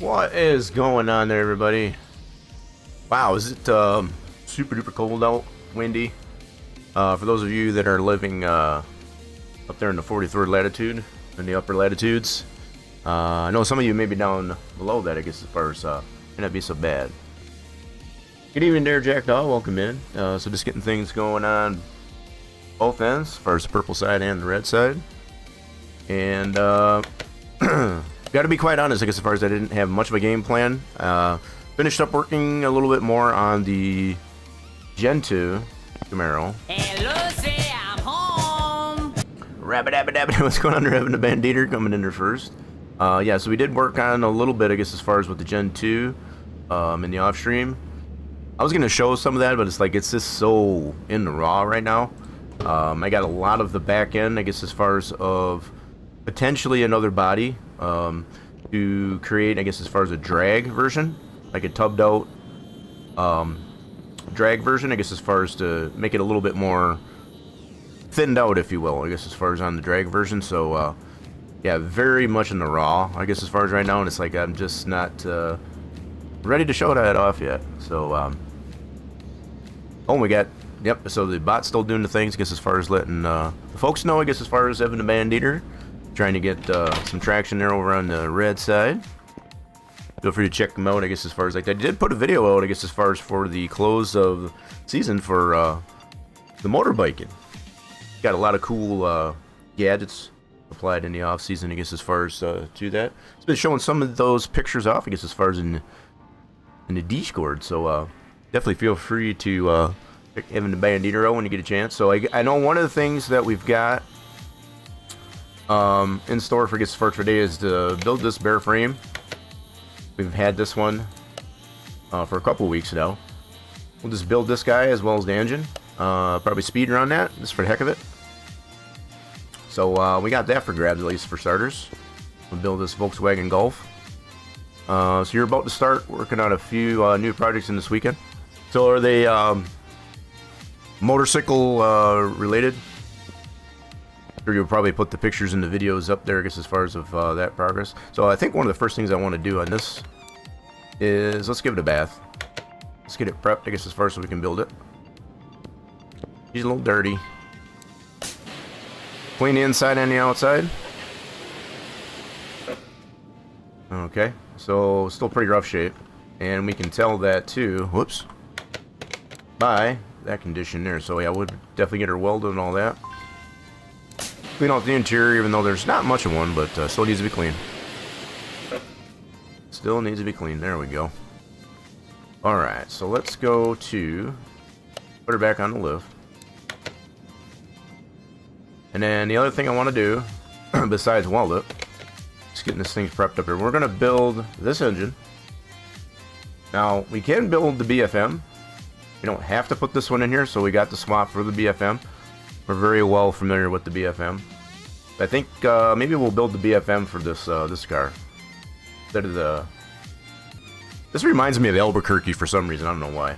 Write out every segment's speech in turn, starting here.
What is going on there, everybody? Wow, is it super duper cold out, windy? For those of you that are living up there in the 43rd latitude, in the upper latitudes, I know some of you may be down below that, I guess, as far as may not be so bad. Good evening there, Jackdaw. Welcome in. So just getting things going on both ends, as far as the purple side and the red side. And got to be quite honest, I guess, as far as I didn't have much of a game plan. Finished up working a little bit more on the Gen 2 Camaro. Hey, Lucy, I'm home. Rabbit, what's going on there? Having a Banditer coming in there first. Yeah, so we did work on a little bit, I guess, as far as with the Gen 2 in the off stream. I was going to show some of that, but it's like it's just so in the raw right now. I got a lot of the back end, I guess, as far as of potentially another body to create, I guess, as far as a drag version, like a tubbed out drag version, I guess, as far as to make it a little bit more thinned out, if you will, I guess, as far as on the drag version. So yeah, very much in the raw, I guess, as far as right now, and it's like I'm just not ready to show that off yet. So oh, we got, yep, so the bot's still doing the things, I guess, as far as letting the folks know, I guess, as far as Emden Banditer, trying to get some traction there over on the red side. Feel free to check them out, I guess, as far as like that. I did put a video out, I guess, as far as for the close of season for the motorbiking. Got a lot of cool gadgets applied in the off season, I guess, as far as to that. It's been showing some of those pictures off, I guess, as far as in the Discord. So definitely feel free to check Emden Banditer out when you get a chance. So I know one of the things that we've got in store for Gets for today is to build this bare frame. We've had this one for a couple weeks now. We'll just build this guy as well as the engine. Probably speed run that just for the heck of it. So we got that for grabs, at least for starters. We'll build this Volkswagen Golf. So you're about to start working on a few new projects in this weekend. So are they motorcycle related? Sure, you'll probably put the pictures and the videos up there, I guess, as far as of that progress. So I think one of the first things I want to do on this is let's give it a bath. Let's get it prepped, I guess, as far as so we can build it. She's a little dirty. Clean the inside and the outside. Okay, so still pretty rough shape, and we can tell that too. Whoops. By that condition there. So yeah, we'll definitely get her welded and all that. Clean out the interior, even though there's not much of one, but still needs to be clean. Still needs to be clean. There we go. Alright, so let's go to put her back on the lift. And then the other thing I want to do, besides weld it, is getting this thing prepped up here. We're going to build this engine. Now, we can build the BFM. You don't have to put this one in here, so we got the swap for the BFM. We're very well familiar with the BFM. I think maybe we'll build the BFM for this this car instead of the. This reminds me of Albuquerque for some reason. I don't know why.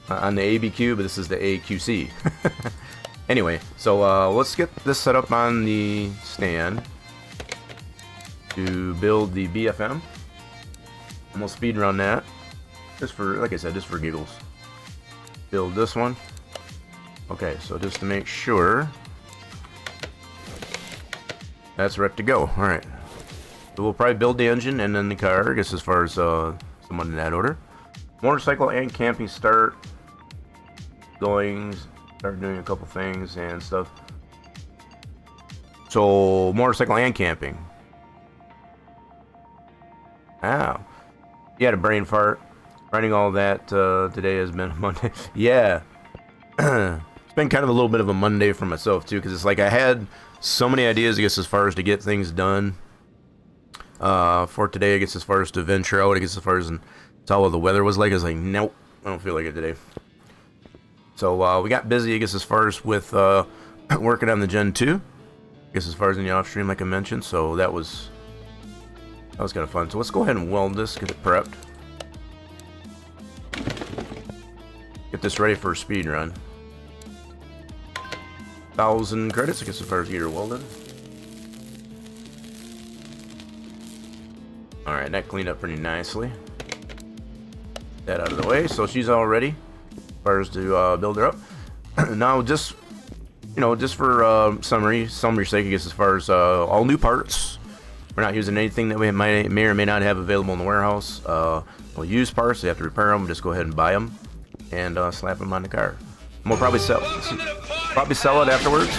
On the ABQ, but this is the AQC. Anyway, so let's get this set up on the stand to build the BFM. And we'll speed run that, just for, like I said, just for giggles. Build this one. Okay, so just to make sure that's ready to go. Alright. So we'll probably build the engine and then the car, I guess, as far as someone in that order. Motorcycle and camping start going, start doing a couple things and stuff. So motorcycle and camping. Wow. You had a brain fart. Writing all that today has been Monday. Yeah. It's been kind of a little bit of a Monday for myself too, because it's like I had so many ideas, I guess, as far as to get things done for today, I guess, as far as to venture out, I guess, as far as tell what the weather was like. I was like, nope, I don't feel like it today. So we got busy, I guess, as far as with working on the Gen 2, I guess, as far as in the off stream, like I mentioned. So that was kind of fun. So let's go ahead and weld this, get it prepped, get this ready for a speed run. 1,000 credits, I guess, as far as get her welded. Alright, that cleaned up pretty nicely. That out of the way, so she's all ready as far as to build her up. Now, just just for summary sake, I guess, as far as all new parts. We're not using anything that we may or may not have available in the warehouse. We'll use parts, you have to repair them, just go ahead and buy them and slap them on the car. And we'll probably sell it afterwards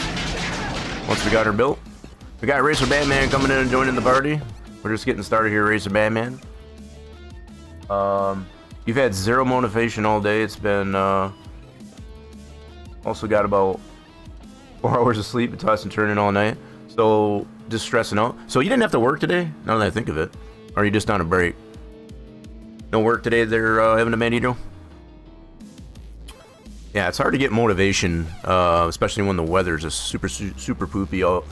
once we got her built. We got Racer Batman coming in and joining the party. We're just getting started here, Racer Batman. You've had zero motivation all day. It's been also got about 4 hours of sleep and tossing and turning all night. So just stressing out. So you didn't have to work today, now that I think of it. Or are you just on a break? No work today there, Evan and Manito? Yeah, it's hard to get motivation, especially when the weather's just super poopy out.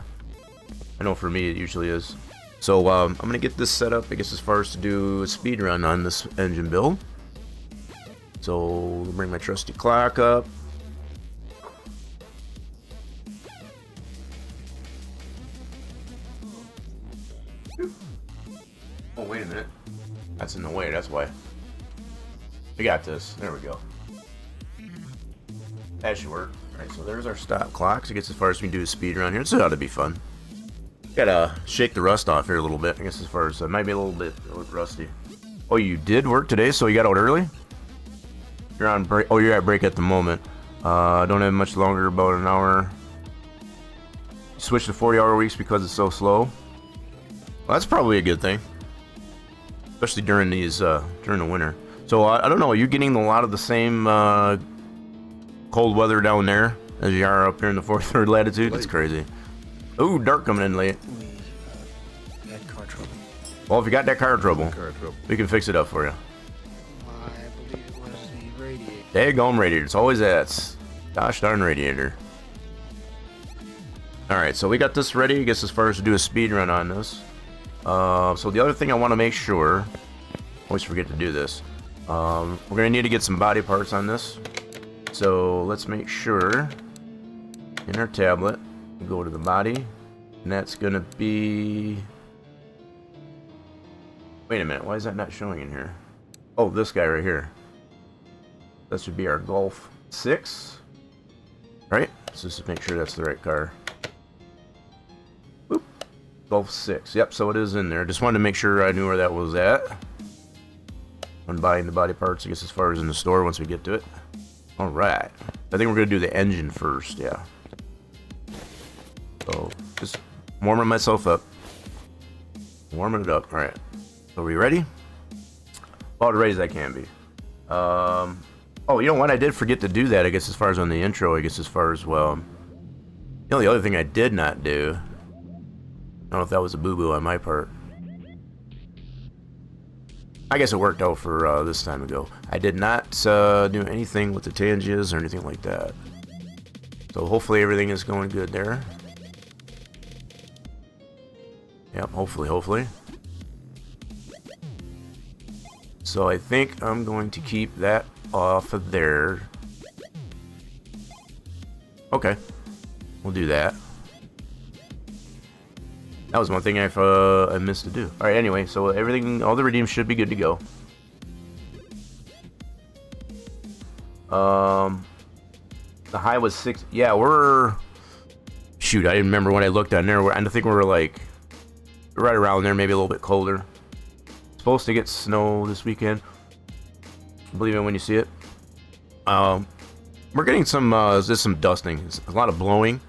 I know for me it usually is. So I'm gonna get this set up, I guess, as far as to do a speed run on this engine build. So bring my trusty clock up. Oh, wait a minute. That's in the way, that's why. We got this. There we go. That should work. Alright, so there's our stop clock. So it gets as far as we can do a speed run here. This ought to be fun. Gotta shake the rust off here a little bit, I guess, as far as might be a little bit rusty. Oh, you did work today, so you got out early? You're on break. Oh, you're at break at the moment. Don't have much longer, about an hour. Switch to 40-hour weeks because it's so slow. Well, that's probably a good thing, especially during these during the winter. So I don't know. Are you getting a lot of the same cold weather down there as you are up here in the 4th latitude? It's crazy. Ooh, dark coming in late. We had car trouble. Well, if you got that car trouble, we can fix it up for you. I believe it was the radiator. Daggone radiator. It's always that. Gosh darn radiator. Alright, so we got this ready, I guess, as far as to do a speed run on this. So the other thing I want to make sure, always forget to do this, we're going to need to get some body parts on this. So let's make sure in our tablet, we go to the body, and that's going to be... Wait a minute, why is that not showing in here? Oh, this guy right here. That should be our Golf VI, right? So just to make sure that's the right car. Boop. Golf VI. Yep, so it is in there. Just wanted to make sure I knew where that was at. I'm buying the body parts, I guess, as far as in the store once we get to it. Alright. I think we're going to do the engine first, yeah. So, just warming myself up. Warming it up. Alright. So, are we ready? About as ready as I can be. Oh, you know what? I did forget to do that, I guess, as far as on the intro, I guess, as far as, well... You know, the other thing I did not do... I don't know if that was a boo-boo on my part. I guess it worked out for this time ago. I did not do anything with the tanges or anything like that. So hopefully everything is going good there. Yep, hopefully. So I think I'm going to keep that off of there. Okay, we'll do that. That was one thing I missed to do. Alright, anyway, so everything, all the redeems should be good to go. The high was 6. Yeah, we're... Shoot, I didn't remember when I looked on there. I think we were like... right around there, maybe a little bit colder. Supposed to get snow this weekend. Believe it when you see it. We're getting some, just some dusting. It's a lot of blowing.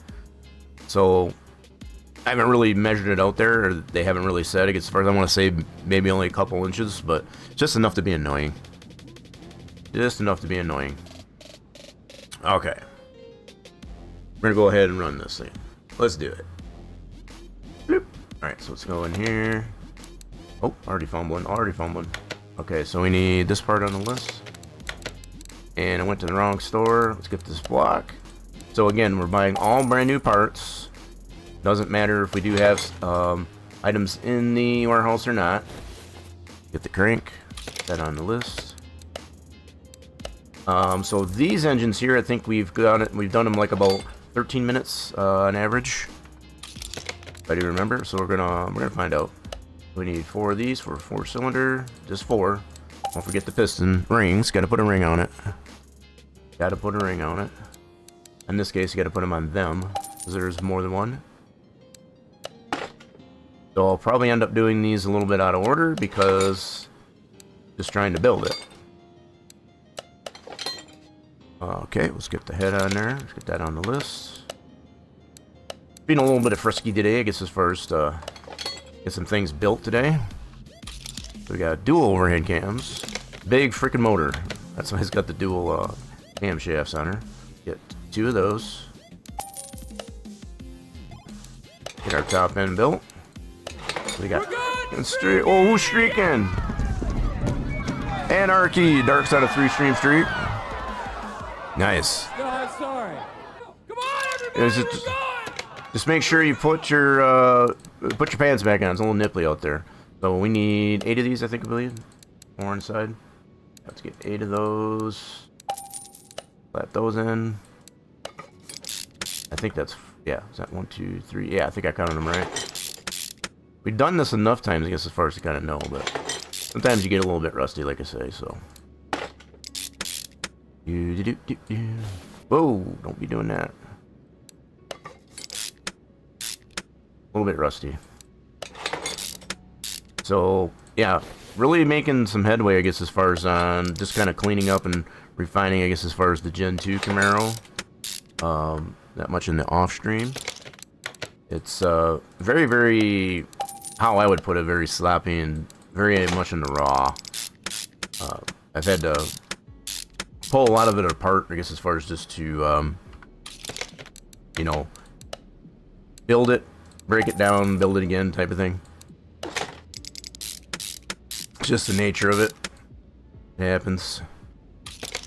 So... I haven't really measured it out there, or they haven't really said it. As far as I want to say, maybe only a couple inches, but just enough to be annoying. Just enough to be annoying. Okay. We're going to go ahead and run this thing. Let's do it. Bloop. Alright, so let's go in here. Oh, already fumbling. Okay, so we need this part on the list. And I went to the wrong store. Let's get this block. So again, we're buying all brand new parts. Doesn't matter if we do have items in the warehouse or not. Get the crank, put that on the list. So these engines here, I think we've done them like about 13 minutes on average. If I do remember, so we're gonna find out. We need 4 of these for a 4-cylinder. Just 4. Don't forget the piston rings. Got to put a ring on it. Got to put a ring on it. In this case, you got to put them on them, because there's more than one. So I'll probably end up doing these a little bit out of order, because just trying to build it. Okay, let's get the head on there. Let's get that on the list. Being a little bit of frisky today, I guess, as far as get some things built today. So we got dual overhead cams. Big freaking motor. That's why it's got the dual camshafts on her. Get 2 of those. Get our top end built. We got streak. Oh, who's streaking? Anarchy. Dark side of 3-stream streak. Nice. God, sorry. Come on, everybody. Just make sure you put your pants back on. It's a little nipply out there. So we need 8 of these, I think, I believe. 4 inside. Let's get 8 of those. Slap those in. I think that's, yeah. Is that 1, 2, 3? Yeah, I think I counted them right. We've done this enough times, I guess, as far as to kind of know, but sometimes you get a little bit rusty, like I say. So. Whoa! Don't be doing that. A little bit rusty. So yeah, really making some headway, I guess, as far as on just kind of cleaning up and refining, I guess, as far as the Gen 2 Camaro. That much in the off stream. It's very, very, how I would put it, very sloppy and very much in the raw. I've had to pull a lot of it apart, I guess, as far as just to you know, build it, break it down, build it again, type of thing. Just the nature of it. It happens.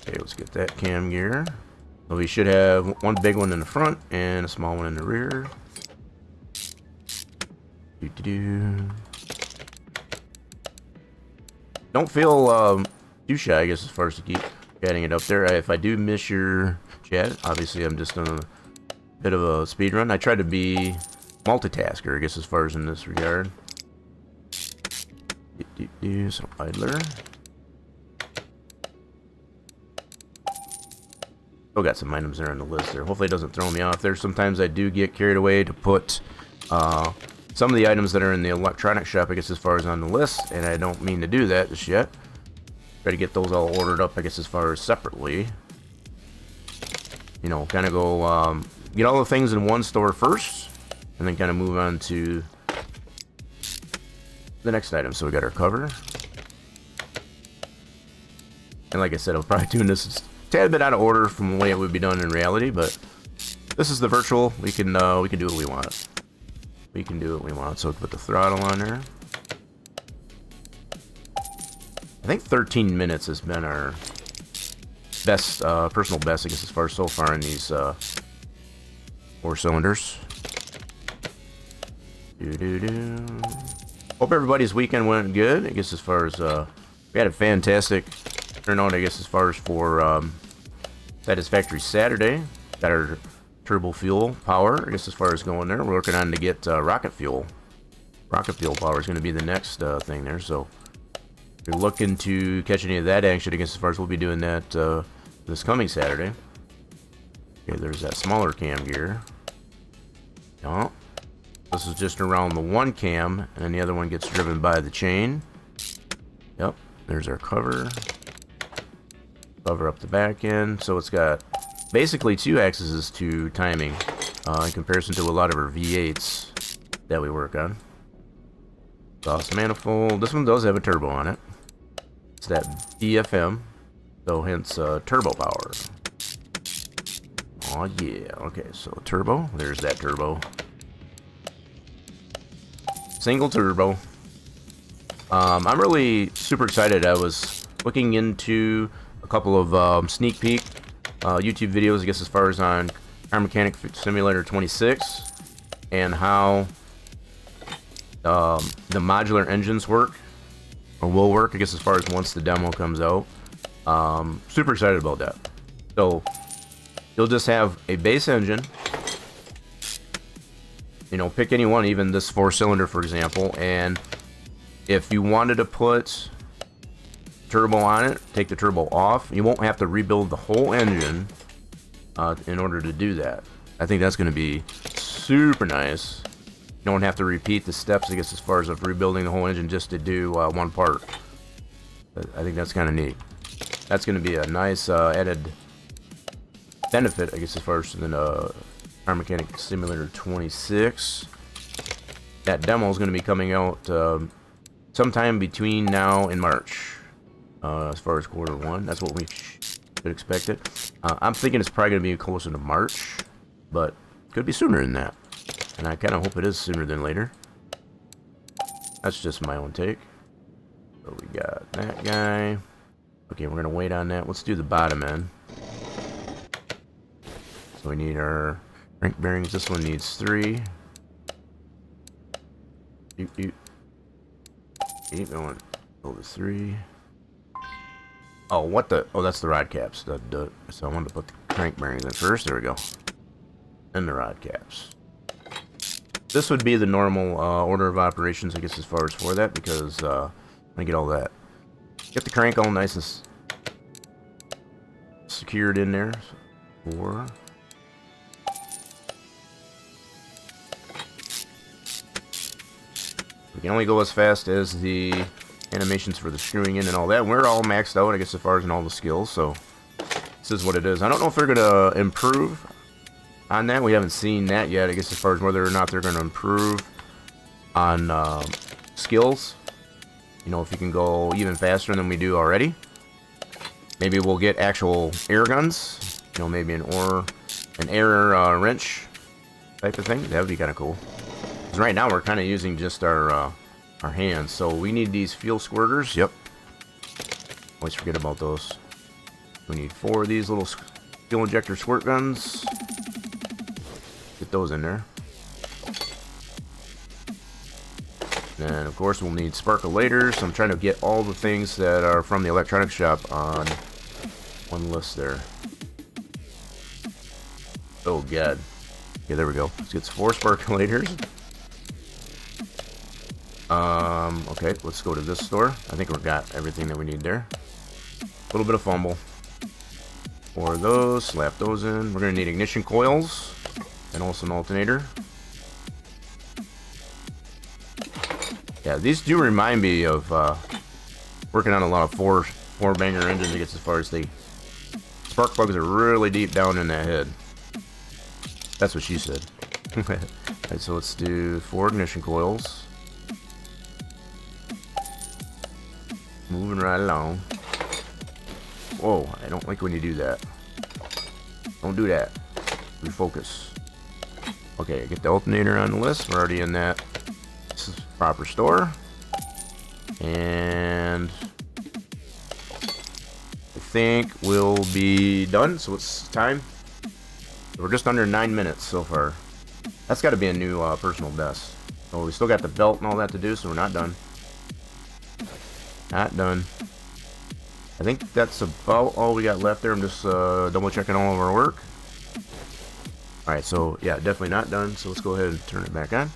Okay, let's get that cam gear. So we should have one big one in the front and a small one in the rear. Don't feel too shy, I guess, as far as to keep chatting it up there. If I do miss your chat, obviously I'm just on a bit of a speed run. I try to be multitasker, I guess, as far as in this regard. Some idler. Still got some items there on the list there. Hopefully it doesn't throw me off there. Sometimes I do get carried away to put some of the items that are in the electronic shop, I guess, as far as on the list, and I don't mean to do that just yet. Try to get those all ordered up, I guess, as far as separately. You know, kind of go get all the things in one store first, and then kind of move on to the next item. So we got our cover, and like I said, I'll probably doing this a tad bit out of order from the way it would be done in reality, but this is the virtual. We can do what we want. We can do what we want. So put the throttle on there. I think 13 minutes has been our best, personal best, I guess, as far as so far in these 4 cylinders. Hope everybody's weekend went good. I guess as far as we had a fantastic turnout, I guess, as far as for Satisfactory Saturday. Got our turbo fuel power, I guess, as far as going there. We're working on to get rocket fuel. Rocket fuel power is going to be the next thing there. So if you're looking to catch any of that action, I guess, as far as we'll be doing that this coming Saturday. Okay, there's that smaller cam gear. Yeah. This is just around the one cam, and then the other one gets driven by the chain. Yep, there's our cover. Cover up the back end. So it's got basically 2 axes to timing in comparison to a lot of our V8s that we work on. Exhaust manifold. This one does have a turbo on it. It's that BFM, so hence turbo power. Oh yeah, okay, so turbo. There's that turbo. Single turbo. I'm really super excited. I was looking into a couple of sneak peek YouTube videos, I guess, as far as on Car Mechanic Simulator 26 and how the modular engines work, or will work, I guess, as far as once the demo comes out. Super excited about that. So you'll just have a base engine. You know, pick any one, even this 4-cylinder, for example, and If you wanted to put turbo on it, take the turbo off, you won't have to rebuild the whole engine in order to do that. I think that's going to be super nice. You don't have to repeat the steps, I guess, as far as of rebuilding the whole engine just to do one part. But I think that's kind of neat. That's going to be a nice added benefit, I guess, as far as the Car Mechanic Simulator 26. That demo is going to be coming out sometime between now and March. As far as Q1, that's what we should expect it. I'm thinking it's probably going to be closer to March, but could be sooner than that. And I kind of hope it is sooner than later. That's just my own take. So we got that guy. Okay, we're going to wait on that. Let's do the bottom end. So we need our crank bearings. This one needs 3. Keep going. Over 3. Oh, what the? Oh, that's the rod caps. So I wanted to put the crank bearings in first. There we go. And the rod caps. This would be the normal order of operations, I guess, as far as for that, because I get all that. Get the crank all nice and secured in there. 4. We can only go as fast as the animations for the screwing in and all that. We're all maxed out, I guess, as far as in all the skills, so this is what it is. I don't know if they're going to improve on that. We haven't seen that yet, I guess, as far as whether or not they're going to improve on skills. You know, if you can go even faster than we do already. Maybe we'll get actual air guns. You know, maybe an air wrench type of thing. That would be kind of cool. Because right now we're kind of using just our hands. So we need these fuel squirters. Yep. Always forget about those. We need 4 of these little fuel injector squirt guns. Get those in there. And of course we'll need sparkulators. So I'm trying to get all the things that are from the electronics shop on one list there. Oh god. Okay, there we go. Let's get 4 sparkulators. Okay, let's go to this store. I think we've got everything that we need there. A little bit of fumble. 4 of those, slap those in. We're going to need ignition coils and also an alternator. Yeah, these do remind me of working on a lot of four banger engines, I guess, as far as the spark plugs are really deep down in that head. That's what she said. Alright, so let's do 4 ignition coils. Moving right along. Whoa, I don't like when you do that. Don't do that. Refocus. Okay, get the alternator on the list. We're already in that proper store. And I think we'll be done. So it's time. We're just under 9 minutes so far. That's got to be a new personal best. So we still got the belt and all that to do, so we're not done. Not done. I think that's about all we got left there. I'm just double checking all of our work. Alright, so yeah, definitely not done. So let's go ahead and turn it back on.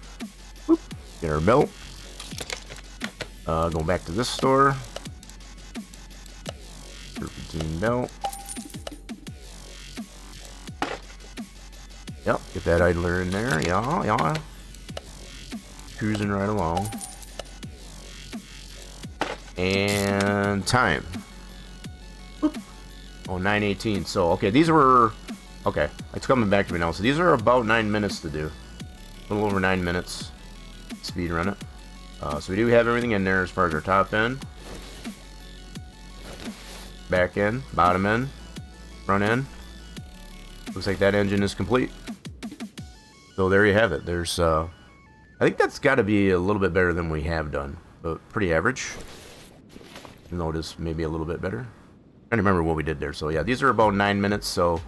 Whoop. Get our belt. Going back to this store. Serpentine belt. Yep, get that idler in there. Yeah. Cruising right along. And time. Whoop. Oh, 9:18. So, okay, these were... Okay, it's coming back to me now. So these are about 9 minutes to do. A little over 9 minutes. Speed run it. So we do have everything in there as far as our top end. Back end, bottom end, front end. Looks like that engine is complete. So there you have it. There's, I think that's got to be a little bit better than we have done, but pretty average. Even though it is maybe a little bit better. I don't remember what we did there. So yeah, these are about 9 minutes. So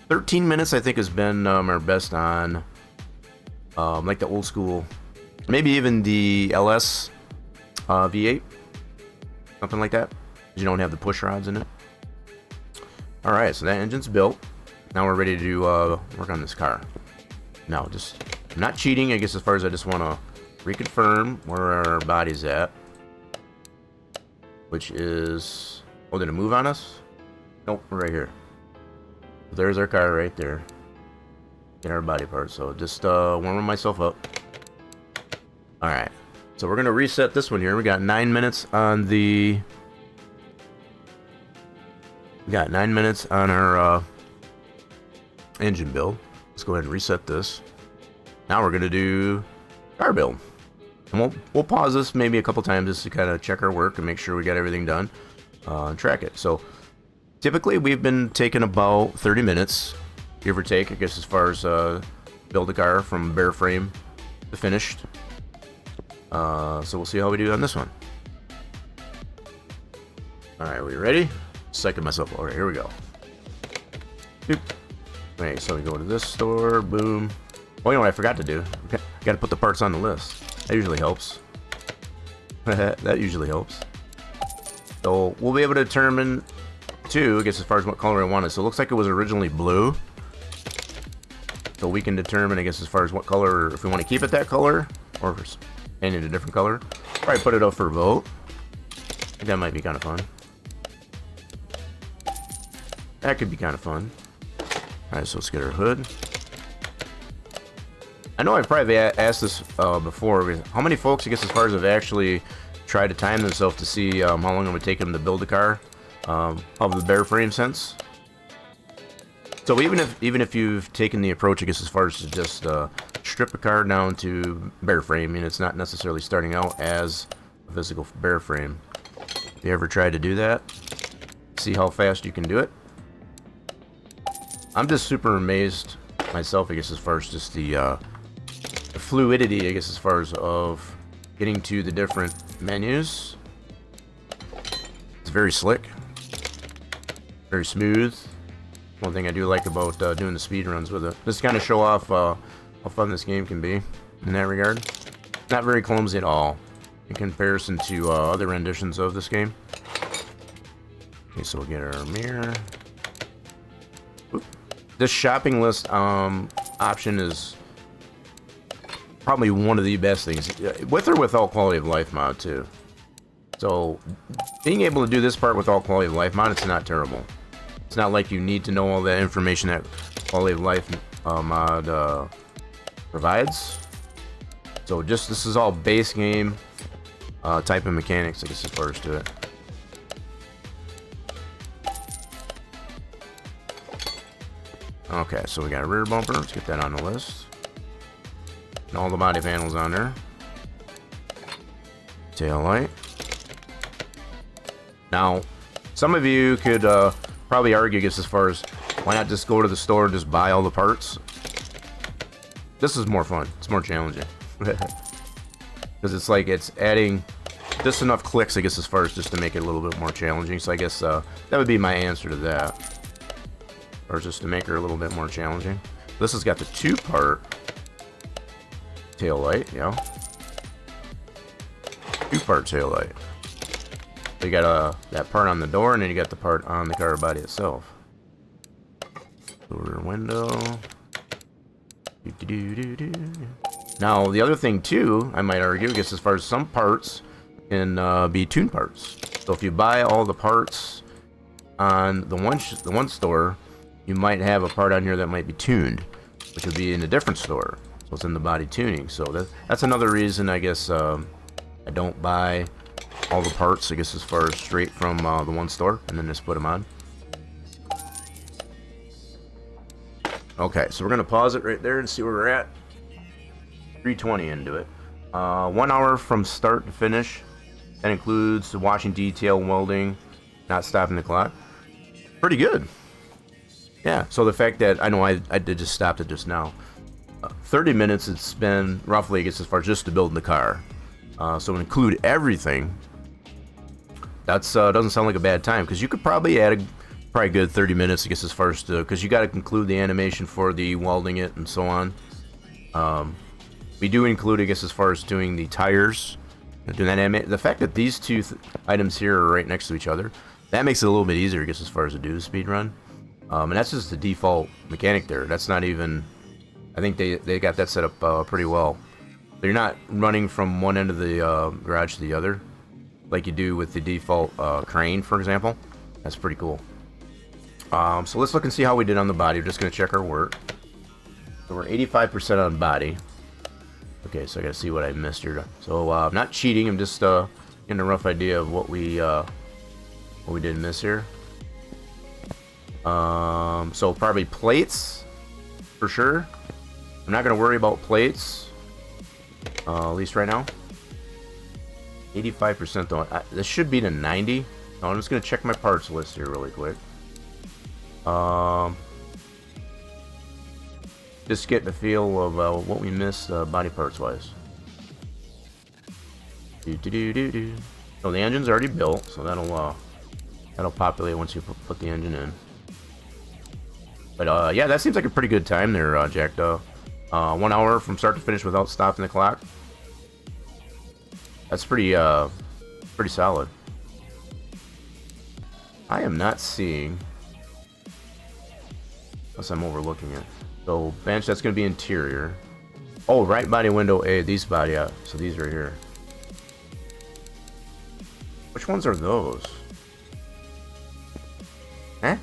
13 minutes I think has been our best on, like the old school, maybe even the LS V8, something like that. You don't have the push rods in it. All right, so that engine's built. Now we're ready to work on this car. Now, I'm not cheating, I guess, as far as I just want to reconfirm where our body's at. which is... Oh, did it move on us? Nope, we're right here. There's our car right there. Get our body parts. So just warming myself up. Alright. So we're going to reset this one here. We got 9 minutes on the... We got 9 minutes on our engine build. Let's go ahead and reset this. Now we're going to do car build. And we'll pause this maybe a couple times just to kind of check our work and make sure we got everything done and track it. So typically we've been taking about 30 minutes, give or take, I guess, as far as build a car from bare frame to finished. So we'll see how we do on this one. Alright, we ready? Psyching myself. Alright, here we go. Boop. Okay, so we go to this store, boom. Oh, you know what I forgot to do? Got to put the parts on the list. That usually helps. That usually helps. So we'll be able to determine too, I guess, as far as what color I wanted. So it looks like it was originally blue. So we can determine, I guess, as far as what color, if we want to keep it that color, or if paint it a different color. Probably put it up for a vote. I think that might be kind of fun. That could be kind of fun. Alright, so let's get our hood. I know I've probably asked this before. How many folks, I guess, as far as have actually tried to time themselves to see how long it would take them to build a car of the bare frame sense? So even if you've taken the approach, I guess, as far as to just strip a car down to bare frame, I mean, it's not necessarily starting out as a physical bare frame. Have you ever tried to do that? See how fast you can do it? I'm just super amazed myself, I guess, as far as just the fluidity, I guess, as far as of getting to the different menus. It's very slick, very smooth. One thing I do like about doing the speed runs with it, just kind of show off how fun this game can be in that regard. Not very clumsy at all in comparison to other renditions of this game. Okay, so we'll get our mirror. Oop. This shopping list option is probably one of the best things, with or without quality of life mod too. So being able to do this part without quality of life mod, it's not terrible. It's not like you need to know all that information that quality of life mod provides. So just this is all base game type of mechanics, I guess, as far as to it. Okay, so we got a rear bumper. Let's get that on the list. And all the body panels on there. Tail light. Now, some of you could probably argue, I guess, as far as why not just go to the store and just buy all the parts. This is more fun. It's more challenging. Because it's like it's adding just enough clicks, I guess, as far as just to make it a little bit more challenging. So I guess that would be my answer to that. Or just to make her a little bit more challenging. This has got the 2-part tail light, yeah. 2-part tail light. So you got that part on the door, and then you got the part on the car body itself. Rear window. Now the other thing too, I might argue, I guess, as far as some parts can be tuned parts. So if you buy all the parts on the one store, you might have a part on here that might be tuned, which would be in a different store. So it's in the body tuning. So that's another reason, I guess, I don't buy all the parts, I guess, as far as straight from the one store and then just put them on. Okay, so we're going to pause it right there and see where we're at. 3:20 into it. 1 hour from start to finish. That includes the washing, detail, welding, not stopping the clock. Pretty good. Yeah, so the fact that, I know I did just stop it just now. 30 minutes it's been roughly, I guess, as far as just to build the car. So include everything. That's doesn't sound like a bad time, because you could probably add probably a good 30 minutes, I guess, as far as to, because you got to conclude the animation for the welding it and so on. We do include, I guess, as far as doing the tires, doing that the fact that these two items here are right next to each other, that makes it a little bit easier, I guess, as far as to do the speed run. And that's just the default mechanic there. That's not even, I think they got that set up pretty well. They're not running from one end of the garage to the other. like you do with the default crane, for example. That's pretty cool. So let's look and see how we did on the body. We're just going to check our work. So we're 85% on body. Okay, so I got to see what I missed here. So I'm not cheating. I'm just getting a rough idea of what we did miss here. So probably plates for sure. I'm not going to worry about plates, at least right now. 85% though. This should be to 90. So I'm just going to check my parts list here really quick. Just get the feel of what we missed body parts wise. So the engine's already built, so that'll populate once you put the engine in. But yeah, that seems like a pretty good time there, Jack. 1 hour from start to finish without stopping the clock. That's pretty solid. I am not seeing, unless I'm overlooking it. So bench, that's going to be interior. Oh, right body window A. These body out. So these right here. Which ones are those? Huh?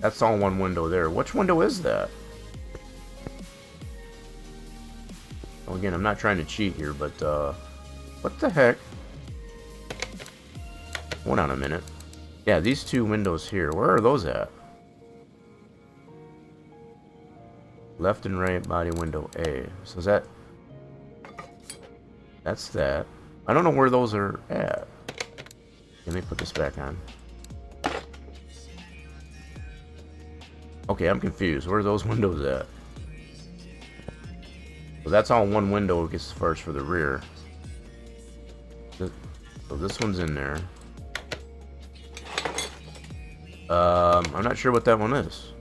That's all one window there. Which window is that? Well, again, I'm not trying to cheat here, but what the heck? Hold on a minute. Yeah, these two windows here. Where are those at? Left and right body window A. So is that... That's that. I don't know where those are at. Let me put this back on. Okay, I'm confused. Where are those windows at? So that's all one window as far as for the rear. So this one's in there. I'm not sure what that one is.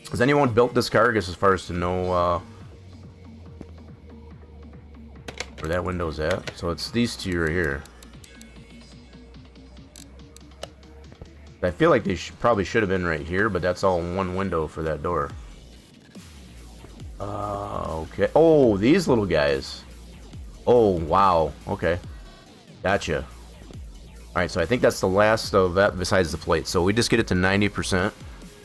Has anyone built this car, I guess, as far as to know where that window's at? So it's these two right here. I feel like they probably should have been right here, but that's all one window for that door. Okay. Oh, these little guys. Oh, wow. Okay. Gotcha. Alright, so I think that's the last of that besides the plate. So we just get it to 90%.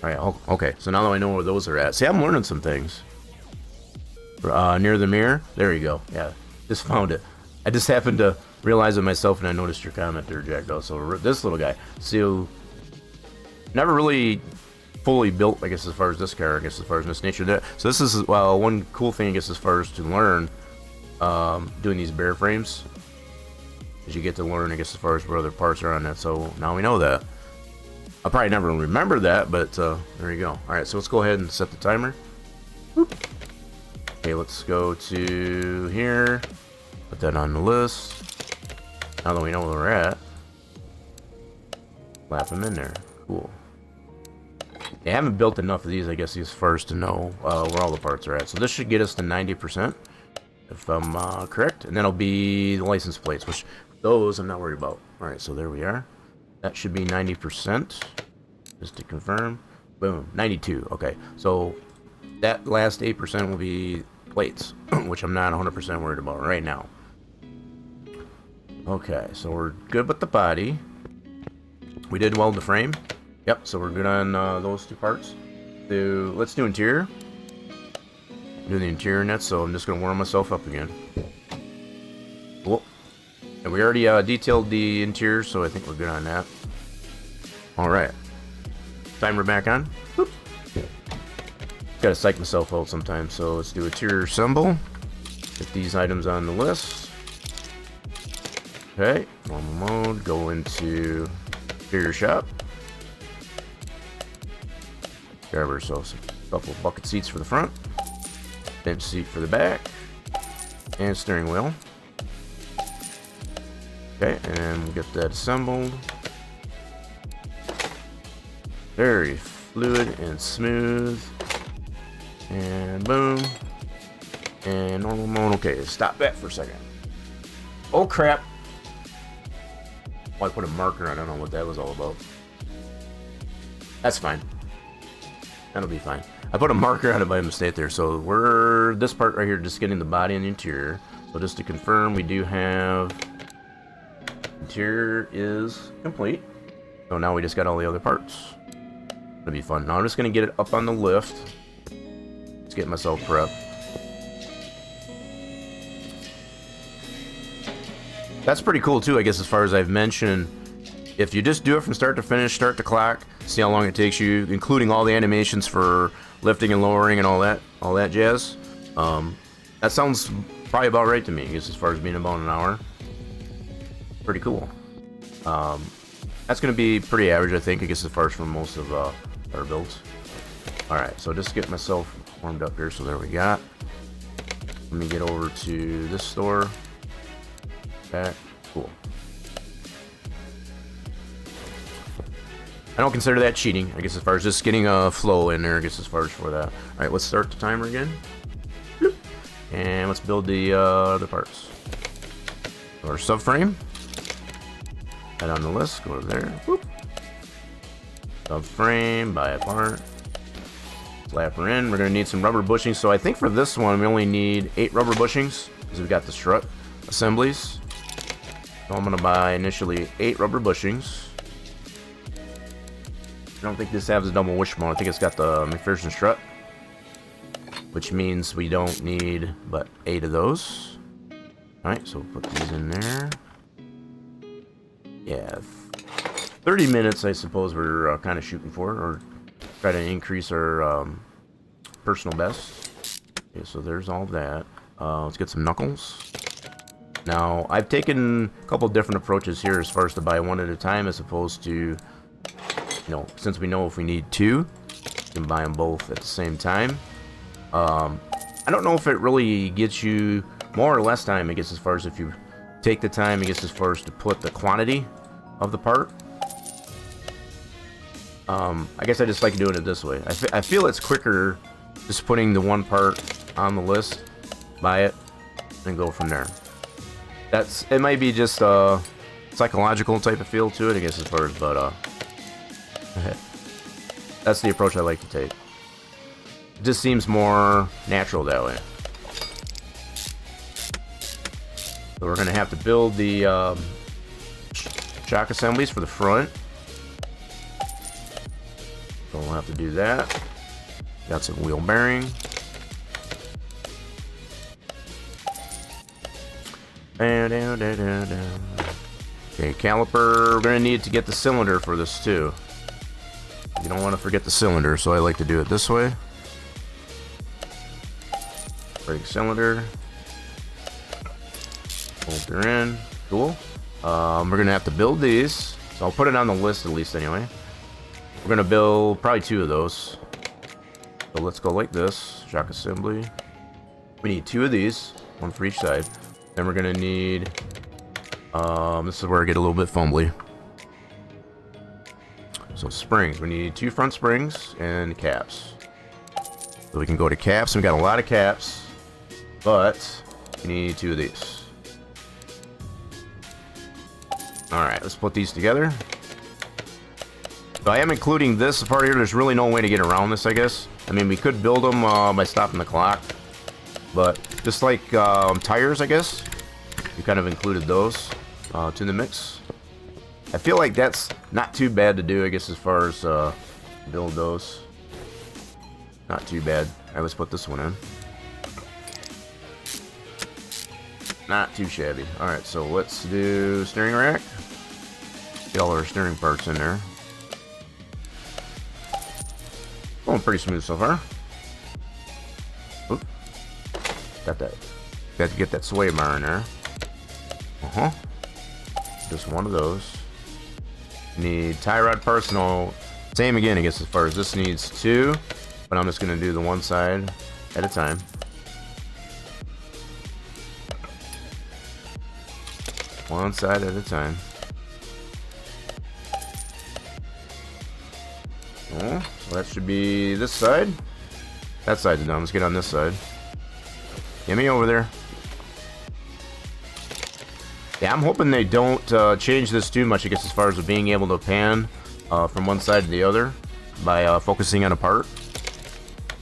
Alright, okay. So now that I know where those are at. See, I'm learning some things. Near the mirror. There you go. Yeah, just found it. I just happened to realize it myself, and I noticed your comment there, Jack. So this little guy. So, never really fully built, I guess, as far as this car, I guess, as far as this nature. So this is, well, one cool thing, I guess, as far as to learn doing these bare frames, is you get to learn, I guess, as far as where other parts are on that. So now we know that. I'll probably never remember that, but there you go. All right, so let's go ahead and set the timer. Boop. Okay, let's go to here. Put that on the list. Now that we know where we're at, slap them in there. Cool. They haven't built enough of these, I guess, as first to know where all the parts are at. So this should get us to 90%, if I'm correct. And that'll be the license plates, which those I'm not worried about. All right, so there we are. That should be 90%, just to confirm. Boom, 92. Okay, so that last 8% will be plates, which I'm not 100% worried about right now. Okay, so we're good with the body. We did weld the frame. Yep, so we're good on those two parts. So let's do interior. Do the interior net, so I'm just going to warm myself up again. Cool. And we already detailed the interior, so I think we're good on that. Alright. Timer back on. Boop. Gotta psych myself out sometimes, so let's do interior assemble. Get these items on the list. Okay, normal mode, go into interior shop. Grab ourselves a couple of bucket seats for the front, bench seat for the back, and steering wheel. Okay, and we'll get that assembled. Very fluid and smooth. And boom. And normal mode. Okay, stop that for a second. Oh crap. Oh, I put a marker. I don't know what that was all about. That's fine. That'll be fine. I put a marker on it by mistake there. So we're this part right here, just getting the body and the interior. So just to confirm, we do have interior is complete. So now we just got all the other parts. It'll be fun. Now I'm just gonna get it up on the lift. Let's get myself prepped. That's pretty cool too, I guess, as far as I've mentioned. If you just do it from start to finish, start to clock, see how long it takes you, including all the animations for lifting and lowering and all that jazz. That sounds probably about right to me, I guess, as far as being about an hour. Pretty cool. That's going to be pretty average, I think, I guess, as far as from most of our builds. Alright, so just get myself warmed up here. So there we got. Let me get over to this store. Back. Cool. I don't consider that cheating, I guess, as far as just getting a flow in there, I guess, as far as for that. Alright, let's start the timer again. Bloop. And let's build the parts. Our subframe. Head on the list, go to there. Whoop. Subframe, buy a part. Slap her in. We're going to need some rubber bushings. So I think for this one, we only need 8 rubber bushings, because we've got the strut assemblies. So I'm going to buy initially 8 rubber bushings. I don't think this has a double wishbone. I think it's got the McPherson strut, which means we don't need but 8 of those. Alright, so we'll put these in there. Yeah, 30 minutes, I suppose we're kind of shooting for, or try to increase our personal best. Okay, so there's all that. Let's get some knuckles. Now, I've taken a couple different approaches here as far as to buy one at a time, as opposed to, since we know if we need 2, we can buy them both at the same time. I don't know if it really gets you more or less time, I guess, as far as if you take the time, I guess, as far as to put the quantity of the part. I guess I just like doing it this way. I feel it's quicker just putting the one part on the list, buy it, and go from there. It might be just a psychological type of feel to it, I guess, as far as, but that's the approach I like to take. It just seems more natural that way. So we're going to have to build the shock assemblies for the front. So we'll have to do that. Got some wheel bearing. Okay, caliper. We're going to need to get the cylinder for this too. You don't want to forget the cylinder, so I like to do it this way. Brake cylinder. Bolt her in. Cool. We're going to have to build these. So I'll put it on the list at least anyway. We're going to build probably 2 of those. So let's go like this. Shock assembly. We need 2 of these. 1 for each side. Then we're going to need... this is where I get a little bit fumbly. So springs. We need 2 front springs and caps. So we can go to caps. We got a lot of caps. But we need 2 of these. Alright, let's put these together. So I am including this part here. There's really no way to get around this, I guess. I mean, we could build them by stopping the clock. But just like tires, I guess, we kind of included those to the mix. I feel like that's not too bad to do, I guess, as far as build those. Not too bad. Alright, let's put this one in. Not too shabby. Alright, so let's do steering rack. Get all our steering parts in there. Going pretty smooth so far. Oop. Got to get that sway bar in there. Just one of those. Need tie rod parts. No, same again, I guess, as far as this needs 2. But I'm just going to do the one side at a time. One side at a time. Oh, so that should be this side. That side's done. Let's get on this side. Get me over there. Yeah, I'm hoping they don't change this too much, I guess, as far as being able to pan from one side to the other by focusing on a part.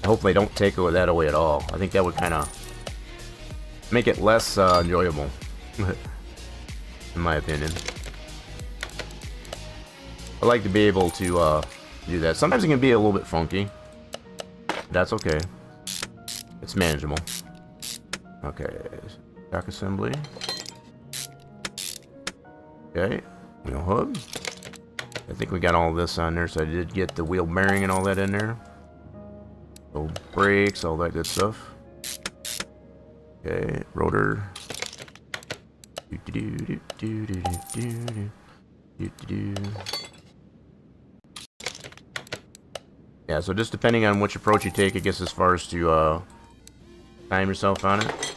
Hopefully they don't take that away at all. I think that would kind of make it less enjoyable, in my opinion. I like to be able to do that. Sometimes it can be a little bit funky. That's okay. It's manageable. Okay, shock assembly. Okay, wheel hub. I think we got all this on there, so I did get the wheel bearing and all that in there. So brakes, all that good stuff. Okay, rotor. Yeah, so just depending on which approach you take, I guess, as far as to time yourself on it.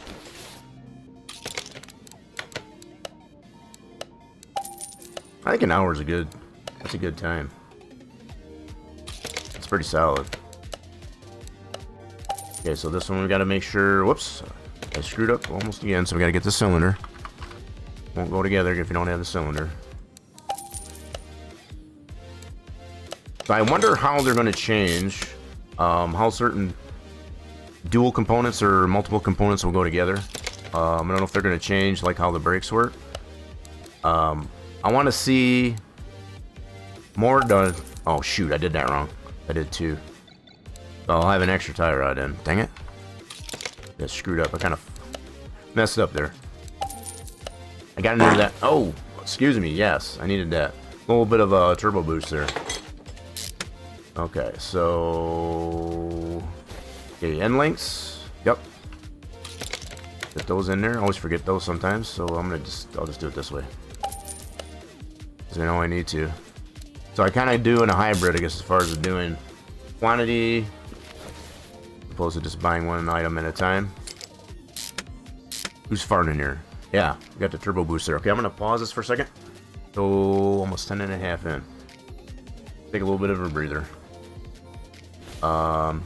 I think an hour is that's a good time. It's pretty solid. Okay, so this one we got to make sure, whoops, I screwed up almost again, so we got to get the cylinder. Won't go together if you don't have the cylinder. So I wonder how they're going to change, how certain dual components or multiple components will go together. I don't know if they're going to change like how the brakes work. I want to see more done. Oh shoot, I did that wrong. I did two. I'll have an extra tie rod in. Dang it. Got screwed up. I kind of messed up there. I got into that. Oh, excuse me. Yes, I needed that. A little bit of a turbo boost there. Okay, so... Okay, end links. Yep. Get those in there. I always forget those sometimes, so I'll just do it this way. Because I know I need to. So I kind of do in a hybrid, I guess, as far as doing quantity, opposed to just buying one item at a time. Who's farting in here? Yeah, we got the turbo boost there. Okay, I'm going to pause this for a second. So, almost 10.5 in. Take a little bit of a breather. So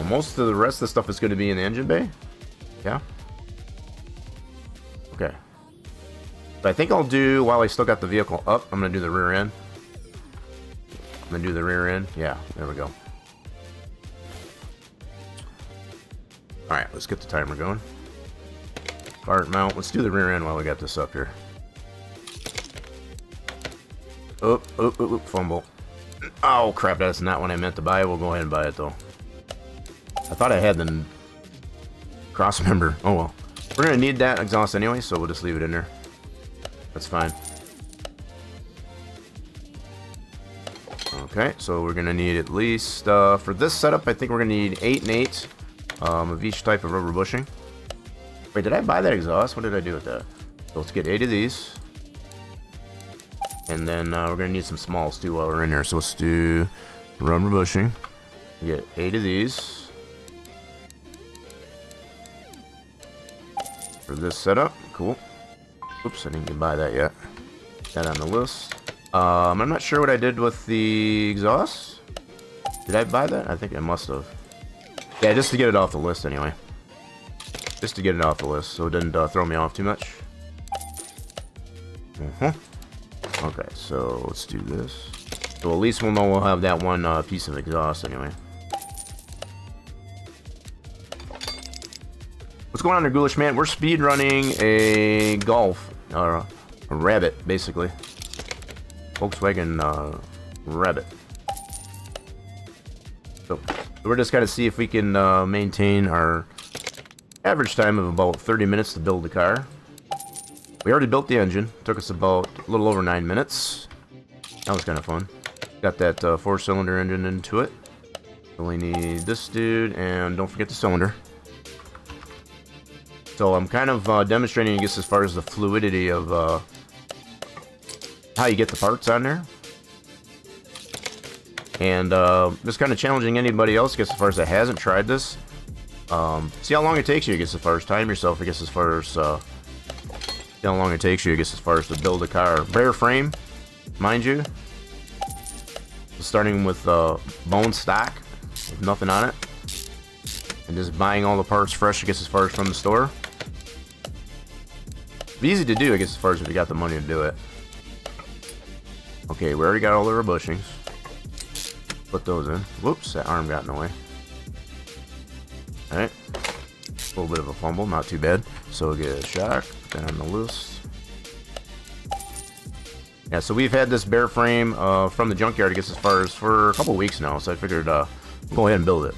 most of the rest of the stuff is going to be in the engine bay. Yeah. Okay. But I think I'll do, while I still got the vehicle up, I'm going to do the rear end. I'm going to do the rear end. Yeah, there we go. Alright, let's get the timer going. Cart mount. Let's do the rear end while we got this up here. Oh, fumble. Oh, crap, that's not what I meant to buy. We'll go ahead and buy it, though. I thought I had the cross member. Oh, well. We're going to need that exhaust anyway, so we'll just leave it in there. That's fine. Okay, so we're going to need at least, for this setup, I think we're going to need 8 and 8 of each type of rubber bushing. Wait, did I buy that exhaust? What did I do with that? So let's get 8 of these. And then we're going to need some smalls too while we're in there. So let's do rubber bushing. Get 8 of these. For this setup. Cool. Oops, I didn't buy that yet. That on the list. I'm not sure what I did with the exhaust. Did I buy that? I think I must have. Yeah, just to get it off the list anyway. Just to get it off the list so it didn't throw me off too much. Okay, so let's do this. So at least we'll know we'll have that one piece of exhaust anyway. What's going on there, Ghoulish Man? We're speed running a Golf, or a Rabbit, basically. Volkswagen Rabbit. So we're just going to see if we can maintain our average time of about 30 minutes to build the car. We already built the engine. Took us about a little over 9 minutes. That was kind of fun. Got that 4-cylinder engine into it. Only need this dude, and don't forget the cylinder. So I'm kind of demonstrating, I guess, as far as the fluidity of how you get the parts on there. And just kind of challenging anybody else, I guess, as far as that hasn't tried this. See how long it takes you, I guess, as far as time yourself, I guess, as far as how long it takes you, I guess, as far as to build a car. Bare frame, mind you. Starting with bone stock, with nothing on it. And just buying all the parts fresh, I guess, as far as from the store. It's easy to do, I guess, as far as if you got the money to do it. Okay, we already got all the bushings. Put those in. Whoops, that arm got in the way. Alright. A little bit of a fumble, not too bad. So we'll get a shock, put that on the list. Yeah, so we've had this bare frame from the junkyard, I guess, as far as for a couple weeks now. So I figured go ahead and build it.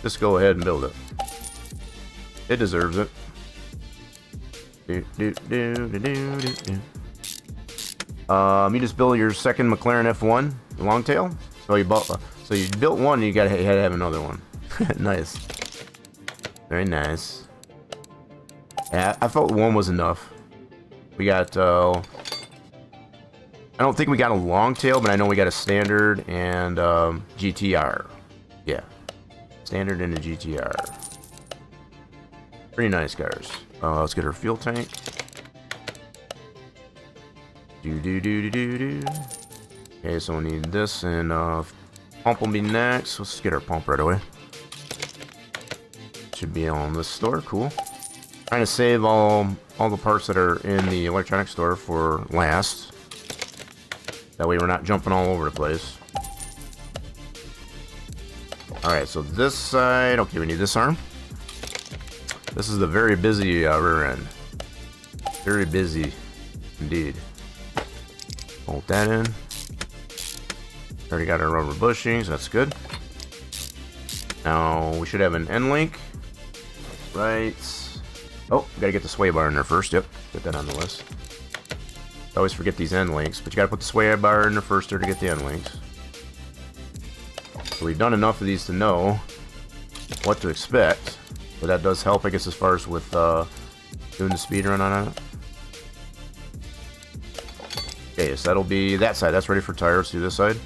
Just go ahead and build it. It deserves it. You just built your second McLaren F1 longtail. So you built one, and you had to have another one. Nice, very nice. Yeah, I felt one was enough. We got, I don't think we got a long tail, but I know we got a standard and GTR. Yeah, standard and a GTR. Pretty nice cars. Let's get our fuel tank. Okay, so we need this, and pump will be next. Let's get our pump right away. Should be on this store. Cool. Trying to save all the parts that are in the electronics store for last. That way we're not jumping all over the place. Alright, so this side... Okay, we need this arm. This is the very busy rear end. Very busy indeed. Bolt that in. Already got our rubber bushings, that's good. Now we should have an end link. Right. Oh, gotta get the sway bar in there first. Yep, get that on the list. I always forget these end links, but you gotta put the sway bar in there first there to get the end links. So we've done enough of these to know what to expect. But that does help, I guess, as far as with doing the speed run on it. Okay, so that'll be that side. That's ready for tires. Do this side.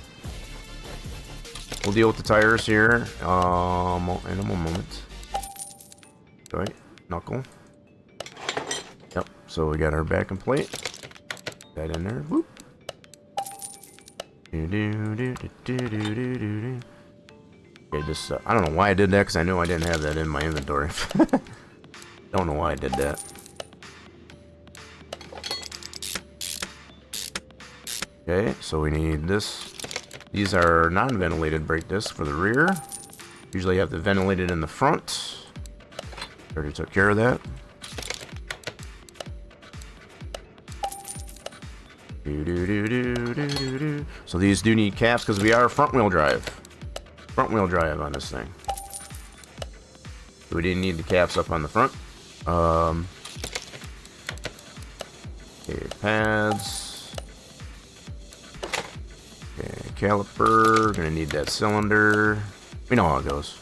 We'll deal with the tires here in a moment. Right, knuckle. Yep. So we got our backing plate. That in there. Whoop. Okay, just I don't know why I did that, because I knew I didn't have that in my inventory. Don't know why I did that. Okay, so we need this. These are non-ventilated brake discs for the rear. Usually you have to ventilate it in the front. Already took care of that. So these do need caps because we are front-wheel drive. Front-wheel drive on this thing. So we didn't need the caps up on the front. Okay, pads. Okay, caliper. Gonna need that cylinder. We know how it goes.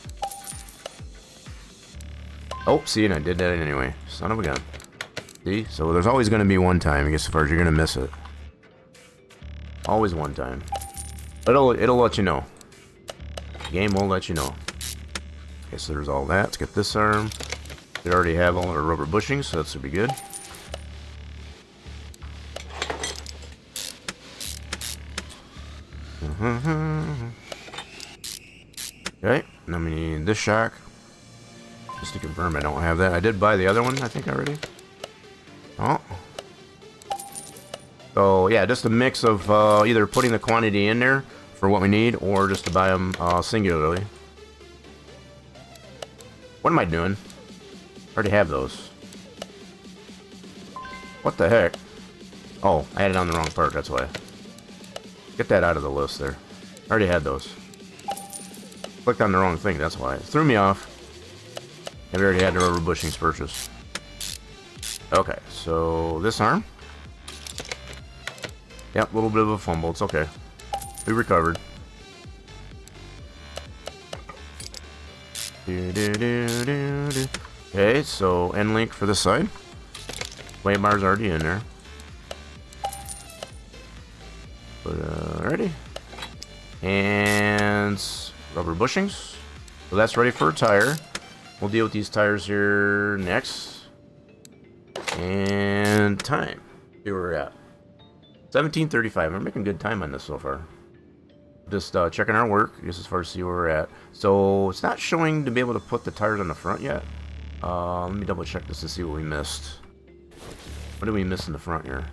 Oh, see, and I did that anyway. Son of a gun. See? So there's always gonna be one time, I guess, as far as you're gonna miss it. Always one time. It'll let you know. The game will let you know. Okay, so there's all that. Let's get this arm. We already have all our rubber bushings, so that should be good. Okay, now we need this shock. Just to confirm I don't have that. I did buy the other one, I think, already. Oh. So, yeah, just a mix of either putting the quantity in there for what we need, or just to buy them singularly. What am I doing? I already have those. What the heck? Oh, I had it on the wrong part, that's why. Get that out of the list there. I already had those. Clicked on the wrong thing, that's why. It threw me off. And we already had the rubber bushings purchased. Okay, so this arm. Yep, a little bit of a fumble. It's okay. We recovered. Okay, so end link for this side. Sway bar's already in there. But ready. And rubber bushings. So that's ready for a tire. We'll deal with these tires here next. And time. Here we're at. 17:35. We're making good time on this so far. Just checking our work, I guess, as far as see where we're at. So it's not showing to be able to put the tires on the front yet. Let me double check this to see what we missed. What did we miss in the front here?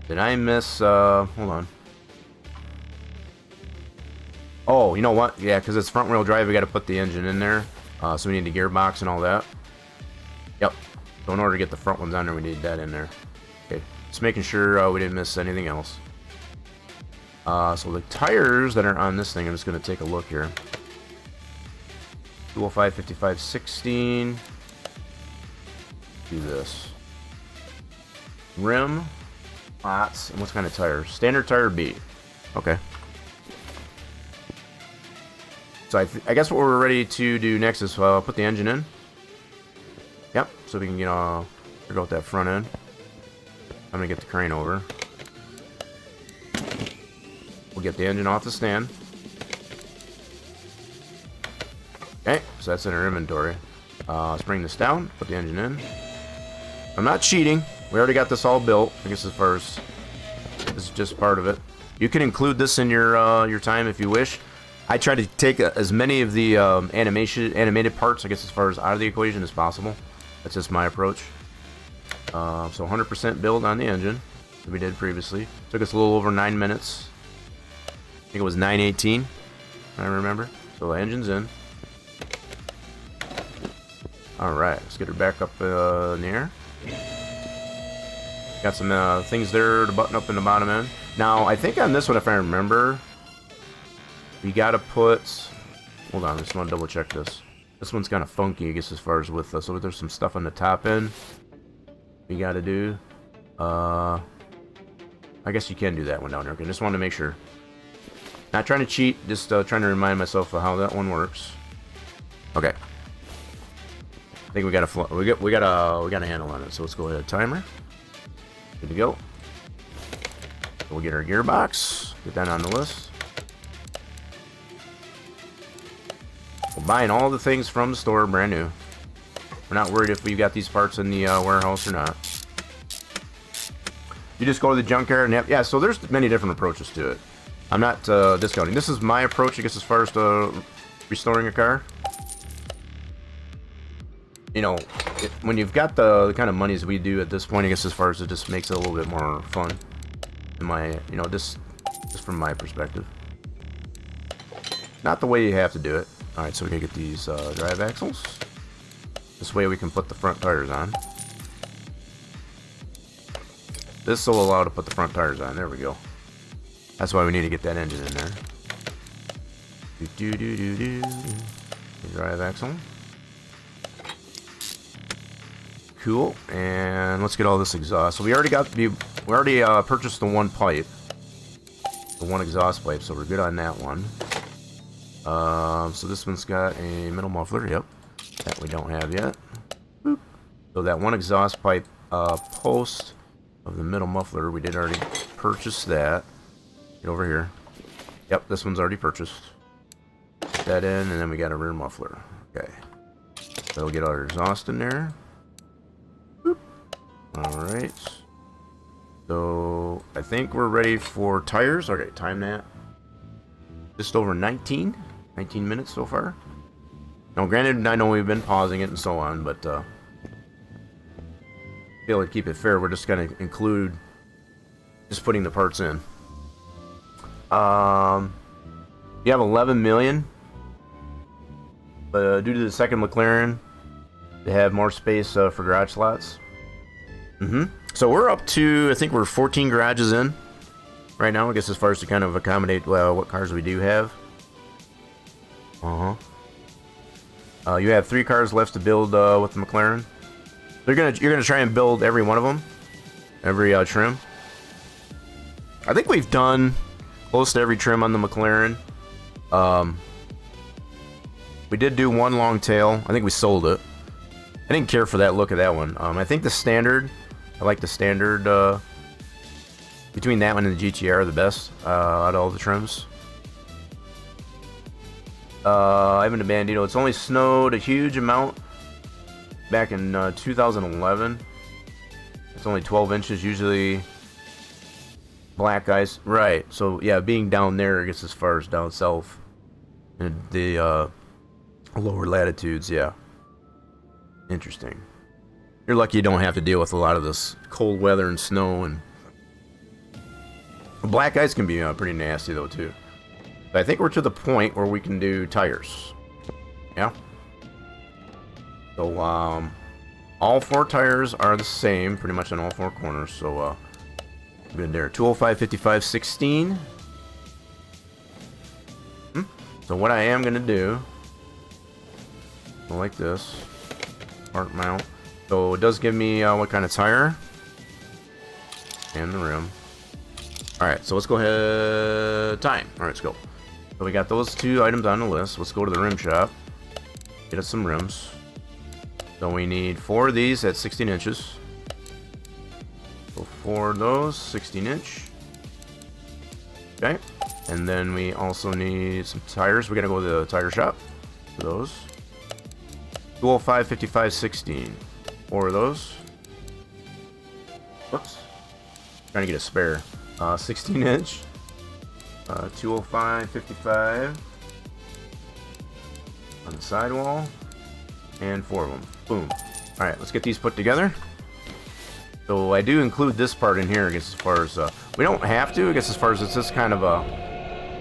Did I miss, hold on. Oh, you know what? Yeah, because it's front wheel drive, we got to put the engine in there. So we need the gearbox and all that. Yep. So in order to get the front ones on there, we need that in there. Okay. Just making sure we didn't miss anything else. So the tires that are on this thing, I'm just going to take a look here. 205, 55, 16. Do this. Rim. Lots. And what kind of tires? Standard tire B. Okay. So I guess what we're ready to do next is put the engine in. Yep. So we can figure out that front end. I'm gonna get the crane over. We'll get the engine off the stand. Okay. So that's in our inventory. Let's bring this down. Put the engine in. I'm not cheating. We already got this all built. I guess as far as this is just part of it. You can include this in your time if you wish. I try to take as many of the animated parts, I guess, as far as out of the equation as possible. That's just my approach. So 100% build on the engine that we did previously. Took us a little over 9 minutes. I think it was 9:18. I remember. So the engine's in. All right, let's get her back up in the air. Got some things there to button up in the bottom end. Now, I think on this one, if I remember, we gotta put. Hold on, I just want to double check this. This one's kind of funky, I guess, as far as with. So there's some stuff on the top end. We gotta do. I guess you can do that one down there. Okay, just wanted to make sure. Not trying to cheat, just trying to remind myself of how that one works. Okay. I think we got a handle on it. So let's go ahead. Timer. Good to go. We'll get our gearbox. Get that on the list. We're buying all the things from the store brand new. We're not worried if we got these parts in the warehouse or not. You just go to the junkyard and yeah. So there's many different approaches to it. I'm not discounting. This is my approach, I guess, as far as restoring a car. You know, when you've got the kind of monies we do at this point, I guess as far as it just makes it a little bit more fun. In my, just from my perspective. Not the way you have to do it. All right, so we can get these drive axles. This way we can put the front tires on. This will allow to put the front tires on. There we go. That's why we need to get that engine in there. The drive axle. Cool. And let's get all this exhaust. So we already purchased the one pipe, the one exhaust pipe. So we're good on that one. So this one's got a middle muffler. Yep, that we don't have yet. Boop. So that one exhaust pipe post of the middle muffler, we did already purchase that. Get over here. Yep, this one's already purchased. Put that in, and then we got a rear muffler. Okay. So we'll get our exhaust in there. Alright. So I think we're ready for tires. Okay, time that. Just over 19 minutes so far. Now granted, I know we've been pausing it and so on, but feel like keep it fair, we're just gonna include just putting the parts in. You have 11 million, but due to the second McLaren, they have more space for garage slots. So we're up to, I think we're 14 garages in right now, I guess, as far as to kind of accommodate what cars we do have. You have 3 cars left to build with the McLaren. You're gonna try and build every one of them, every trim. I think we've done close to every trim on the McLaren. We did do one long tail. I think we sold it. I didn't care for that look of that one. I think the standard, I like the standard, between that one and the GTR are the best out of all the trims. Even the Bandito, it's only snowed a huge amount back in 2011. It's only 12 inches, usually black ice. Right, so yeah, being down there, I guess as far as down south, in the lower latitudes, yeah. Interesting. You're lucky you don't have to deal with a lot of this cold weather and snow and Black ice can be pretty nasty though too. But I think we're to the point where we can do tires. Yeah. So all 4 tires are the same, pretty much on all 4 corners. So good there. 205, 55, 16. So what I am gonna do, like this, part mount. So it does give me what kind of tire and the rim. All right, so let's go ahead. Time. All right, let's go. So we got those 2 items on the list. Let's go to the rim shop. Get us some rims. So we need 4 of these at 16 inches. So 4 of those, 16 inch. Okay. And then we also need some tires. We gotta go to the tire shop for those. 205, 55, 16. 4 of those. Whoops. Trying to get a spare. 16 inch. 205, 55. On the sidewall. And 4 of them. Boom. Alright, let's get these put together. So I do include this part in here, I guess, as far as... we don't have to, I guess, as far as it's just kind of a...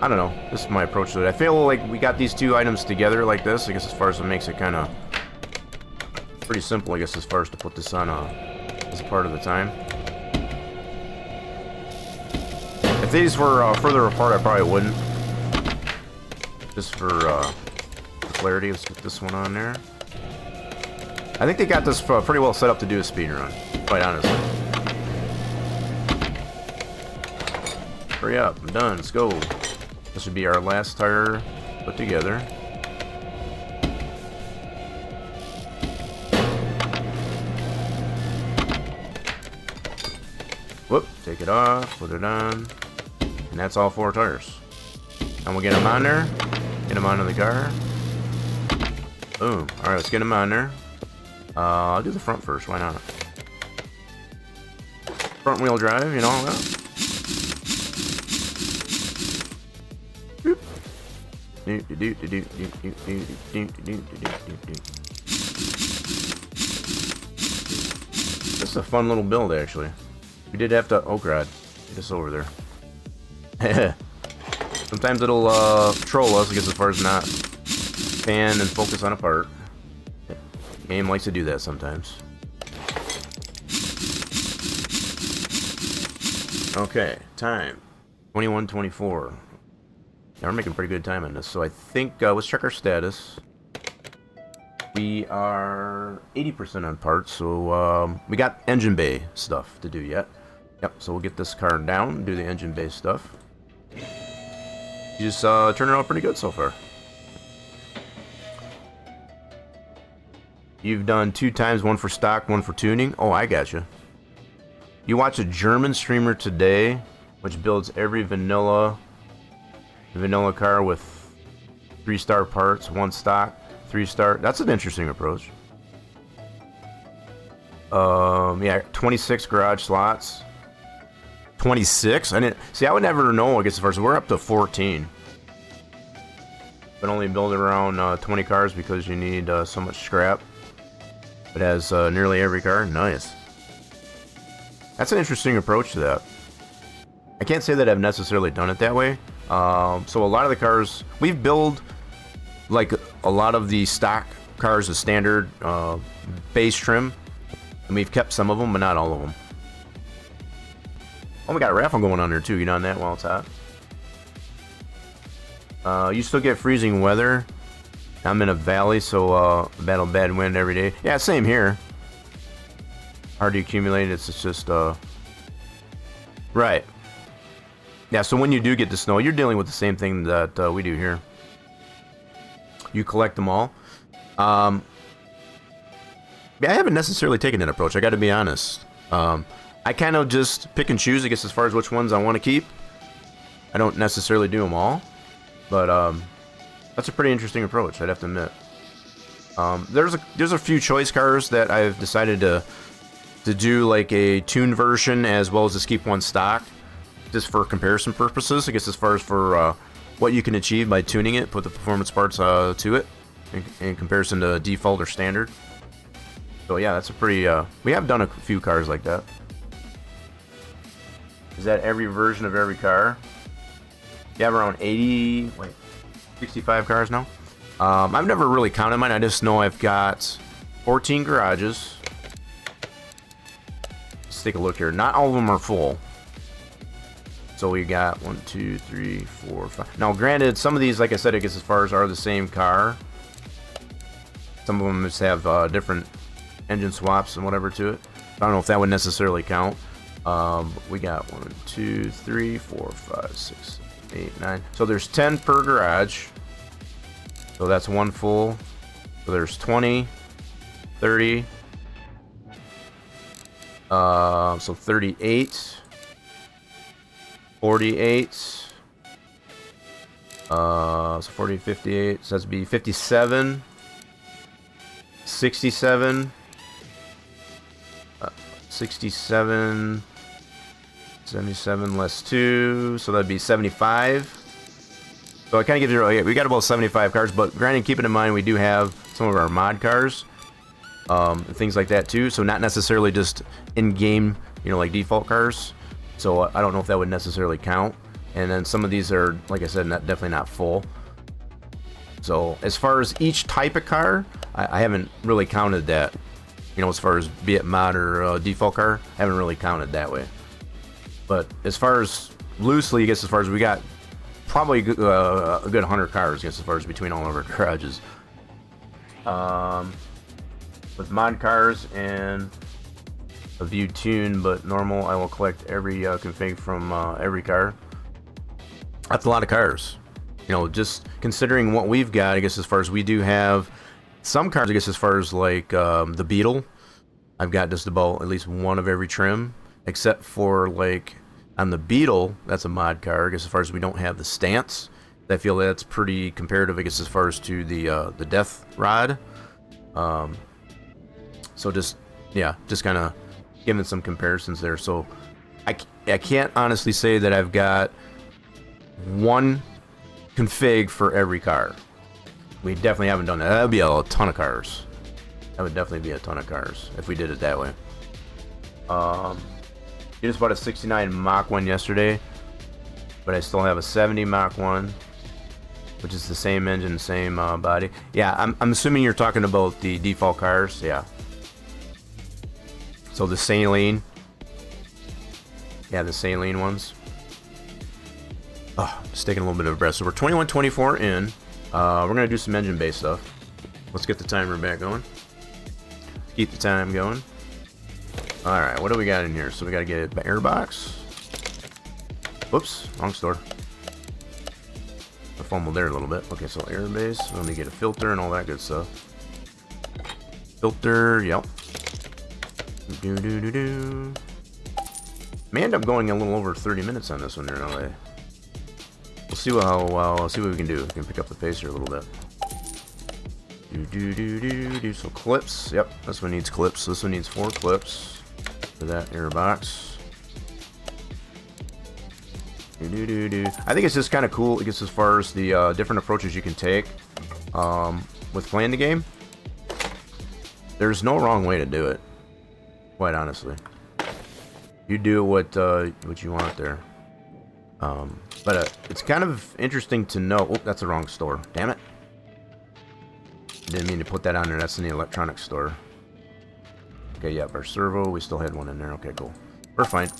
I don't know. This is my approach to it. I feel like we got these 2 items together like this, I guess, as far as it makes it kind of... pretty simple, I guess, as far as to put this on as part of the time. If these were further apart, I probably wouldn't. Just for clarity, let's get this one on there. I think they got this pretty well set up to do a speed run, quite honestly. Hurry up, I'm done, let's go. This should be our last tire put together. Whoop, take it off, put it on. And that's all 4 tires. And we'll get them on there. Get them onto the car. Boom. Alright, let's get them on there. I'll do the front first, why not? Front wheel drive, you know. This is a fun little build, actually. We did have to... oh, God. Get us over there. Sometimes it'll troll us, I guess, as far as not fan and focus on a part. Game likes to do that sometimes. Okay, time. 21:24. Yeah, we're making pretty good time on this. So I think, let's check our status. We are 80% on parts, so we got engine bay stuff to do yet. Yep, so we'll get this car down, do the engine bay stuff. You just turning out pretty good so far. You've done 2 times, 1 for stock, 1 for tuning. Oh, I gotcha. You watch a German streamer today, which builds every vanilla car with 3-star parts, 1 stock, 3-star. That's an interesting approach. Yeah, 26 garage slots. 26? I didn't see. I would never know. I guess as far as we're up to 14, but only build around 20 cars because you need so much scrap. It has nearly every car. Nice. That's an interesting approach to that. I can't say that I've necessarily done it that way. So a lot of the cars we've built, like a lot of the stock cars, as standard base trim, and we've kept some of them, but not all of them. Oh, we got a raffle going on there too. Get on that while it's hot. You still get freezing weather. I'm in a valley, so battle bad wind every day. Yeah, same here. Hard to accumulate. It's just right. Yeah, so when you do get the snow, you're dealing with the same thing that we do here. You collect them all. Yeah, I haven't necessarily taken that approach. I got to be honest. I kind of just pick and choose, I guess, as far as which ones I want to keep. I don't necessarily do them all, but that's a pretty interesting approach, I'd have to admit. There's a few choice cars that I've decided to do like a tuned version as well as just keep one stock, just for comparison purposes. I guess as far as for what you can achieve by tuning it, put the performance parts to it in comparison to default or standard. So yeah, that's a pretty. We have done a few cars like that. Is that every version of every car? You have around 80, wait, 65 cars now. I've never really counted mine. I just know I've got 14 garages. Let's take a look here. Not all of them are full. So we got 1, 2, 3, 4, 5. Now, granted, some of these, like I said, I guess as far as are the same car. Some of them just have different engine swaps and whatever to it. I don't know if that would necessarily count. We got 1, 2, 3, 4, 5, 6, 8, 9. So there's 10 per garage. So that's one full. So there's 20, 30. So 38, 48. So 40, 58. So that'd be 57, 67, 67, 77 less 2. So that'd be 75. So it kind of gives you, yeah, we got about 75 cars, but granted, keeping in mind we do have some of our mod cars, and things like that too. So not necessarily just in-game, you know, like default cars. So I don't know if that would necessarily count. And then some of these are, like I said, definitely not full. So as far as each type of car, I haven't really counted that. You know, as far as be it mod or default car, I haven't really counted that way. But as far as loosely, I guess as far as we got probably a good 100 cars, I guess, as far as between all of our garages. With mod cars and a view tune, but normal, I will collect every config from every car. That's a lot of cars. You know, just considering what we've got, I guess, as far as we do have some cars, I guess, as far as like the Beetle, I've got just about at least one of every trim, except for like on the Beetle, that's a mod car. I guess as far as we don't have the stance, I feel that's pretty comparative, I guess, as far as to the Death Rod. So just, yeah, just kind of giving some comparisons there. So I can't honestly say that I've got one config for every car. We definitely haven't done that. That would be a ton of cars. That would definitely be a ton of cars if we did it that way. You just bought a 69 Mach 1 yesterday, but I still have a 70 Mach 1, which is the same engine, same body. Yeah, I'm assuming you're talking about the default cars. Yeah. So the saline. Yeah, the saline ones. Oh, just taking a little bit of a breath. So we're 21:24 in. We're gonna do some engine-based stuff. Let's get the timer back going. Keep the time going. All right, what do we got in here? So we got to get an air box. Whoops, wrong store. I fumbled there a little bit. Okay, so air base. Let me get a filter and all that good stuff. Filter, yep. May end up going a little over 30 minutes on this one here in LA. We'll see we'll see what we can do. We can pick up the pace here a little bit. So clips. Yep, this one needs clips. So this one needs 4 clips for that air box. I think it's just kind of cool, I guess, as far as the different approaches you can take with playing the game. There's no wrong way to do it, quite honestly. You do what you want there. But it's kind of interesting to know. Oh, that's the wrong store. Damn it. Didn't mean to put that on there. That's in the electronics store. Okay, yeah, our servo, we still had one in there. Okay, cool. We're fine.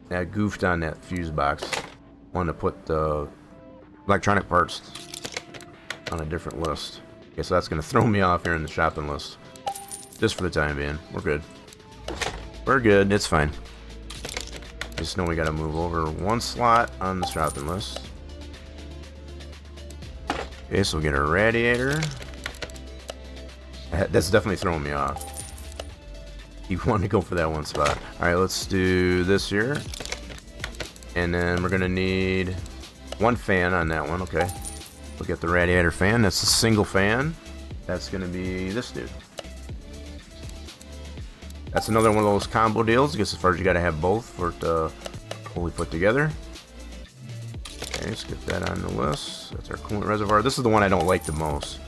I goofed on that fuse box. Wanted to put the electronic parts on a different list. Okay, so that's going to throw me off here in the shopping list. Just for the time being. We're good. We're good. It's fine. Just know we got to move over one slot on the shopping list. Okay, so we'll get our radiator. That's definitely throwing me off. You want to go for that one spot. Alright, let's do this here. And then we're going to need one fan on that one. Okay. We'll get the radiator fan. That's a single fan. That's going to be this dude. That's another one of those combo deals. I guess as far as you got to have both for it to fully put together. Okay, let's get that on the list. That's our coolant reservoir. This is the one I don't like the most.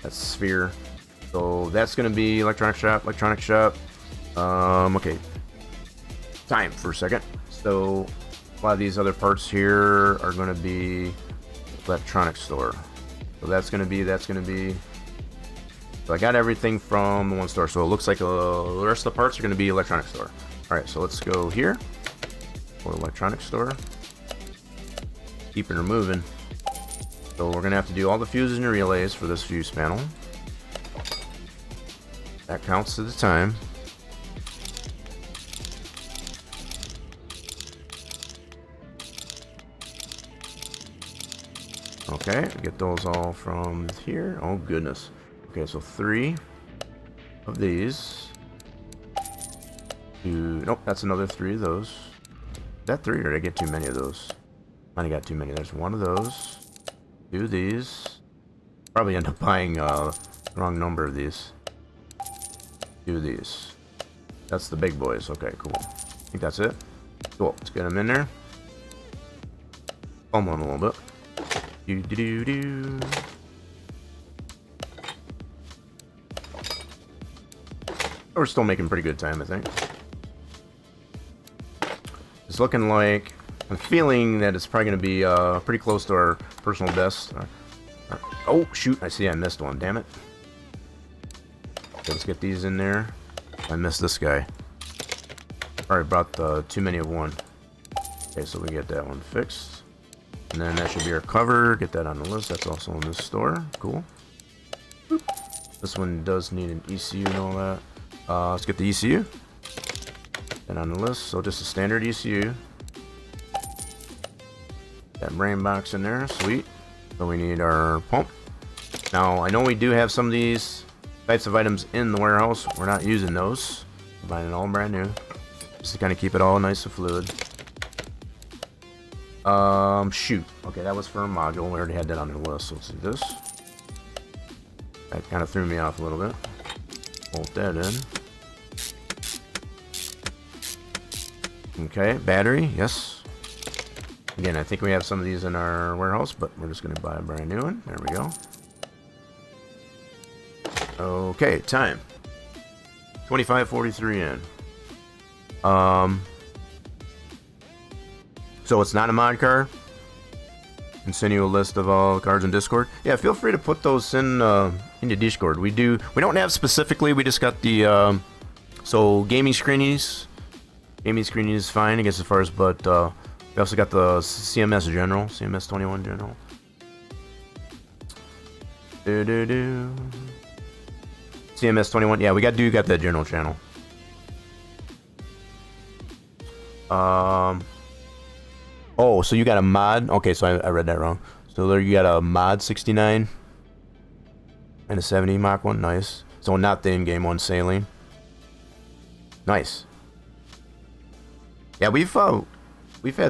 That's sphere. So that's going to be electronic shop. Okay. time for a second. So a lot of these other parts here are going to be electronics store. So that's going to be. So I got everything from the one store. So it looks like the rest of the parts are going to be electronics store. All right, so let's go here for electronics store. Keeping her moving. So we're going to have to do all the fuses and relays for this fuse panel. That counts to the time. Okay, get those all from here. Oh goodness. Okay, so 3 of these. Nope, that's another 3 of those. Is that 3 or did I get too many of those? I got too many. There's 1 of those. 2 of these. Probably end up buying the wrong number of these. 2 of these. That's the big boys. Okay, cool. I think that's it. Cool. Let's get them in there. Pump on a little bit. Do. We're still making pretty good time, I think. It's looking like, I'm feeling that it's probably going to be pretty close to our personal best. Oh, shoot, I see I missed one, damn it. Okay, let's get these in there. I missed this guy. Alright, brought too many of one. Okay, so we get that one fixed. And then that should be our cover. Get that on the list. That's also in this store. Cool. Boop. This one does need an ECU and all that. Let's get the ECU. And on the list. So just a standard ECU. That brain box in there. Sweet. So we need our pump. Now, I know we do have some of these types of items in the warehouse. We're not using those. We're buying it all brand new. Just to kind of keep it all nice and fluid. Shoot. Okay, that was for a module. We already had that on the list. So let's do this. That kind of threw me off a little bit. Bolt that in. Okay, battery. Yes. Again, I think we have some of these in our warehouse, but we're just going to buy a brand new one. There we go. Okay, time. 25:43 in. So it's not a mod car. And send you a list of all the cards in Discord. Yeah, feel free to put those in into Discord. We don't have specifically. We just got the so gaming screenies. Gaming screening is fine, I guess, as far as, but we also got the CMS General, CMS 21 General. CMS 21. Yeah, we got that General channel. Oh, so you got a mod? Okay, so I read that wrong. So there you got a mod 69 and a 70 Mach 1. Nice. So not the in-game one, Saline. Nice. Yeah, we've had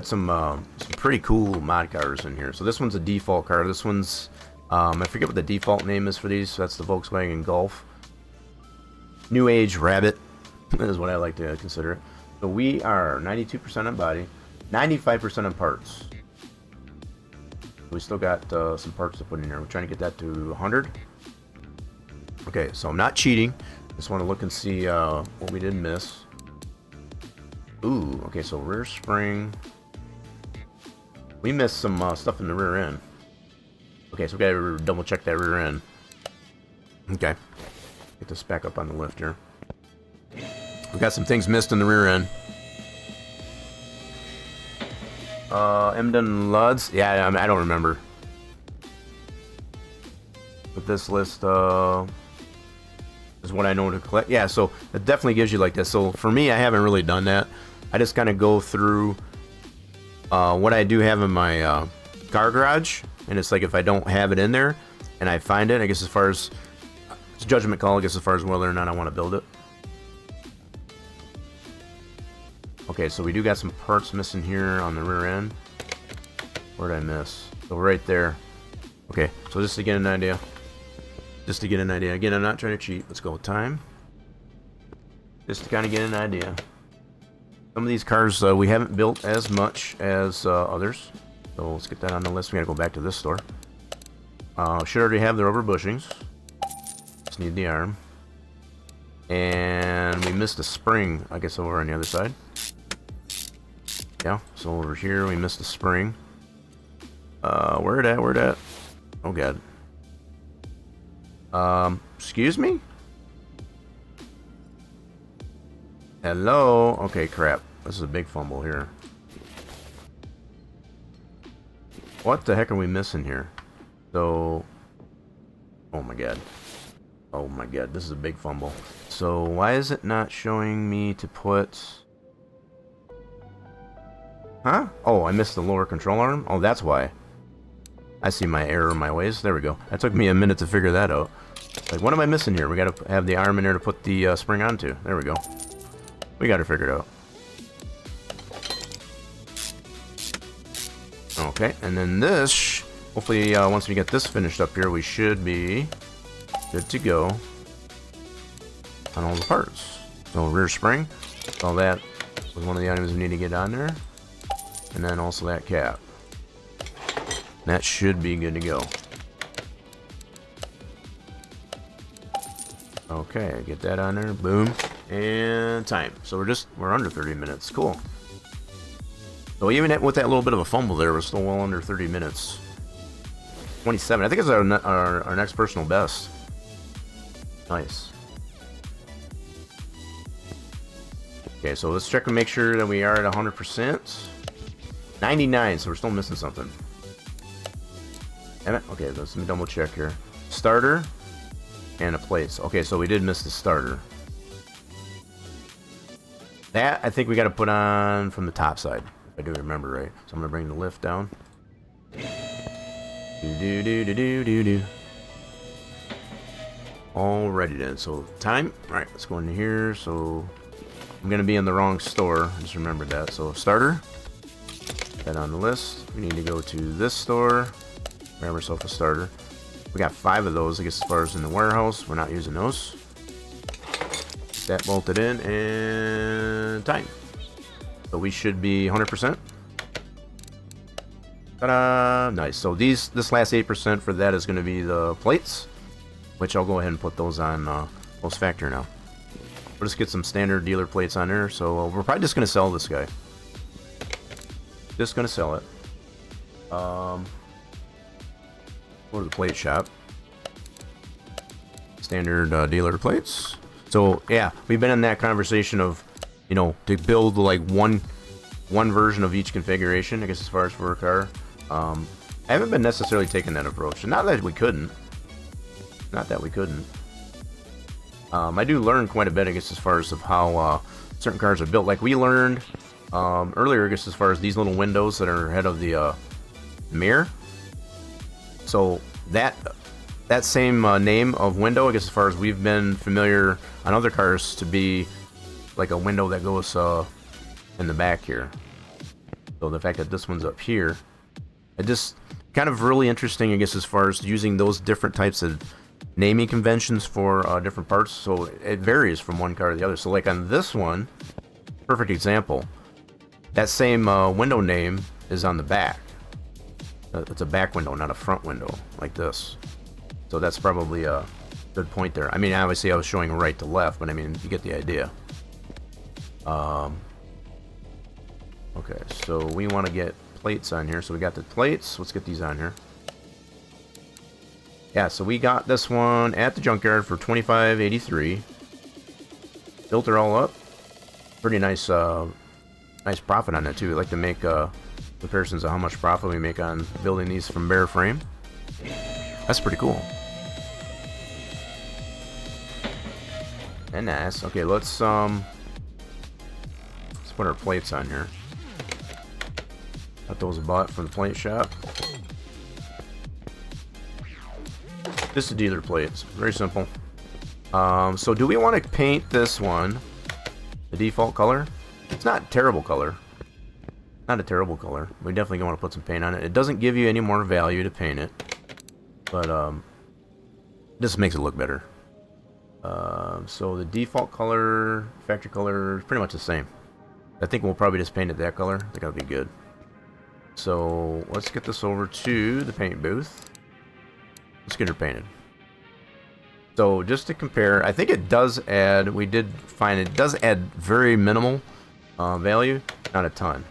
some pretty cool mod cars in here. So this one's a default car. This one's I forget what the default name is for these. So that's the Volkswagen Golf. New Age Rabbit is what I like to consider it. So we are 92% on body. 95% on parts. We still got some parts to put in here. We're trying to get that to 100. Okay, so I'm not cheating. Just want to look and see what we did miss. Ooh, okay, so rear spring. We missed some stuff in the rear end. Okay, so we gotta double check that rear end. Okay, get this back up on the lift here. We got some things missed in the rear end. Emden Lotz. Yeah, I don't remember. But this list is what I know to collect. Yeah, so it definitely gives you like this. So for me, I haven't really done that. I just kind of go through what I do have in my car garage, and it's like if I don't have it in there and I find it, I guess as far as it's a judgment call, I guess as far as whether or not I want to build it. Okay, so we do got some parts missing here on the rear end. Where did I miss? So right there. Okay, so just to get an idea. Again, I'm not trying to cheat. Let's go with time. Just to kind of get an idea. Some of these cars we haven't built as much as others. So let's get that on the list. We gotta go back to this store. Should already have the rubber bushings. Just need the arm. And we missed a spring, I guess, over on the other side. Yeah, so over here we missed a spring. Where it at? Where it at? Oh god. Excuse me? Hello? Okay, crap. This is a big fumble here. What the heck are we missing here? So... Oh my god. Oh my god, this is a big fumble. So, why is it not showing me to put... Huh? Oh, I missed the lower control arm? Oh, that's why. I see my error in my ways. There we go. That took me a minute to figure that out. Like, what am I missing here? We gotta have the arm in there to put the spring onto. There we go. We got it figured out. Okay, and then this, hopefully once we get this finished up here, we should be good to go on all the parts. So rear spring, all that was one of the items we need to get on there. And then also that cap. That should be good to go. Okay, get that on there, boom, and time. So we're under 30 minutes, cool. So even with that little bit of a fumble there, we're still well under 30 minutes. 27, I think it's our next personal best. Nice. Okay, so let's check and make sure that we are at 100%. 99, so we're still missing something. Damn it. Okay, let me double check here. Starter. And a plates. Okay, so we did miss the starter. That, I think we got to put on from the top side, if I do remember right. So I'm going to bring the lift down. Do-do-do-do-do-do-do. Alrighty then, so time. Alright, let's go into here. So, I'm going to be in the wrong store. I just remembered that. So, starter. That on the list. We need to go to this store. Grab ourselves a starter. We got 5 of those, I guess, as far as in the warehouse. We're not using those. Get that bolted in, and time. So we should be 100%. Ta-da! Nice. So this last 8% for that is going to be the plates, which I'll go ahead and put those on post factory now. We'll just get some standard dealer plates on there. So we're probably just going to sell this guy. Just going to sell it. Go to the plate shop. Standard dealer plates. So yeah, we've been in that conversation of, you know, to build like one version of each configuration, I guess, as far as for a car. I haven't been necessarily taking that approach. Not that we couldn't. Not that we couldn't. I do learn quite a bit, I guess, as far as of how certain cars are built. Like we learned earlier, I guess, as far as these little windows that are ahead of the mirror. So that same name of window, I guess, as far as we've been familiar on other cars, to be like a window that goes in the back here. So the fact that this one's up here, it just kind of really interesting, I guess, as far as using those different types of naming conventions for different parts. So it varies from one car to the other. So like on this one, perfect example, that same window name is on the back. It's a back window, not a front window, like this. So that's probably a good point there. I mean, obviously I was showing right to left, but I mean, you get the idea. Okay, so we want to get plates on here. So we got the plates. Let's get these on here. Yeah, so we got this one at the junkyard for $25.83. Built her all up. Pretty nice, nice profit on it too. We like to make comparisons of how much profit we make on building these from bare frame. That's pretty cool. And nice. Okay, let's put our plates on here. Got those bought from the plate shop. Just a dealer plates. Very simple. So do we want to paint this one the default color? It's not a terrible color. Not a terrible color. We definitely want to put some paint on it. It doesn't give you any more value to paint it, but this makes it look better. So the default color, factory color, is pretty much the same. I think we'll probably just paint it that color. I think that'll be good. So let's get this over to the paint booth. Let's get her painted. So just to compare, I think it does add, we did find it does add very minimal value, not a ton.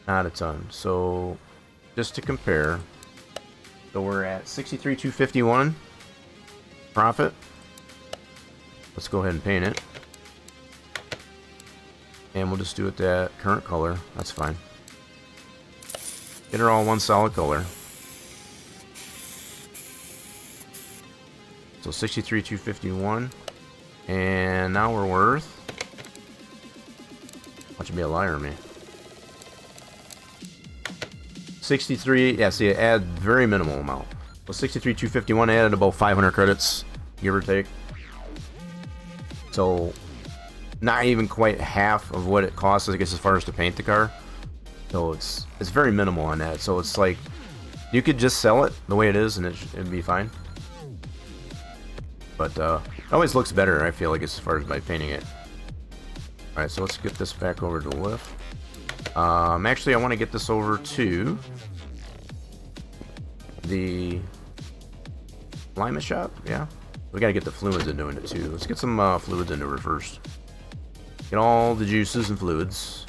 Not a ton. So just to compare, so we're at 63,251 profit. Let's go ahead and paint it. And we'll just do it that current color. That's fine. Get her all one solid color. So 63,251. And now we're worth... Why don't you be a liar to me? 63, yeah, see, it add very minimal amount. So 63,251 added about 500 credits, give or take. So not even quite half of what it costs, I guess, as far as to paint the car. So it's very minimal on that. So it's like you could just sell it the way it is, and it'd be fine. But it always looks better, I feel like, as far as by painting it. All right, so let's get this back over to the lift. Actually, I want to get this over to the alignment shop. Yeah, we got to get the fluids into it too. Let's get some fluids into her first. Get all the juices and fluids.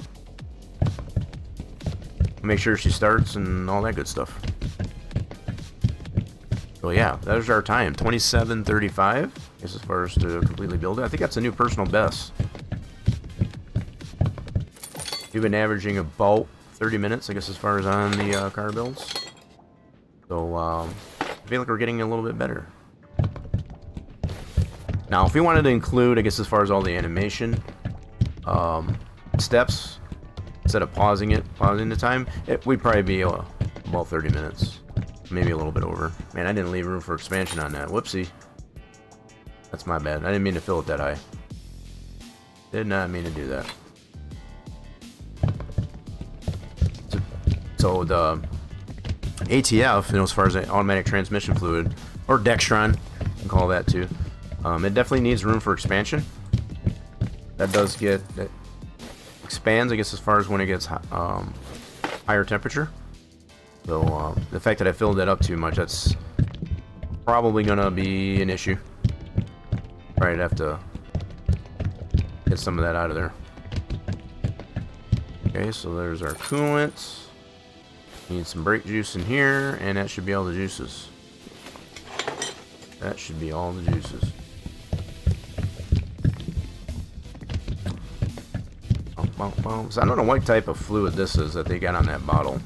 Make sure she starts and all that good stuff. So yeah, there's our time, 27:35. As far as to completely build it, I think that's a new personal best. We've been averaging about 30 minutes, I guess, as far as on the car builds. So I feel like we're getting a little bit better. Now, if we wanted to include, I guess, as far as all the animation steps, instead of pausing the time, we'd probably be about 30 minutes. Maybe a little bit over. Man, I didn't leave room for expansion on that. Whoopsie. That's my bad. I didn't mean to fill it that high. Did not mean to do that. So the ATF, as far as the automatic transmission fluid, or Dextron, you can call that too, it definitely needs room for expansion. That does get... It expands, I guess, as far as when it gets higher temperature. So the fact that I filled that up too much, that's probably gonna be an issue. Right, I'd have to get some of that out of there. Okay, so there's our coolant. Need some brake juice in here, and that should be all the juices. That should be all the juices. So I don't know what type of fluid this is that they got on that bottle.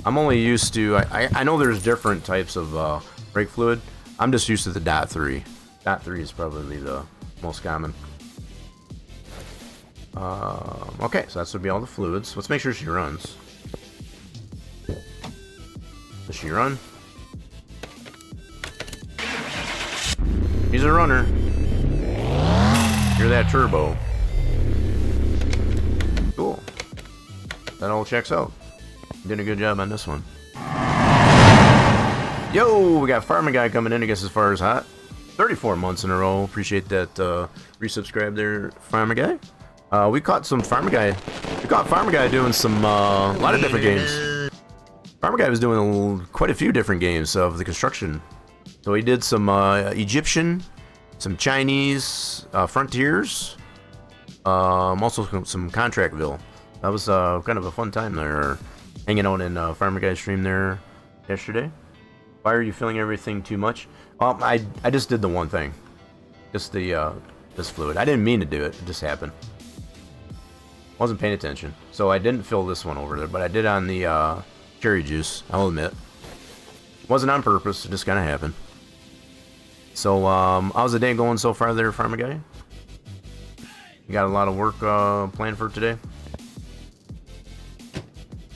I'm only used to, I know there's different types of brake fluid. I'm just used to the .3. .3 is probably the most common. Okay, so that should be all the fluids. Let's make sure she runs. Does she run? She's a runner. Hear that turbo. Cool. That all checks out. Did a good job on this one. Yo, we got Farmer Guy coming in, I guess, as far as hot. 34 months in a row. Appreciate that resubscribe there, Farmer Guy. We caught some Farmer Guy. We caught Farmer Guy doing some a lot of different games. Farmer Guy was doing quite a few different games of the construction. So he did some Egyptian, some Chinese, Frontiers, also some Contractville. That was kind of a fun time there, hanging out in Farmer Guy's stream there yesterday. Why are you filling everything too much? I just did the one thing, just the this fluid. I didn't mean to do it; it just happened. Wasn't paying attention, so I didn't fill this one over there, but I did on the cherry juice. I'll admit, wasn't on purpose; it just kind of happened. So, how's the day going so far, there, Farmer Guy? You got a lot of work planned for today.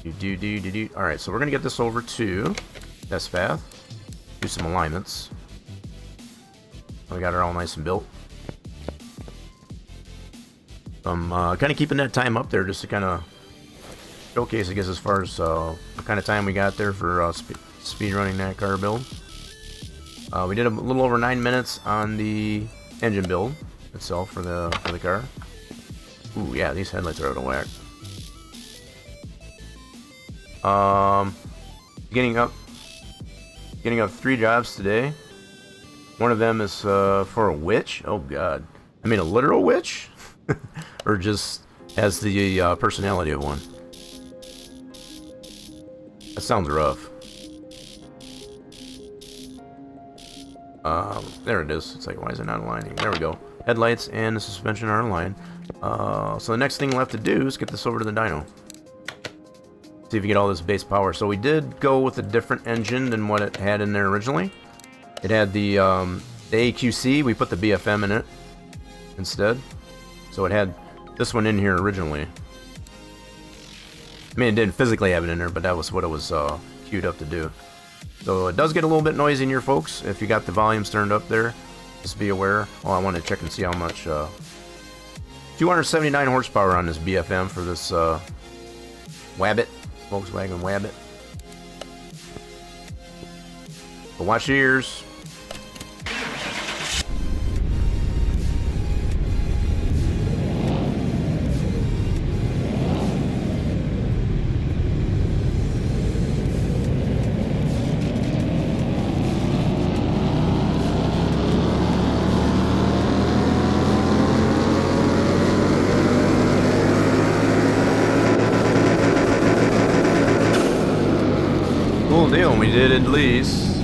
All right, so we're gonna get this over to test path. Do some alignments. We got her all nice and built. I'm kind of keeping that time up there just to kind of showcase, I guess, as far as what kind of time we got there for speed running that car build. We did a little over 9 minutes on the engine build itself for the car. Ooh, yeah, these headlights are out of whack. Getting up 3 jobs today. One of them is for a witch. Oh god, I mean a literal witch, or just has the personality of one. That sounds rough. There it is. It's like, why is it not aligning? There we go. Headlights and the suspension are aligned. So the next thing left to do is get this over to the dyno. See if you get all this base power. So we did go with a different engine than what it had in there originally. It had the AQC. We put the BFM in it instead. So it had this one in here originally. I mean, it didn't physically have it in there, but that was what it was queued up to do. So it does get a little bit noisy in here, folks. If you got the volumes turned up there, just be aware. Oh, I want to check and see how much. 279 horsepower on this BFM for this Wabbit, Volkswagen Wabbit. But watch your ears. Cool deal. We did at least.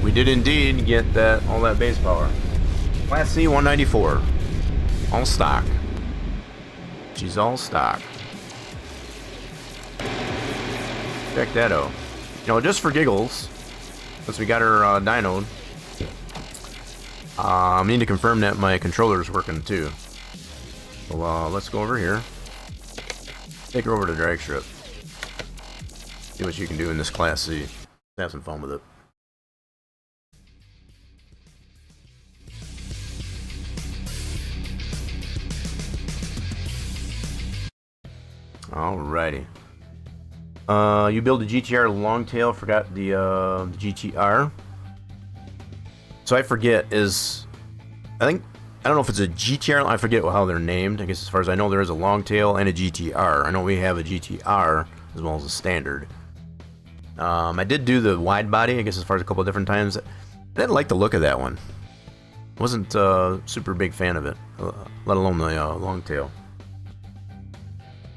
We did indeed get that all that base power. Class C 194. All stock. She's all stock. Check that out. You know, just for giggles, since we got her dynoed, I need to confirm that my controller is working too. So let's go over here. Take her over to the drag strip. See what you can do in this Class C. Have some fun with it. Alrighty. You build a GTR longtail. Forgot the GTR. So I forget I don't know if it's a GTR. I forget how they're named. I guess as far as I know, there is a longtail and a GTR. I know we have a GTR as well as a standard. I did do the wide body, I guess, as far as a couple of different times. I didn't like the look of that one. Wasn't a super big fan of it, let alone the long tail.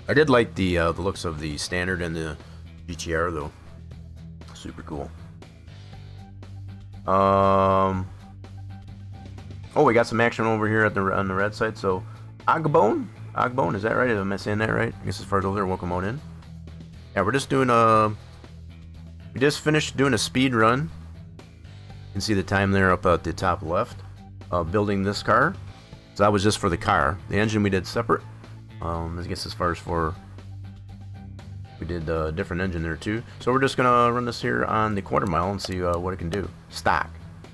I did like the looks of the standard and the GTR though. Super cool. Oh, we got some action over here on the red side. So Ogbone, is that right? Am I saying that right? I guess as far as over there, welcome on in. Yeah, we're just doing we just finished doing a speed run. You can see the time there up at the top left. Building this car. So that was just for the car. The engine we did separate. I guess as far as we did a different engine there too. So we're just gonna run this here on the quarter mile and see what it can do. Stock.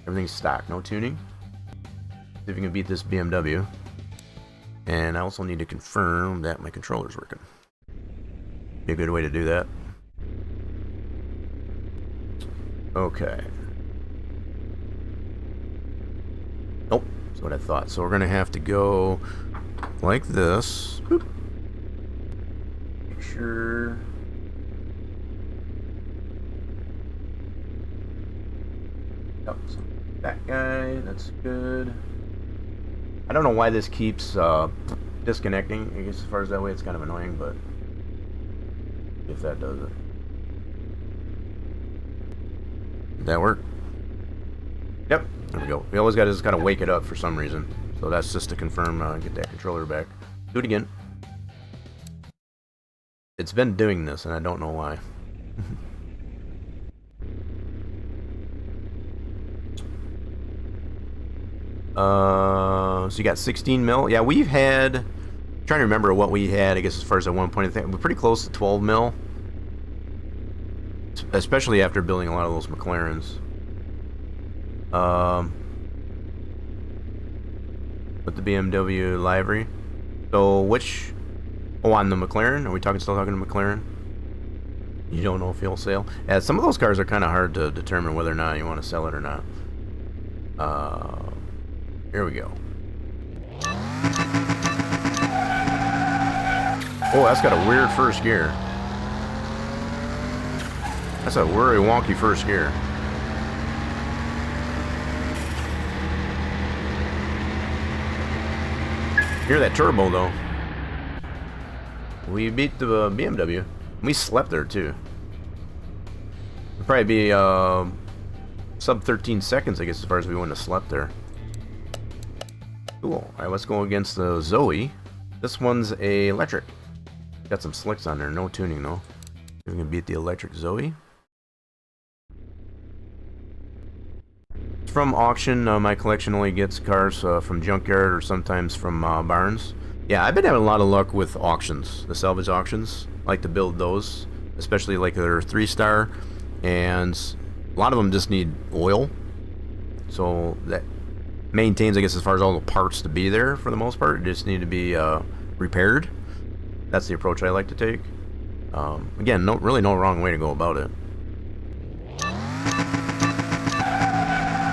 Everything's stock. No tuning. See if we can beat this BMW. And I also need to confirm that my controller's working. Be a good way to do that. Okay. Nope, that's what I thought. So we're gonna have to go like this. Boop. Make sure. Yep, so that guy, that's good. I don't know why this keeps disconnecting. I guess as far as that way, it's kind of annoying, but if that does it. Did that work? Yep, there we go. We always got to just kind of wake it up for some reason. So that's just to confirm, get that controller back. Do it again. It's been doing this, and I don't know why. So you got 16 mil. Yeah, we've had. I'm trying to remember what we had. I guess as far as at one point, I think we're pretty close to 12 mil. Especially after building a lot of those McLarens. With the BMW livery. So which? Oh, on the McLaren? Are we still talking to McLaren? You don't know fuel sale? Yeah, some of those cars are kind of hard to determine whether or not you want to sell it or not. Here we go. Oh, that's got a weird first gear. That's a very wonky first gear. Hear that turbo though. We beat the BMW. We slept there too. It'd probably be sub 13 seconds, I guess, as far as we wouldn't have slept there. Cool. Alright, let's go against the Zoe. This one's a electric. Got some slicks on there, no tuning though. We can beat the electric Zoe. From auction, my collection only gets cars from junkyard or sometimes from barns. Yeah, I've been having a lot of luck with auctions, the salvage auctions. I like to build those, especially like their 3-star, and a lot of them just need oil. So that maintains, I guess, as far as all the parts to be there for the most part. It just need to be repaired. That's the approach I like to take. Again, really no wrong way to go about it.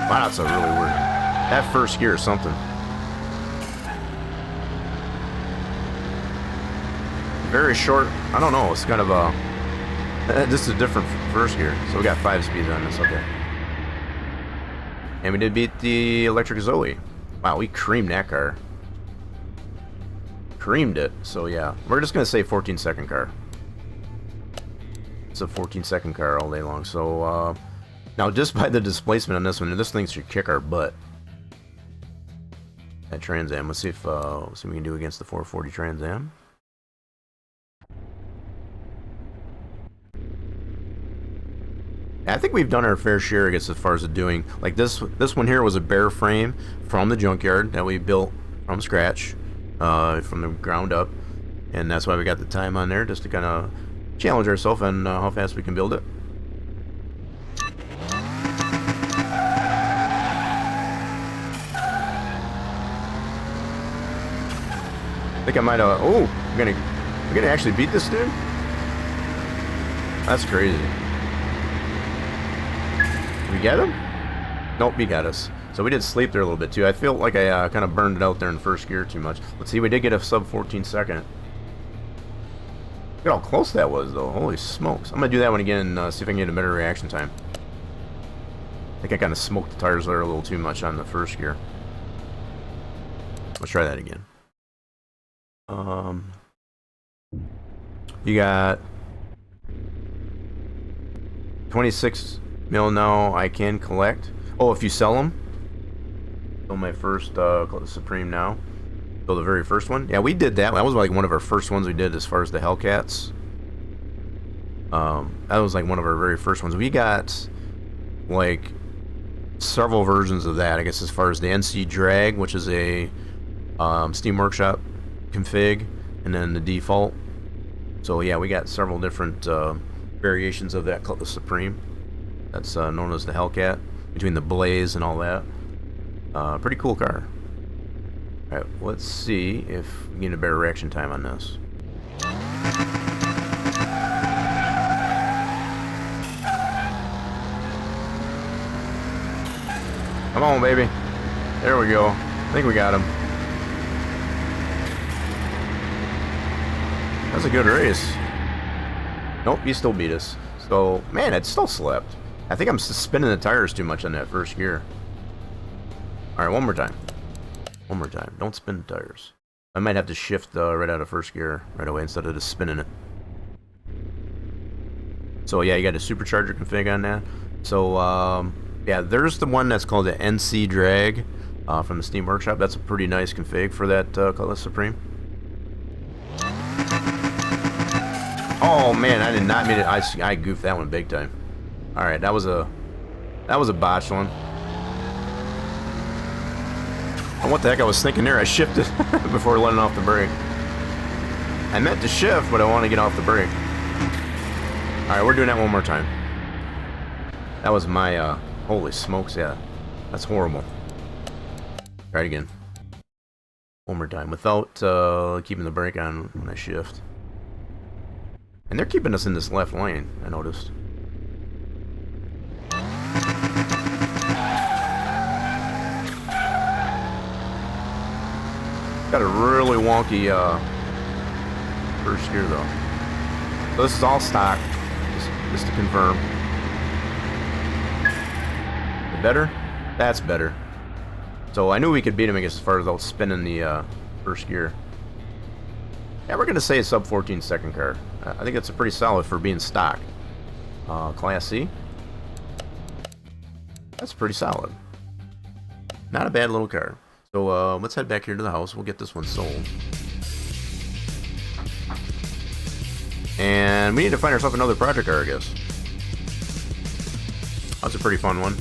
Wow, that's a really weird. That first gear is something. Very short. I don't know. It's kind of a. This is a different first gear. So we got 5 speeds on this. Okay. And we did beat the electric Zoe. Wow, we creamed that car. Creamed it. So yeah, we're just gonna say 14-second car. It's a 14-second car all day long. So. Now, just by the displacement on this one, this thing should kick our butt. That Trans Am. Let's see if what we can do against the 440 Trans Am. I think we've done our fair share, I guess, as far as the doing. Like this one here was a bare frame from the junkyard that we built from scratch, from the ground up, and that's why we got the time on there, just to kind of challenge ourselves on how fast we can build it. I think I might have. Oh, we're gonna actually beat this dude. That's crazy. We get him? Nope, he got us. So we did sleep there a little bit too. I feel like I kind of burned it out there in first gear too much. Let's see, we did get a sub 14 second. Look at how close that was though. Holy smokes. I'm gonna do that one again and see if I can get a better reaction time. I think I kind of smoked the tires there a little too much on the first gear. Let's try that again. You got 26 mil now. I can collect. Oh, if you sell them. So my first Supreme now. So the very first one. Yeah, we did that. That was like one of our first ones we did as far as the Hellcats. That was like one of our very first ones. We got like several versions of that, I guess, as far as the NC Drag, which is a Steam Workshop config, and then the default. So yeah, we got several different variations of that Cutlass Supreme. That's known as the Hellcat, between the Blaze and all that. Pretty cool car. Alright, let's see if we get a better reaction time on this. Come on, baby. There we go. I think we got him. That's a good race. Nope, he still beat us. So, man, it still slept. I think I'm spinning the tires too much on that first gear. Alright, one more time. One more time. Don't spin the tires. I might have to shift right out of first gear right away instead of just spinning it. So, yeah, you got a supercharger config on that. So, yeah, there's the one that's called the NC Drag from the Steam Workshop. That's a pretty nice config for that Cutlass Supreme. Oh man, I did not mean it. I goofed that one big time. All right, that was a botched one. And what the heck I was thinking there? I shifted before letting off the brake. I meant to shift, but I want to get off the brake. All right, we're doing that one more time. That was my holy smokes, yeah, that's horrible. Try it again. One more time without keeping the brake on when I shift. And they're keeping us in this left lane, I noticed. Got a really wonky first gear though. So this is all stock, just to confirm. Better? That's better. So I knew we could beat him, I guess, as far as spinning the first gear. Yeah, we're gonna say a sub 14 second car. I think that's a pretty solid for being stock. Class C. That's pretty solid. Not a bad little car. So let's head back here to the house. We'll get this one sold. And we need to find ourselves another project car, I guess. That's a pretty fun one.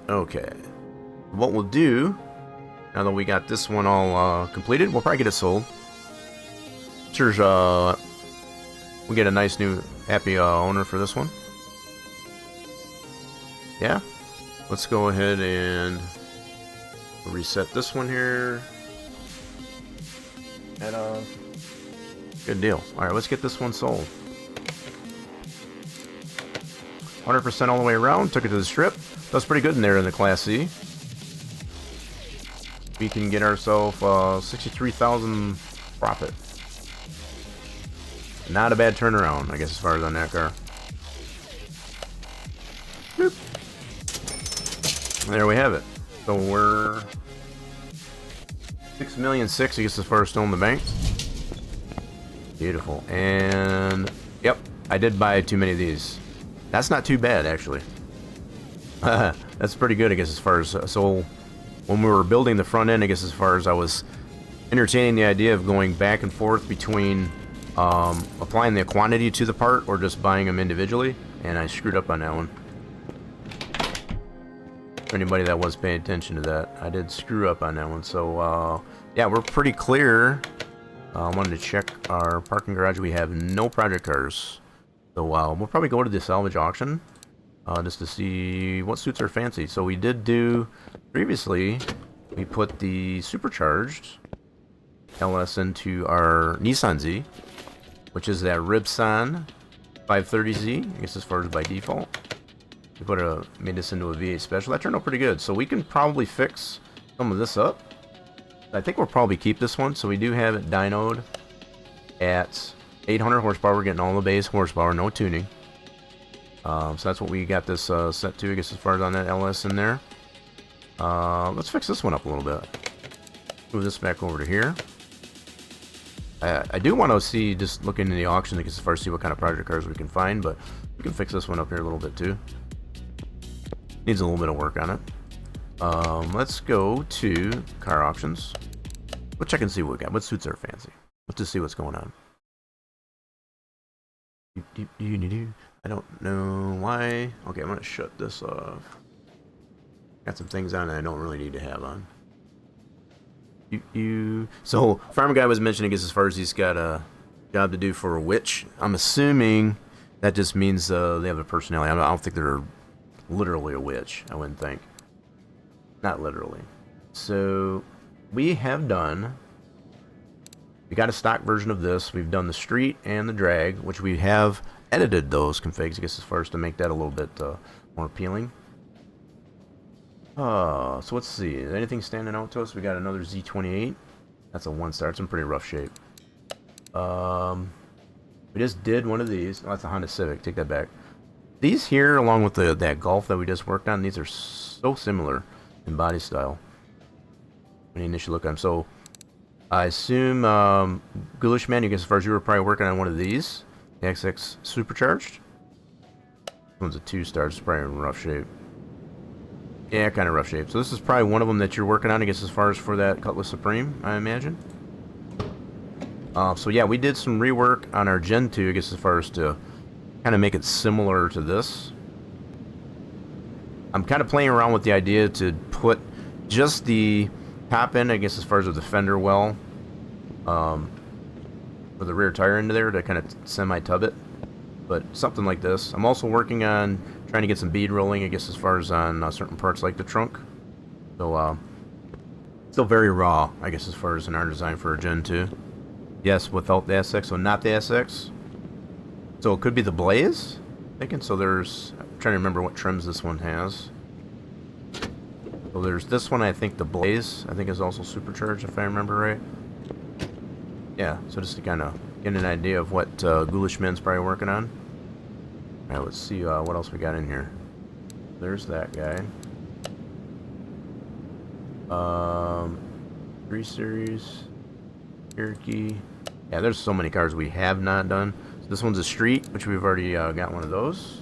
Okay. What we'll do, now that we got this one all completed, we'll probably get it sold. Sure, we'll get a nice new happy owner for this one. Yeah. Let's go ahead and reset this one here. And good deal. Alright, let's get this one sold. 100% all the way around. Took it to the strip. That's pretty good in there in the Class C. We can get ourselves 63,000 profit. Not a bad turnaround, I guess, as far as on that car. Boop. There we have it. So we're 6.6 million, I guess, as far as still in the bank. Beautiful. And yep, I did buy too many of these. That's not too bad, actually. That's pretty good, I guess, as far as so when we were building the front end, I guess, as far as I was entertaining the idea of going back and forth between applying the quantity to the part or just buying them individually, and I screwed up on that one. For anybody that was paying attention to that, I did screw up on that one. So yeah, we're pretty clear. I wanted to check our parking garage. We have no project cars, so we'll probably go to the salvage auction just to see what suits our fancy. So we did do previously, we put the supercharged LS into our Nissan Z, which is that Ribbsan Z530, I guess, as far as by default. We made this into a V8 special. That turned out pretty good. So we can probably fix some of this up. I think we'll probably keep this one. So we do have it dynoed at 800 horsepower. We're getting all the base horsepower, no tuning. So that's what we got this set to, I guess, as far as on that LS in there. Let's fix this one up a little bit. Move this back over to here. I do want to see, just look into the auction, I guess, as far as see what kind of project cars we can find, but we can fix this one up here a little bit too. Needs a little bit of work on it. Let's go to car auctions. We'll check and see what we got. What suits our fancy? Let's just see what's going on. I don't know why. Okay, I'm gonna shut this off. Got some things on that I don't really need to have on. So Farm Guy was mentioning, I guess, as far as he's got a job to do for a witch. I'm assuming that just means they have a personality. I don't think they're literally a witch. I wouldn't think. Not literally. So we have done. We got a stock version of this. We've done the street and the drag, which we have edited those configs, I guess, as far as to make that a little bit more appealing. So let's see. Is anything standing out to us? We got another Z28. That's a 1-star. It's in pretty rough shape. We just did one of these. Oh, that's a Honda Civic. Take that back. These here, along with that Golf that we just worked on, these are so similar in body style when you initially look at them. So I assume Ghoulish Man, you guess, as far as you were probably working on one of these, the XX Supercharged. This one's a 2-star. It's probably in rough shape. Yeah, kind of rough shape. So this is probably one of them that you're working on, I guess, as far as for that Cutlass Supreme, I imagine. So yeah, we did some rework on our Gen 2, I guess, as far as to kind of make it similar to this. I'm kind of playing around with the idea to put just the top end, I guess, as far as the fender well, for the rear tire into there to kind of semi-tub it. But something like this. I'm also working on trying to get some bead rolling, I guess, as far as on certain parts like the trunk. So, still very raw, I guess, as far as in our design for a Gen 2. Yes, without the SX, so not the SX. So it could be the Blaze, I'm thinking. So there's, I'm trying to remember what trims this one has. So there's this one, I think the Blaze, I think is also supercharged, if I remember right. Yeah, so just to kind of get an idea of what Ghoulish Man's probably working on. Alright, let's see what else we got in here. There's that guy. 3 Series, Cherokee. Yeah, there's so many cars we have not done. So this one's a street, which we've already got one of those.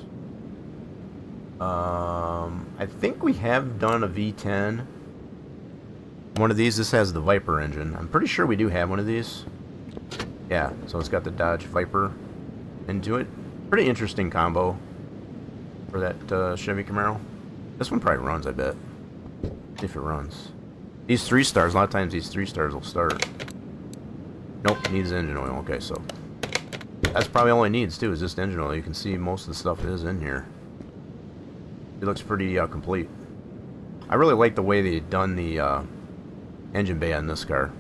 I think we have done a V10. One of these. This has the Viper engine. I'm pretty sure we do have one of these. Yeah, so it's got the Dodge Viper into it. Pretty interesting combo for that Chevy Camaro. This one probably runs, I bet. If it runs. These 3 stars, a lot of times these 3 stars will start. Nope, needs engine oil. Okay, so that's probably all it needs too, is just engine oil. You can see most of the stuff is in here. It looks pretty complete. I really like the way they've done the engine bay on this car.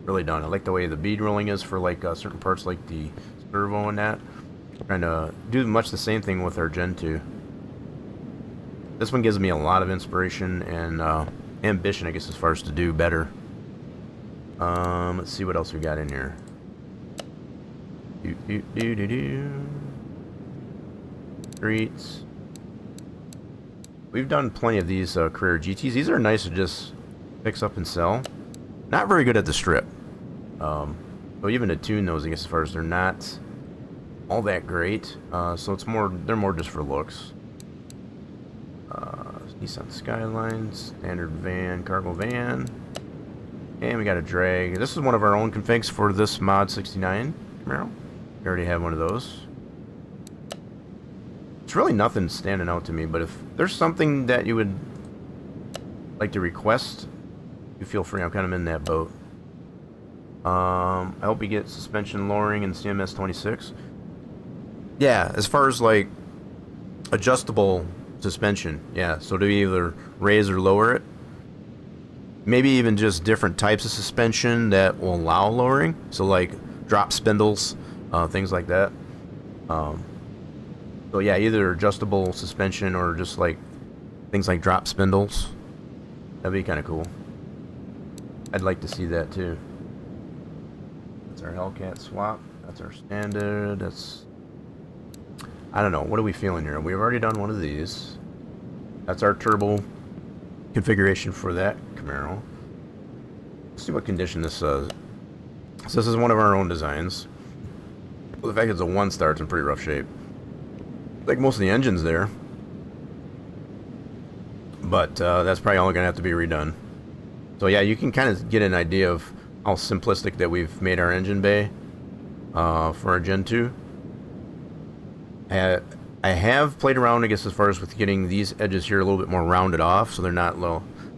Really done. I like the way the bead rolling is for like certain parts, like the servo and that. Trying to do much the same thing with our Gen 2. This one gives me a lot of inspiration and ambition, I guess, as far as to do better. Let's see what else we got in here. Streets. We've done plenty of these career GTs. These are nice to just fix up and sell. Not very good at the strip. But even to tune those, I guess, as far as they're not all that great. So it's more, they're more just for looks. Nissan Skyline, standard van, cargo van. And we got a drag. This is one of our own configs for this Mod 69 Camaro. We already have one of those. It's really nothing standing out to me, but if there's something that you would like to request, you feel free. I'm kind of in that boat. I hope you get suspension lowering in CMS 26. Yeah, as far as like adjustable suspension, yeah, so to either raise or lower it. Maybe even just different types of suspension that will allow lowering. So like drop spindles, things like that. So yeah, either adjustable suspension or just like things like drop spindles. That'd be kind of cool. I'd like to see that too. That's our Hellcat swap. That's our standard. That's, I don't know. What are we feeling here? We've already done one of these. That's our turbo configuration for that Camaro. Let's see what condition this is. So this is one of our own designs. Well, the fact it's a 1-star, it's in pretty rough shape. Like most of the engines there. But that's probably all going to have to be redone. So yeah, you can kind of get an idea of how simplistic that we've made our engine bay for our Gen 2. I have played around, I guess, as far as with getting these edges here a little bit more rounded off, so they're not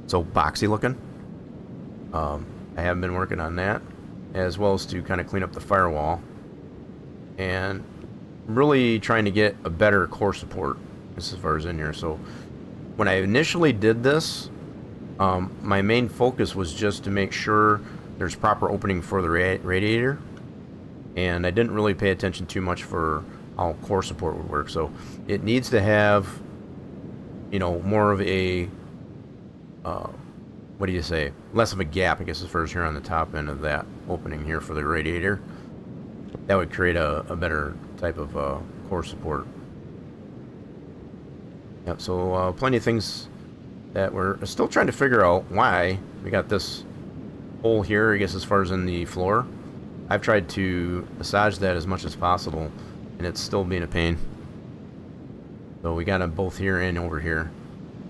so boxy looking. I have been working on that, as well as to kind of clean up the firewall, and really trying to get a better core support as far as in here. So when I initially did this, my main focus was just to make sure there's proper opening for the radiator, and I didn't really pay attention too much for how core support would work. So it needs to have, you know, more of a what do you say, less of a gap, I guess, as far as here on the top end of that opening here for the radiator. That would create a better type of core support. Yep, so plenty of things that we're still trying to figure out why we got this hole here, I guess, as far as in the floor. I've tried to massage that as much as possible, and it's still being a pain. So we got them both here and over here.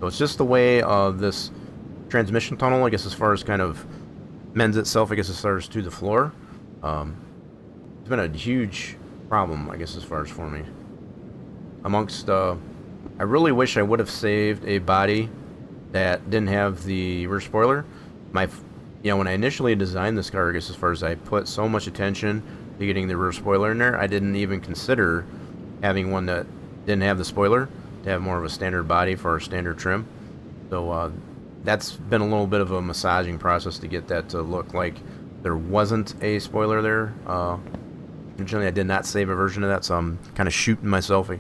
So it's just the way this transmission tunnel, I guess, as far as kind of mends itself, I guess, as far as to the floor. It's been a huge problem, I guess, as far as for me. Amongst, I really wish I would have saved a body that didn't have the rear spoiler. You know, when I initially designed this car, I guess, as far as I put so much attention to getting the rear spoiler in there, I didn't even consider having one that didn't have the spoiler, to have more of a standard body for our standard trim. So that's been a little bit of a massaging process to get that to look like there wasn't a spoiler there. Originally I did not save a version of that, so I'm kind of shooting myself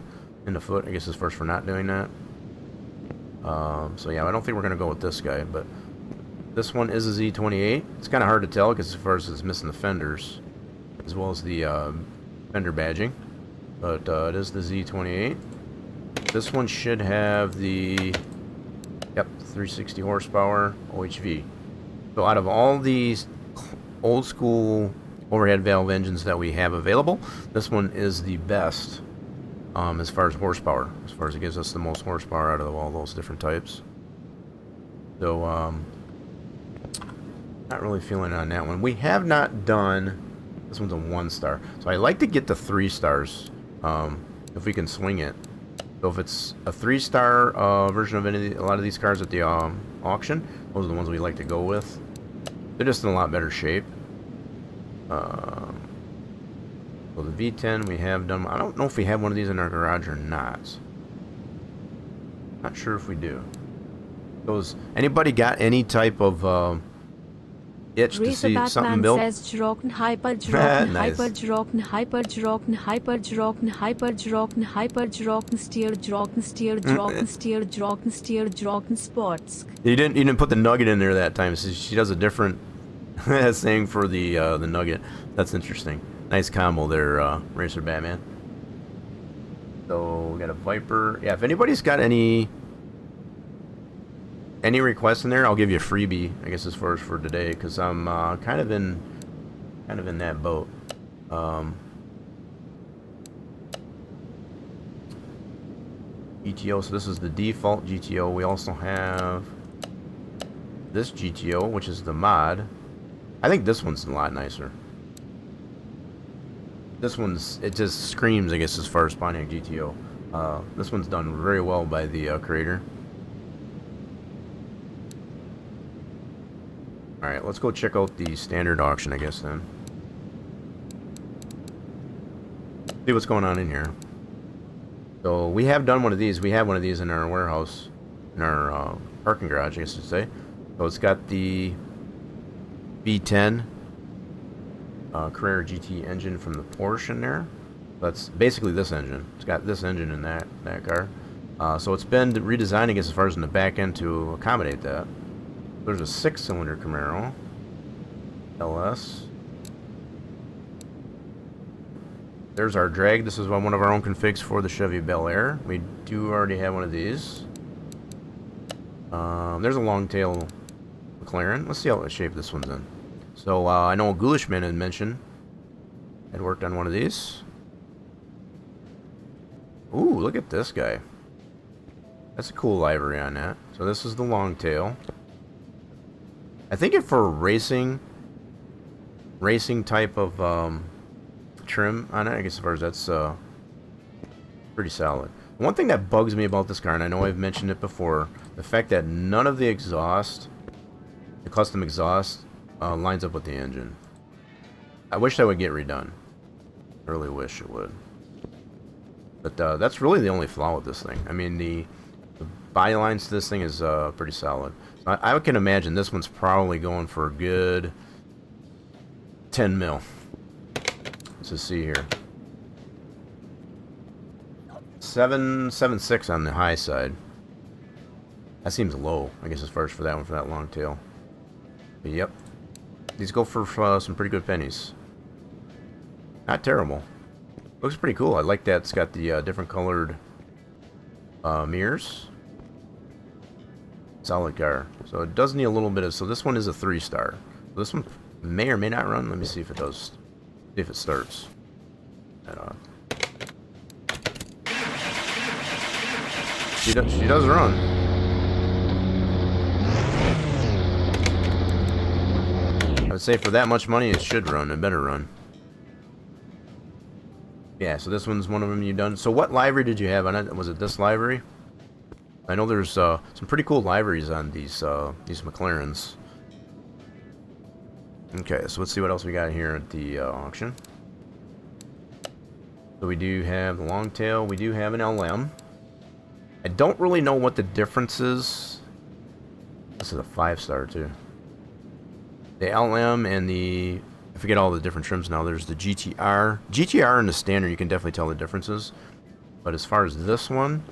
in the foot, I guess, as far as for not doing that. So yeah, I don't think we're going to go with this guy, but this one is a Z28. It's kind of hard to tell because as far as it's missing the fenders, as well as the fender badging, but it is the Z28. This one should have the 360 horsepower OHV. So out of all these old school overhead valve engines that we have available, this one is the best as far as horsepower, as far as it gives us the most horsepower out of all those different types. So not really feeling on that one. We have not done, this one's a 1-star, so I like to get the 3 stars if we can swing it. So if it's a 3-star version of a lot of these cars at the auction, those are the ones we like to go with. They're just in a lot better shape. So the V10 we have done. I don't know if we have one of these in our garage or not. Not sure if we do. Those, anybody got any type of itch to see something built? Says Jrocken hyper Nice. hyper hyper hyper steer sports. You didn't put the nugget in there that time. So she does a different saying for the nugget. That's interesting. Nice combo there, Racer Batman. So we got a Viper. Yeah, if anybody's got any requests in there, I'll give you a freebie, I guess, as far as for today, because I'm kind of in that boat. GTO. So this is the default GTO. We also have this GTO, which is the mod. I think this one's a lot nicer. This one's, it just screams, I guess, as far as Pontiac GTO. This one's done very well by the creator. Alright, let's go check out the standard auction, I guess, then. See what's going on in here. So, we have done one of these. We have one of these in our warehouse. In our parking garage, I guess you'd say. So, it's got the V10 Carrera GT engine from the Porsche in there. That's basically this engine. It's got this engine in that car. So, it's been redesigned, I guess, as far as in the back end to accommodate that. There's a 6-cylinder Camaro LS. There's our drag. This is one of our own configs for the Chevy Bel Air. We do already have one of these. There's a long tail McLaren. Let's see how what shape this one's in. So I know Ghulishman had mentioned had worked on one of these. Ooh, look at this guy. That's a cool livery on that. So this is the long tail. I think if for racing type of trim on it, I guess as far as that's pretty solid. One thing that bugs me about this car, and I know I've mentioned it before, the fact that none of the exhaust, the custom exhaust, lines up with the engine. I wish that would get redone. I really wish it would. But that's really the only flaw with this thing. I mean, the body lines to this thing is pretty solid. I can imagine this one's probably going for a good 10 mil. Let's just see here. 7.76 on the high side. That seems low, I guess, as far as for that one, for that long tail. But yep. These go for some pretty good pennies. Not terrible. Looks pretty cool. I like that it's got the different colored mirrors. Solid car. So it does need a little bit of... So this one is a 3-star. This one may or may not run. Let me see if it does. See if it starts. She does run. I would say for that much money it should run. It better run. Yeah, so this one's one of them you've done. So what livery did you have on it? Was it this livery? I know there's some pretty cool liveries on these McLarens. Okay, so let's see what else we got here at the auction. So we do have the long tail. We do have an LM. I don't really know what the difference is. This is a 5-star too. The LM and the... I forget all the different trims now. There's the GTR. GTR and the standard, you can definitely tell the differences. But as far as this one...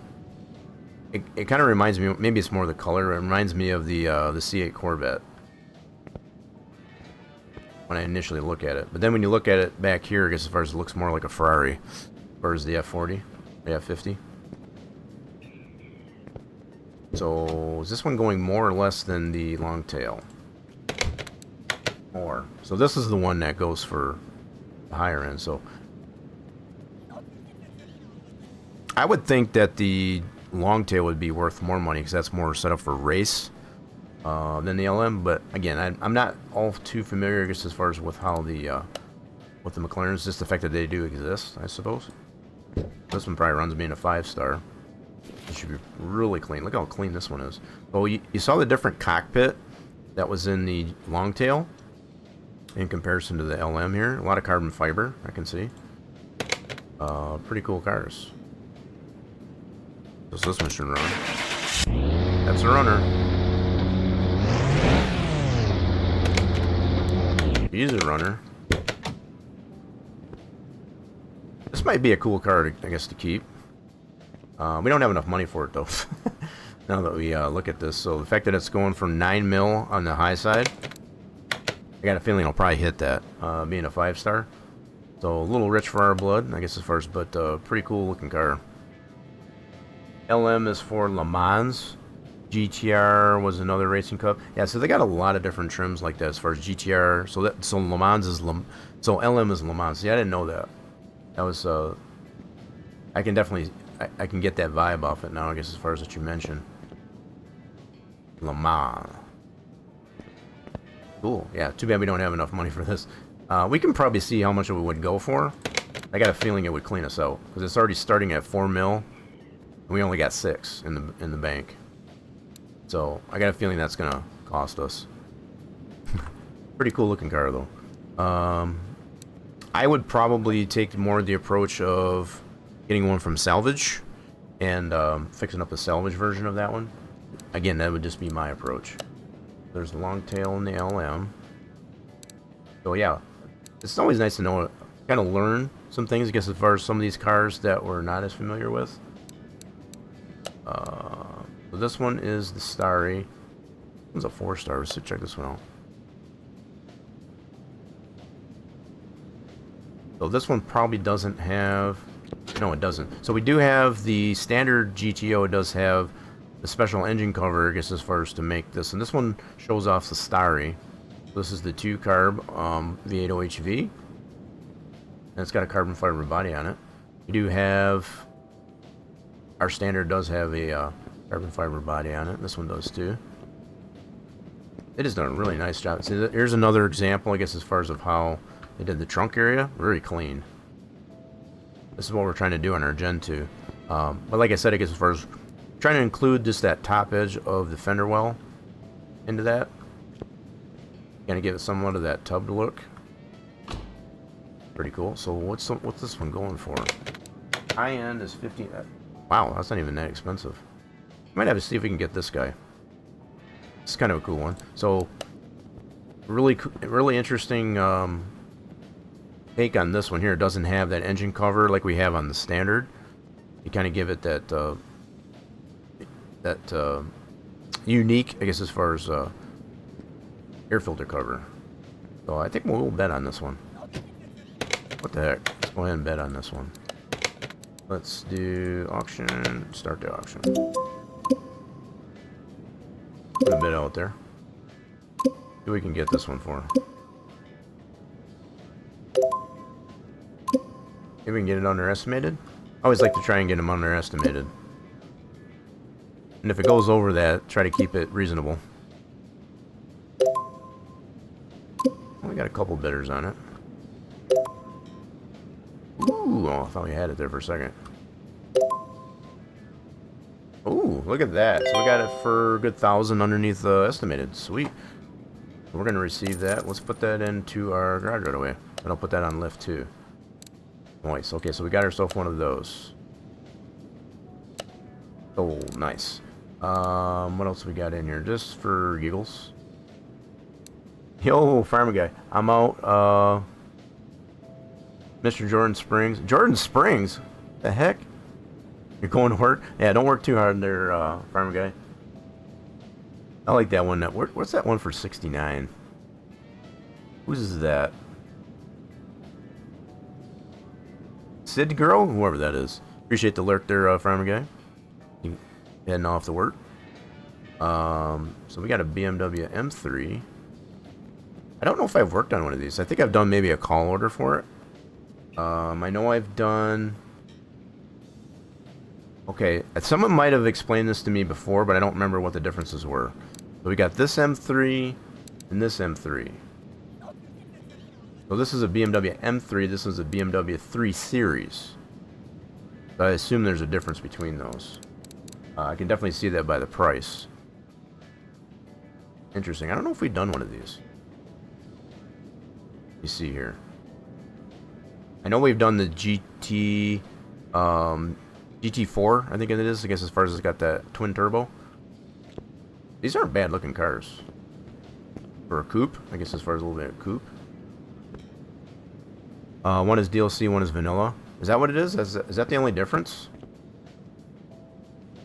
It kind of reminds me, maybe it's more the color, it reminds me of the C8 Corvette. When I initially look at it. But then when you look at it back here, I guess as far as it looks more like a Ferrari. As far as the F40, the F50. So, is this one going more or less than the long tail? more. So this is the one that goes for the higher end. So I would think that the long tail would be worth more money because that's more set up for race than the LM. But again, I'm not all too familiar, I guess, as far as with how the with the McLarens. Just the fact that they do exist, I suppose. This one probably runs me in a 5-star. It should be really clean. Look how clean this one is. Oh, you saw the different cockpit that was in the long tail in comparison to the LM here. A lot of carbon fiber, I can see. Pretty cool cars. Does this one should run? That's a runner. He's a runner. This might be a cool car, I guess, to keep. We don't have enough money for it, though. Now that we look at this. So the fact that it's going from 9 mil on the high side, I got a feeling I'll probably hit that, being a 5-star. So a little rich for our blood, I guess, as far as, but pretty cool looking car. LM is for Le Mans. GTR was another racing cup. Yeah, so they got a lot of different trims like that as far as GTR. So Le Mans is so LM is Le Mans. See, I didn't know that. That was I can definitely I can get that vibe off it now, I guess, as far as what you mentioned. Le Mans. Cool. Yeah, too bad we don't have enough money for this. We can probably see how much it would go for. I got a feeling it would clean us out because it's already starting at 4 mil. And we only got 6 in the bank. So I got a feeling that's gonna cost us. Pretty cool looking car though. I would probably take more the approach of getting one from salvage and fixing up a salvage version of that one. Again, that would just be my approach. There's the long tail in the LM. So yeah, it's always nice to know, kind of learn some things, I guess, as far as some of these cars that we're not as familiar with. So this one is the Starry. It's a 4-star, so check this one out. So this one probably doesn't have, no it doesn't. So we do have the standard GTO, it does have the special engine cover, I guess, as far as to make this. And this one shows off the Starry. This is the 2-carb V8 OHV. And it's got a carbon fiber body on it. We do have, our standard does have a carbon fiber body on it. This one does too. It has done a really nice job. See, here's another example, I guess, as far as of how they did the trunk area. Very clean. This is what we're trying to do on our Gen 2. But like I said, I guess as far as trying to include just that top edge of the fender well into that. Gonna give it somewhat of that tubbed look. Pretty cool. So what's this one going for? High end is 15. Wow, that's not even that expensive. Might have to see if we can get this guy. It's kind of a cool one. So really interesting take on this one here. It doesn't have that engine cover like we have on the standard. You kind of give it that unique, I guess, as far as air filter cover. So I think we'll bet on this one. What the heck? Let's go ahead and bet on this one. Let's do auction. Start the auction. Put a bid out there. See what we can get this one for. Maybe we can get it underestimated. I always like to try and get them underestimated. And if it goes over that, try to keep it reasonable. We got a couple bidders on it. Ooh, oh, I thought we had it there for a second. Ooh, look at that. So we got it for a good 1,000 underneath estimated. Sweet. We're going to receive that. Let's put that into our garage right away. And I'll put that on lift too. Nice. Okay, so we got ourselves one of those. Oh, nice. What else we got in here? Just for giggles. Yo, farmer guy. I'm out. Mr. Jordan Springs. Jordan Springs? The heck? You're going to work? Yeah, don't work too hard there, farmer guy. I like that one. What's that one for 69? Whose is that? Sid Girl? Whoever that is. Appreciate the lurk there, farmer guy. You heading off to work. So we got a BMW M3. I don't know if I've worked on one of these. I think I've done maybe a call order for it. I know I've done... Okay, someone might have explained this to me before, but I don't remember what the differences were. So we got this M3 and this M3. So this is a BMW M3, this is a BMW 3 Series. So I assume there's a difference between those. I can definitely see that by the price. Interesting. I don't know if we've done one of these. You see here. I know we've done the GT4, I think it is. I guess as far as it's got that twin turbo. These aren't bad looking cars. For a coupe, I guess as far as a little bit of coupe. One is DLC, one is vanilla. Is that what it is? Is that the only difference?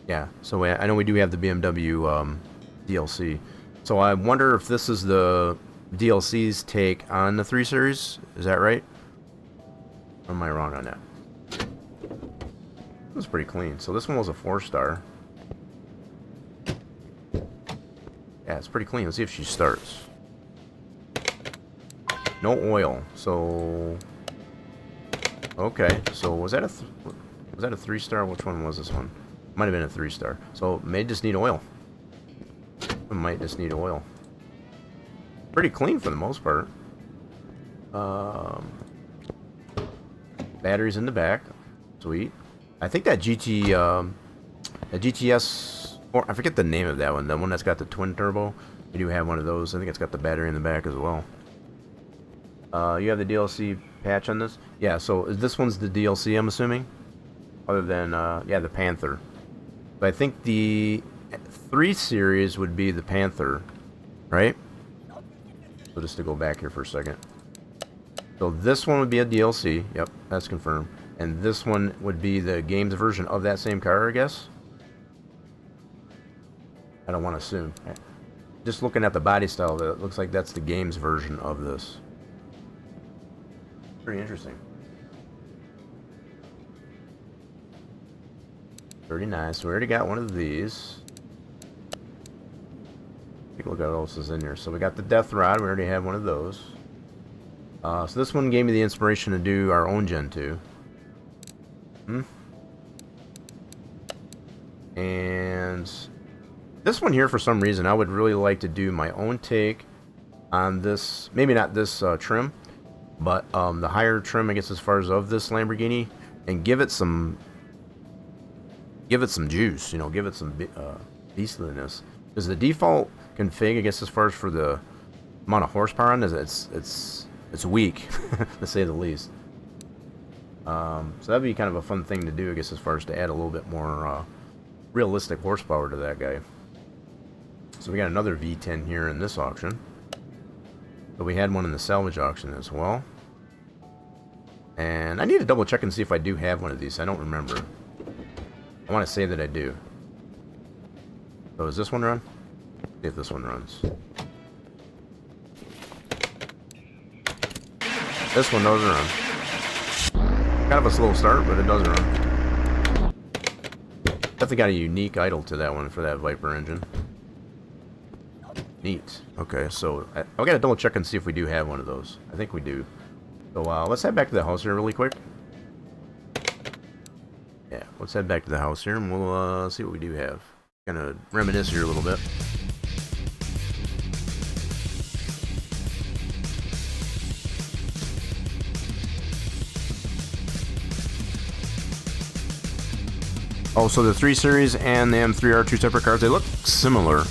Yeah, so I know we do have the BMW DLC. So I wonder if this is the DLC's take on the 3 Series. Is that right? Or am I wrong on that? This was pretty clean. So this one was a 4-star. Yeah, it's pretty clean. Let's see if she starts. No oil. So okay. So was that a 3-star? Which one was this one? Might have been a 3-star. So it may just need oil. It might just need oil. Pretty clean for the most part. Batteries in the back. Sweet. I think that GTS, or I forget the name of that one. The one that's got the twin turbo. We do have one of those. I think it's got the battery in the back as well. You have the DLC patch on this? Yeah, so this one's the DLC, I'm assuming? Other than, yeah, the Panther. But I think the 3 Series would be the Panther, right? So just to go back here for a second. So this one would be a DLC. Yep, that's confirmed. And this one would be the games version of that same car, I guess? I don't want to assume. Just looking at the body style, it looks like that's the games version of this. Pretty interesting. Pretty nice. We already got one of these. Take a look at what else is in here. So we got the Death Rod. We already have one of those. So this one gave me the inspiration to do our own Gen 2. And this one here, for some reason, I would really like to do my own take on this. Maybe not this trim, but the higher trim, I guess, as far as of this Lamborghini, and give it some juice, you know, give it some beastliness. Because the default config, I guess, as far as for the amount of horsepower on it, it's weak, to say the least. So that'd be kind of a fun thing to do, I guess, as far as to add a little bit more realistic horsepower to that guy. So we got another V10 here in this auction. But we had one in the salvage auction as well. And I need to double check and see if I do have one of these. I don't remember. I want to say that I do. So does this one run? See if this one runs. This one doesn't run. Kind of a slow start, but it does run. Definitely got a unique idle to that one for that Viper engine. Neat. Okay, so I gotta double check and see if we do have one of those. I think we do. So let's head back to the house here really quick. Yeah, let's head back to the house here and we'll see what we do have. Gonna reminisce here a little bit. Oh, so the 3 Series and the M3 are 2 separate cars. They look similar.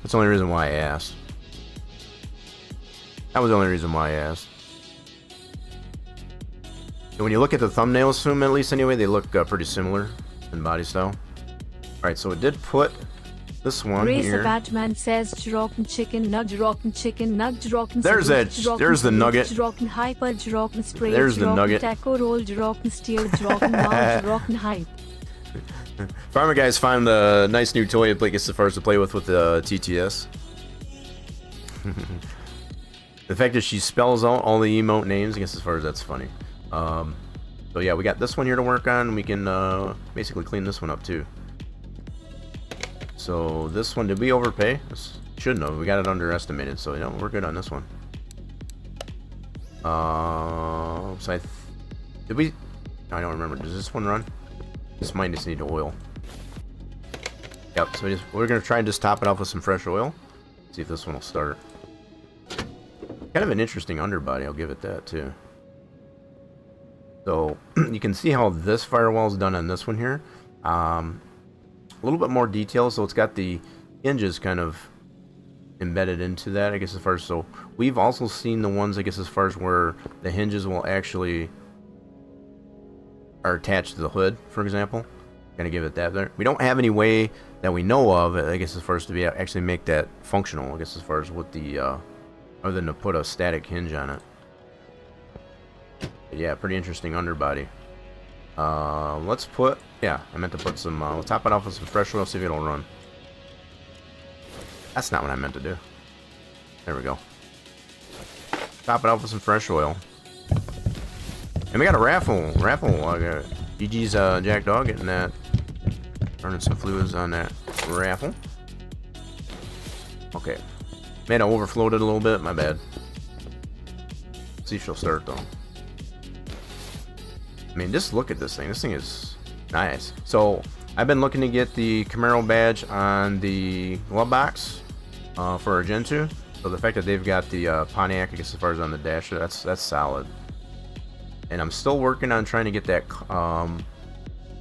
That's the only reason why I asked. That was the only reason why I asked. And when you look at the thumbnails from them, at least anyway, they look pretty similar in body style. Alright, so it did put this one Racer here. Batman says Jrocken chicken nug rockin' chicken nug Jrocken. There's that. There's the nugget. Jrocken hyper Jrocken spray. There's the nugget. Taco roll Jrocken steer Jrocken mouth Jrocken hype. Farmer guys found a nice new toy, I guess, as far as to play with the TTS. The fact that she spells out all the emote names, I guess, as far as that's funny. So yeah, we got this one here to work on. We can basically clean this one up too. So this one, did we overpay? Shouldn't have. We got it underestimated, so you know we're good on this one. So did we? I don't remember. Does this one run? This might just need oil. Yep. So we're gonna try and just top it off with some fresh oil. See if this one will start. Kind of an interesting underbody. I'll give it that too. So you can see how this firewall is done on this one here. A little bit more detail. So it's got the hinges kind of embedded into that, I guess, as far as, so we've also seen the ones, I guess, as far as where the hinges will actually are attached to the hood, for example. Gonna give it that there. We don't have any way that we know of, I guess, as far as to be actually make that functional, I guess, as far as what the other than to put a static hinge on it. But yeah, pretty interesting underbody. Let's put, yeah, I meant to put some, we'll top it off with some fresh oil, see if it'll run. That's not what I meant to do. There we go. Top it off with some fresh oil. And we got a raffle. I got GG's Jack Dog getting that. Turning some fluids on that raffle. Okay. Man, I overflowed it a little bit. My bad. Let's see if she'll start though. I mean, just look at this thing. This thing is nice. So I've been looking to get the Camaro badge on the glove box for our Gen 2. So the fact that they've got the Pontiac, I guess, as far as on the dash, that's solid. And I'm still working on trying to get that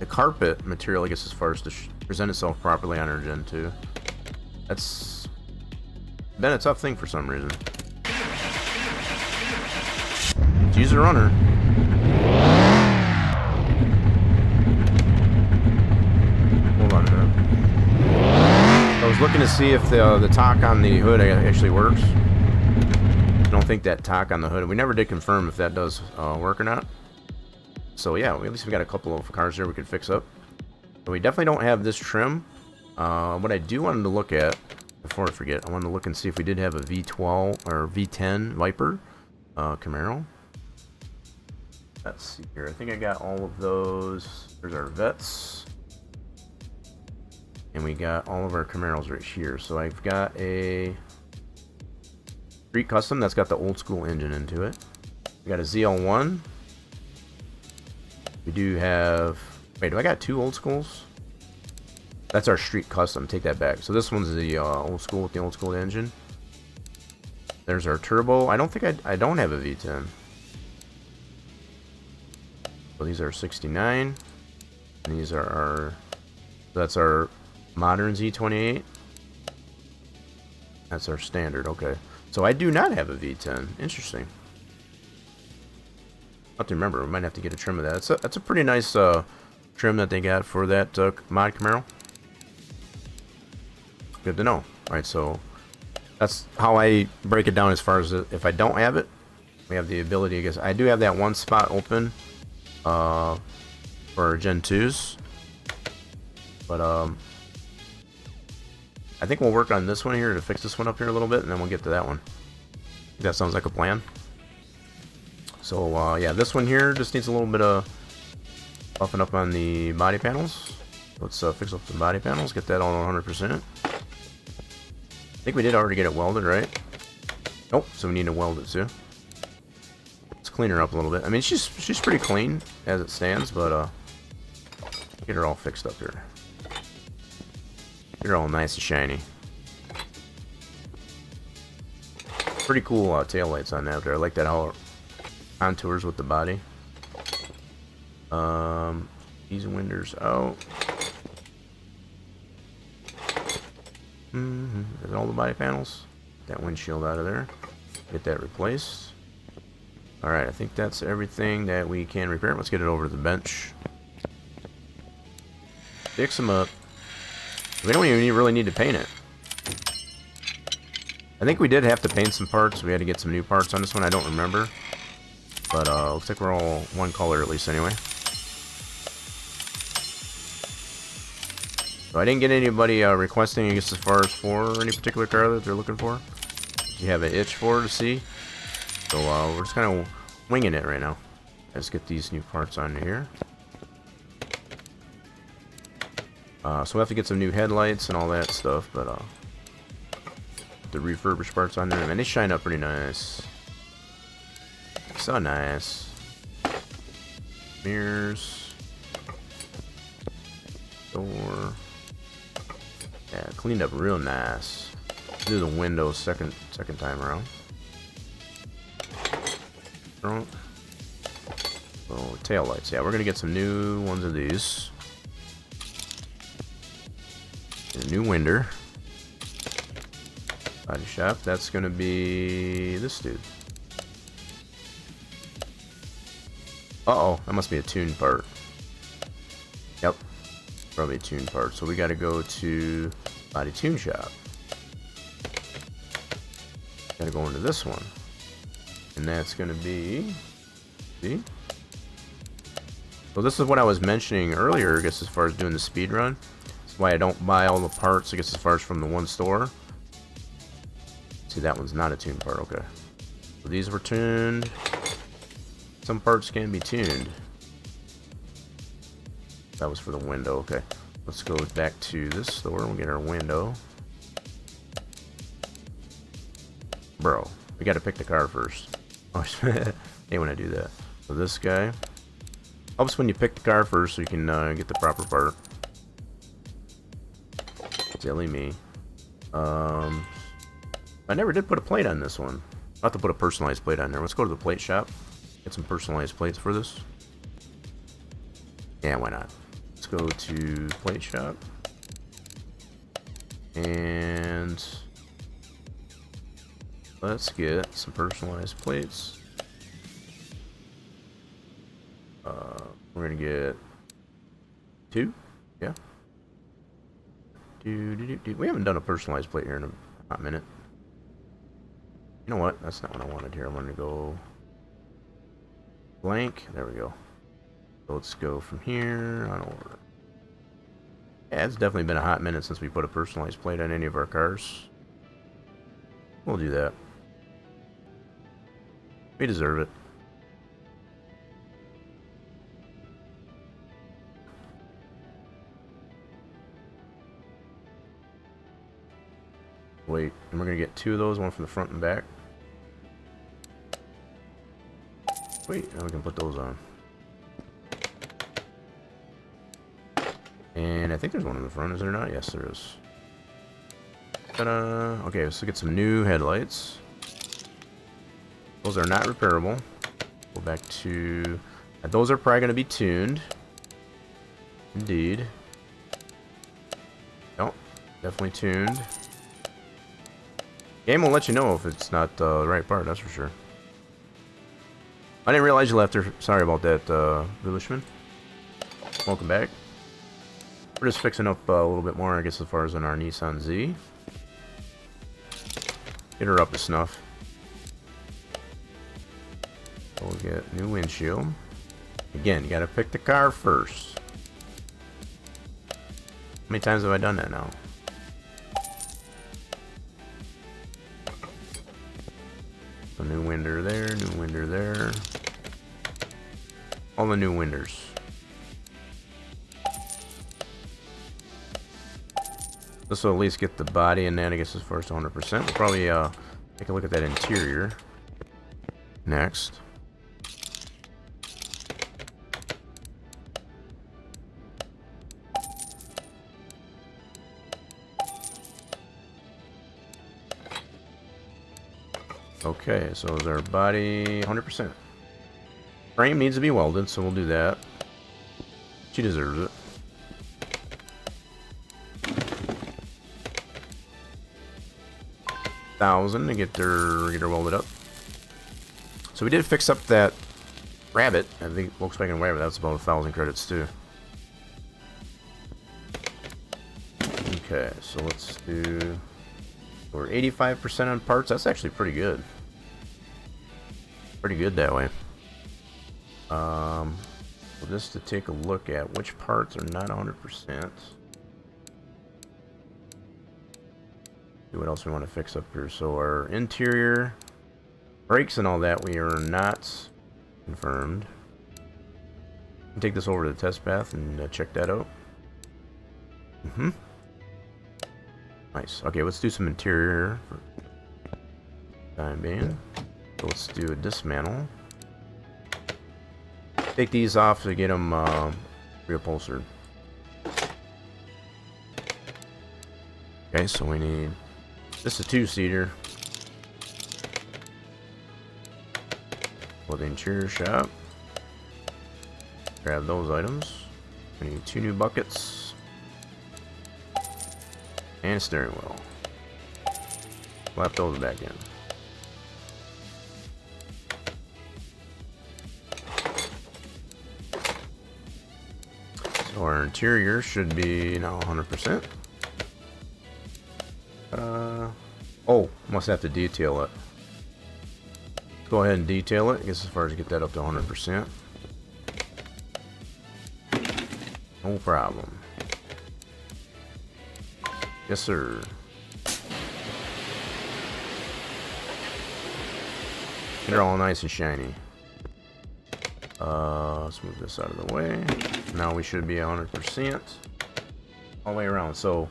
the carpet material, I guess, as far as to present itself properly on our Gen 2. That's been a tough thing for some reason. Let's use a runner. Hold on a minute. I was looking to see if the talk on the hood actually works. I don't think that talk on the hood, we never did confirm if that does work or not. So yeah, at least we got a couple of cars here we could fix up. But we definitely don't have this trim. What I do want to look at, before I forget, I want to look and see if we did have a V12 or V10 Viper Camaro. Let's see here. I think I got all of those. There's our Vets. And we got all of our Camaros right here. So I've got a Street Custom that's got the old school engine into it. We got a ZL1. We do have... Wait, do I got two old schools? That's our Street Custom. Take that back. So this one's the old school with the old school engine. There's our turbo. I don't think I don't have a V10. So these are 69. And these are our... That's our modern Z28. That's our standard. Okay. So I do not have a V10. Interesting. I'll have to remember. We might have to get a trim of that. That's a pretty nice trim that they got for that mod Camaro. Good to know. Alright, so that's how I break it down as far as if I don't have it. We have the ability, I guess. I do have that one spot open for Gen 2s. But I think we'll work on this one here to fix this one up here a little bit, and then we'll get to that one. That sounds like a plan. So yeah, this one here just needs a little bit of buffing up on the body panels. Let's fix up the body panels, get that all 100%. I think we did already get it welded, right? Nope, so we need to weld it too. Let's clean her up a little bit. I mean, she's pretty clean as it stands, but get her all fixed up here. Get her all nice and shiny. Pretty cool taillights on that there. I like that how it contours with the body. These windows out. Is all the body panels? Get that windshield out of there. Get that replaced. Alright, I think that's everything that we can repair. Let's get it over to the bench. Fix them up. We don't even really need to paint it. I think we did have to paint some parts. We had to get some new parts on this one. I don't remember. But looks like we're all one color at least anyway. So I didn't get anybody requesting, I guess, as far as for any particular car that they're looking for. You have an itch for to see. So we're just kind of winging it right now. Let's get these new parts on here. So we have to get some new headlights and all that stuff, but the refurbished parts on there, man, they shine up pretty nice. So nice. Mirrors. Door. Yeah, cleaned up real nice. Do the windows second time around. Front. Oh, tail lights. Yeah, we're gonna get some new ones of these. A new winder. Body shop. That's gonna be this dude. Uh-oh, that must be a tuned part. Yep, probably a tuned part. So we gotta go to body tune shop. Gotta go into this one. And that's gonna be, see? So this is what I was mentioning earlier, I guess, as far as doing the speed run. That's why I don't buy all the parts, I guess, as far as from the one store. See, that one's not a tuned part, okay. So these were tuned. Some parts can be tuned. That was for the window, okay. Let's go back to this store and we'll get our window. Bro, we gotta pick the car first. Oh, I hate when I do that. So this guy helps when you pick the car first so you can get the proper part. Silly me. I never did put a plate on this one. I'll have to put a personalized plate on there. Let's go to the plate shop. Get some personalized plates for this. Yeah, why not? Let's go to plate shop. And let's get some personalized plates. We're gonna get 2. Yeah. We haven't done a personalized plate here in a hot minute. You know what? That's not what I wanted here. I wanted to go blank. There we go. So let's go from here on over. Yeah, it's definitely been a hot minute since we put a personalized plate on any of our cars. We'll do that. We deserve it. Wait, and we're gonna get 2 of those, one for the front and back. Wait, now we can put those on. And I think there's one in the front, is there not? Yes, there is. Ta-da! Okay, let's get some new headlights. Those are not repairable. Go back to... those are probably going to be tuned. Indeed. Nope, definitely tuned. Game will let you know if it's not the right part, that's for sure. I didn't realize you left there. Sorry about that, Vilishman. Welcome back. We're just fixing up a little bit more, I guess, as far as in our Nissan Z. Get her up to snuff. We'll get new windshield. Again, you gotta pick the car first. How many times have I done that now? A new winder there, new winder there. All the new winders. This will at least get the body and that, I guess, as far as 100%. We'll probably take a look at that interior next. Okay, so is our body 100%? Frame needs to be welded, so we'll do that. She deserves it. $1,000 to get her welded up. So we did fix up that Rabbit. I think Volkswagen Rabbit. That's about 1,000 credits too. Okay, so let's do. We're 85% on parts. That's actually pretty good. Pretty good that way. So just to take a look at which parts are not 100%. See what else we want to fix up here. So our interior, brakes and all that, we are not confirmed. Take this over to the test path and check that out. Nice. Okay, let's do some interior for time being. So let's do a dismantle. take these off to get them reupholstered. Okay, so we need this is a 2-seater for the interior shop. Grab those items. We need 2 new buckets and a steering wheel. Slap those back in. So our interior should be now 100%. Oh, must have to detail it. Let's go ahead and detail it. I guess as far as get that up to 100%. No problem. Yes, sir. They're all nice and shiny. Let's move this out of the way. Now we should be 100% all the way around. So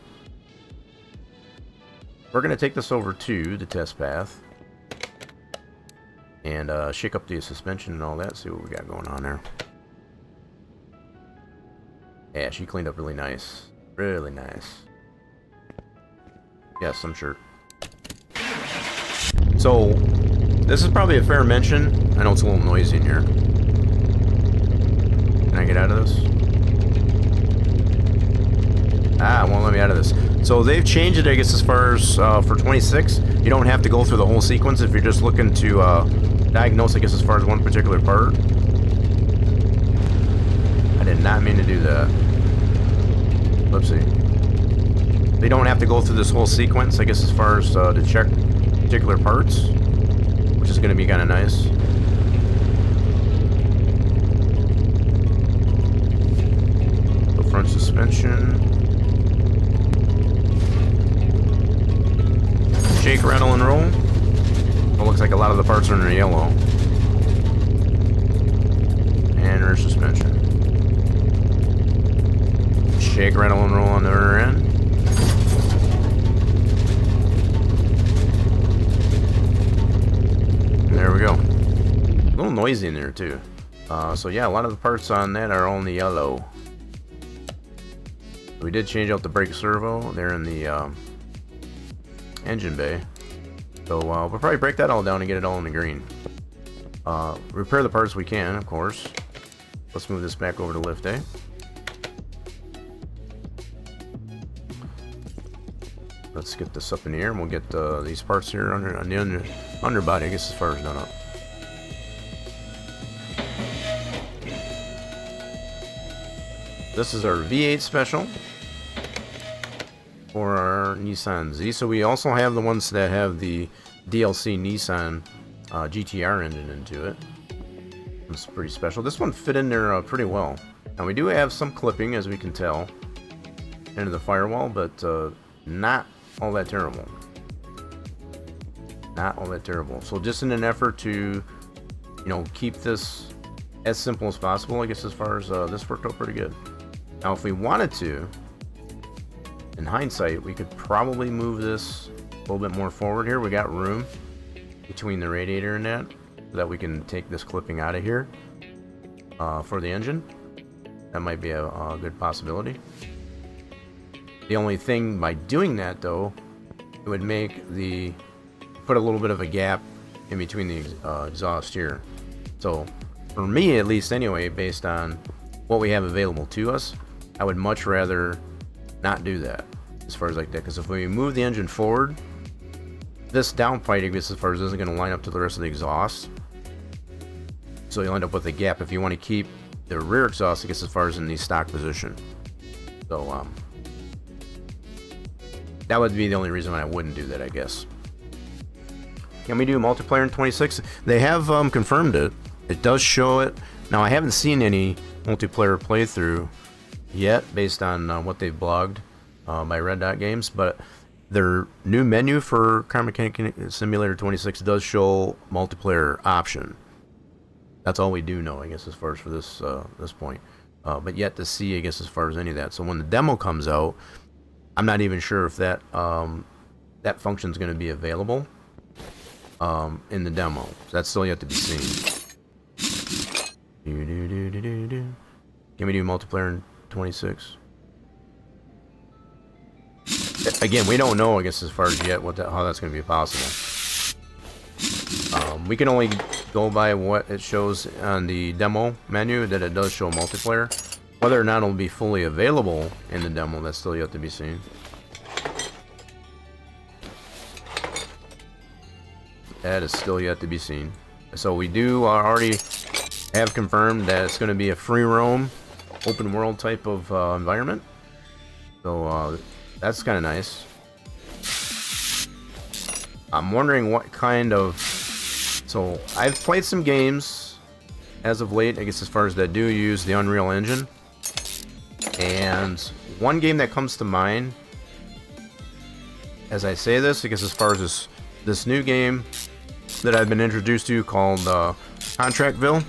we're going to take this over to the test path and shake up the suspension and all that. See what we got going on there. Yeah, she cleaned up really nice. Really nice. Yes, I'm sure. So this is probably a fair mention. I know it's a little noisy in here. Can I get out of this? Ah, it won't let me out of this. So they've changed it, I guess, as far as for 26. You don't have to go through the whole sequence if you're just looking to diagnose, I guess, as far as one particular part. I did not mean to do that. Whoopsie. They don't have to go through this whole sequence, I guess, as far as to check particular parts, which is going to be kind of nice. The front suspension. Shake, rattle, and roll. Well, looks like a lot of the parts are in yellow. And rear suspension. Shake, rattle, and roll on the rear end. And there we go. A little noisy in there too. So yeah, a lot of the parts on that are only yellow. We did change out the brake servo. They're in the engine bay. So we'll probably break that all down and get it all in the green. Repair the parts we can, of course. Let's move this back over to lift A. Let's get this up in the air and we'll get these parts here on the underbody, I guess, as far as done up. This is our V8 special for our Nissan Z. So we also have the ones that have the DLC Nissan GTR engine into it. It's pretty special. This one fit in there pretty well. Now we do have some clipping, as we can tell, into the firewall, but not all that terrible. Not all that terrible. So just in an effort to, you know, keep this as simple as possible, I guess, as far as this worked out pretty good. Now if we wanted to, in hindsight, we could probably move this a little bit more forward here. We got room between the radiator and that, so that we can take this clipping out of here for the engine. That might be a good possibility. The only thing by doing that, though, it would make put a little bit of a gap in between the exhaust here. So for me, at least anyway, based on what we have available to us, I would much rather not do that as far as like that, because if we move the engine forward, this downpipe, I guess, as far as isn't going to line up to the rest of the exhaust, so you'll end up with a gap if you want to keep the rear exhaust, I guess, as far as in the stock position. So that would be the only reason why I wouldn't do that, I guess. Can we do multiplayer in 26? They have confirmed it. It does show it. Now I haven't seen any multiplayer playthrough yet, based on what they've blogged by Red Dot Games, but their new menu for Car Mechanic Simulator 26 does show multiplayer option. That's all we do know, I guess, as far as for this this point. But yet to see, I guess, as far as any of that. So when the demo comes out, I'm not even sure if that that function is going to be available in the demo. So that's still yet to be seen. Can we do multiplayer in 26? Again, we don't know, I guess, as far as yet how that's going to be possible. We can only go by what it shows on the demo menu, that it does show multiplayer. Whether or not it'll be fully available in the demo, that's still yet to be seen. That is still yet to be seen. So we do already have confirmed that it's going to be a free roam, open world type of environment. So that's kind of nice. I'm wondering what kind of... So I've played some games as of late, I guess, as far as that do use the Unreal Engine. And one game that comes to mind as I say this, I guess, as far as this new game that I've been introduced to called Contractville.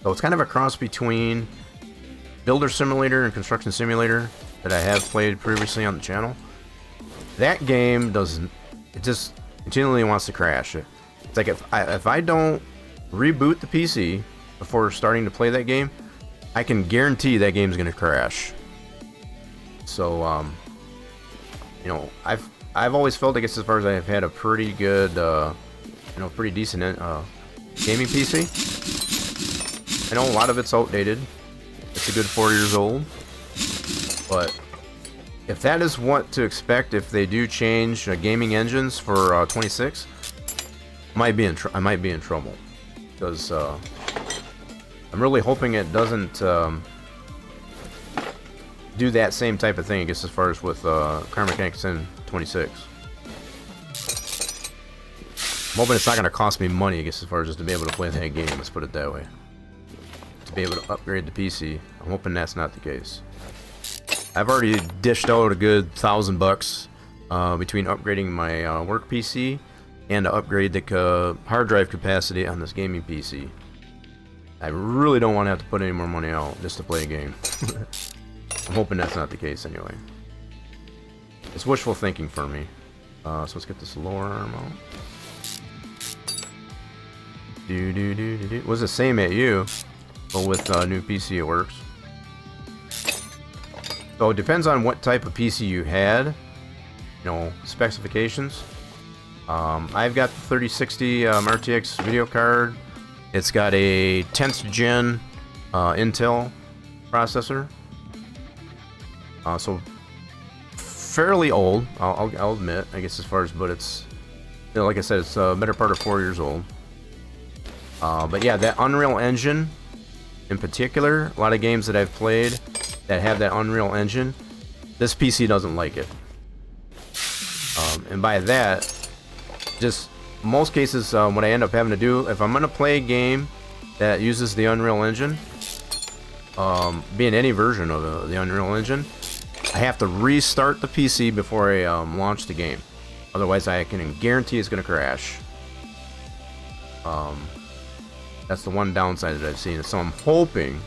So it's kind of a cross between Builder Simulator and Construction Simulator that I have played previously on the channel. That game doesn't... It just continually wants to crash. It's like if I don't reboot the PC before starting to play that game, I can guarantee that game's gonna crash. So you know, I've always felt, I guess, as far as I've had a pretty good you know, pretty decent gaming PC. I know a lot of it's outdated. It's a good 4 years old. But if that is what to expect if they do change gaming engines for 26, I might be in trouble, because I'm really hoping it doesn't do that same type of thing, I guess, as far as with Car Mechanics in 26. I'm hoping it's not going to cost me money, I guess, as far as just to be able to play that game, let's put it that way. To be able to upgrade the PC. I'm hoping that's not the case. I've already dished out a good $1,000 between upgrading my work PC and to upgrade the hard drive capacity on this gaming PC. I really don't want to have to put any more money out just to play a game. I'm hoping that's not the case anyway. It's wishful thinking for me. So let's get this lower arm out. It was the same at you, but with new PC it works. So it depends on what type of PC you had, you know, specifications. I've got the 3060 RTX video card. It's got a 10th gen Intel processor. So fairly old, I'll admit, I guess, as far as, but it's, you know, like I said, it's a better part of 4 years old. But yeah, that Unreal Engine in particular, a lot of games that I've played that have that Unreal Engine, this PC doesn't like it. And by that, just most cases, what I end up having to do, if I'm going to play a game that uses the Unreal Engine, being any version of the Unreal Engine, I have to restart the PC before I launch the game. Otherwise, I can guarantee it's going to crash. That's the one downside that I've seen. So I'm hoping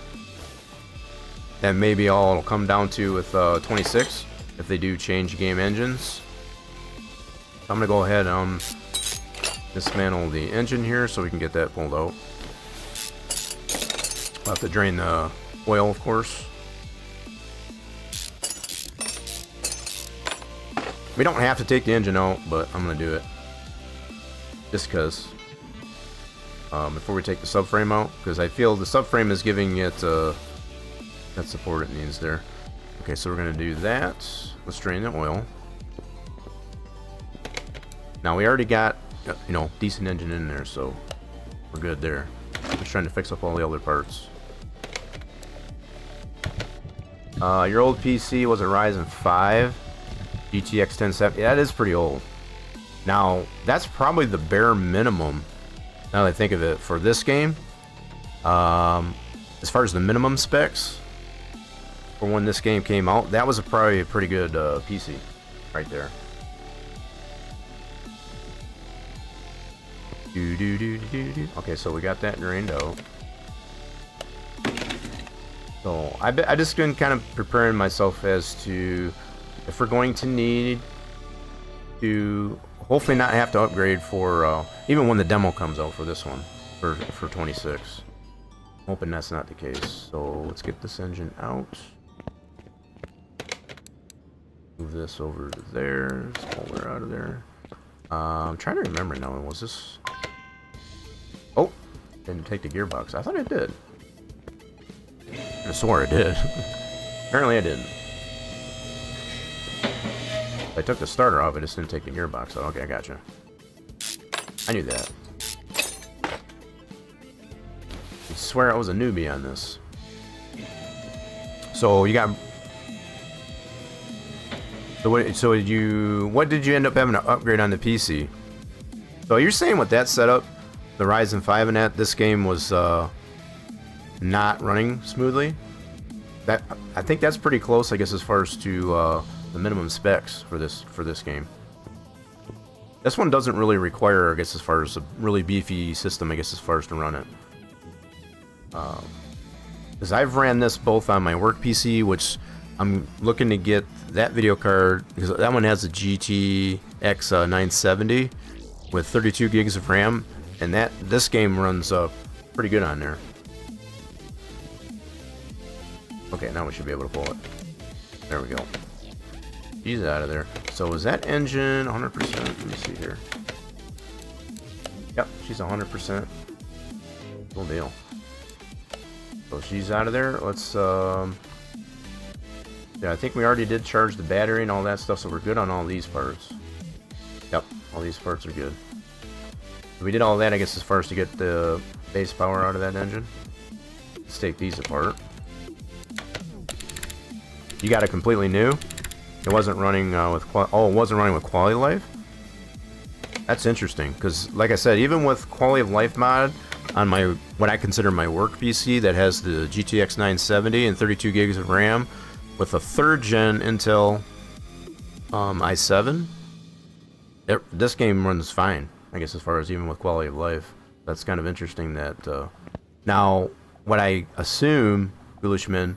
that maybe all it'll come down to with 26, if they do change game engines. I'm going to go ahead and dismantle the engine here so we can get that pulled out. We'll have to drain the oil, of course. We don't have to take the engine out, but I'm going to do it. Just because. Before we take the subframe out, because I feel the subframe is giving it that support it needs there. Okay, so we're going to do that. Let's drain the oil. Now we already got, you know, decent engine in there, so we're good there. I'm just trying to fix up all the other parts. Your old PC was a Ryzen 5 GTX 1070. That is pretty old. Now that's probably the bare minimum, now that I think of it, for this game. As far as the minimum specs for when this game came out, that was probably a pretty good PC right there. Okay, so we got that drained out. So I just been kind of preparing myself as to if we're going to need to hopefully not have to upgrade for even when the demo comes out for this one for 26. Hoping that's not the case. So let's get this engine out. Move this over to there. Pull her out of there. I'm trying to remember now. Was this... Oh! Didn't take the gearbox. I thought it did. I swore it did. Apparently I didn't. I took the starter off, I just didn't take the gearbox. So, okay, I gotcha. I knew that. I swear I was a newbie on this. So you got... what did you end up having to upgrade on the PC? So you're saying with that setup, the Ryzen 5 and that, this game was not running smoothly? That, I think that's pretty close, I guess, as far as to the minimum specs for this game. This one doesn't really require, I guess, as far as a really beefy system, I guess, as far as to run it. Because I've ran this both on my work PC, which I'm looking to get that video card, because that one has a GTX 970 with 32 gigs of RAM, and this game runs pretty good on there. Okay, now we should be able to pull it. There we go. She's out of there. So is that engine 100%? Let me see here. Yep, she's 100%. Cool deal. So she's out of there. Let's yeah, I think we already did charge the battery and all that stuff, so we're good on all these parts. Yep, all these parts are good. We did all that, I guess, as far as to get the base power out of that engine. Let's take these apart. You got it completely new. It wasn't running with it wasn't running with quality of life. That's interesting, because like I said, even with quality of life mod on my what I consider my work PC that has the GTX 970 and 32 gigs of RAM with a 3rd gen Intel i7, this game runs fine, I guess, as far as even with quality of life. That's kind of interesting that now what I assume, Foolishman,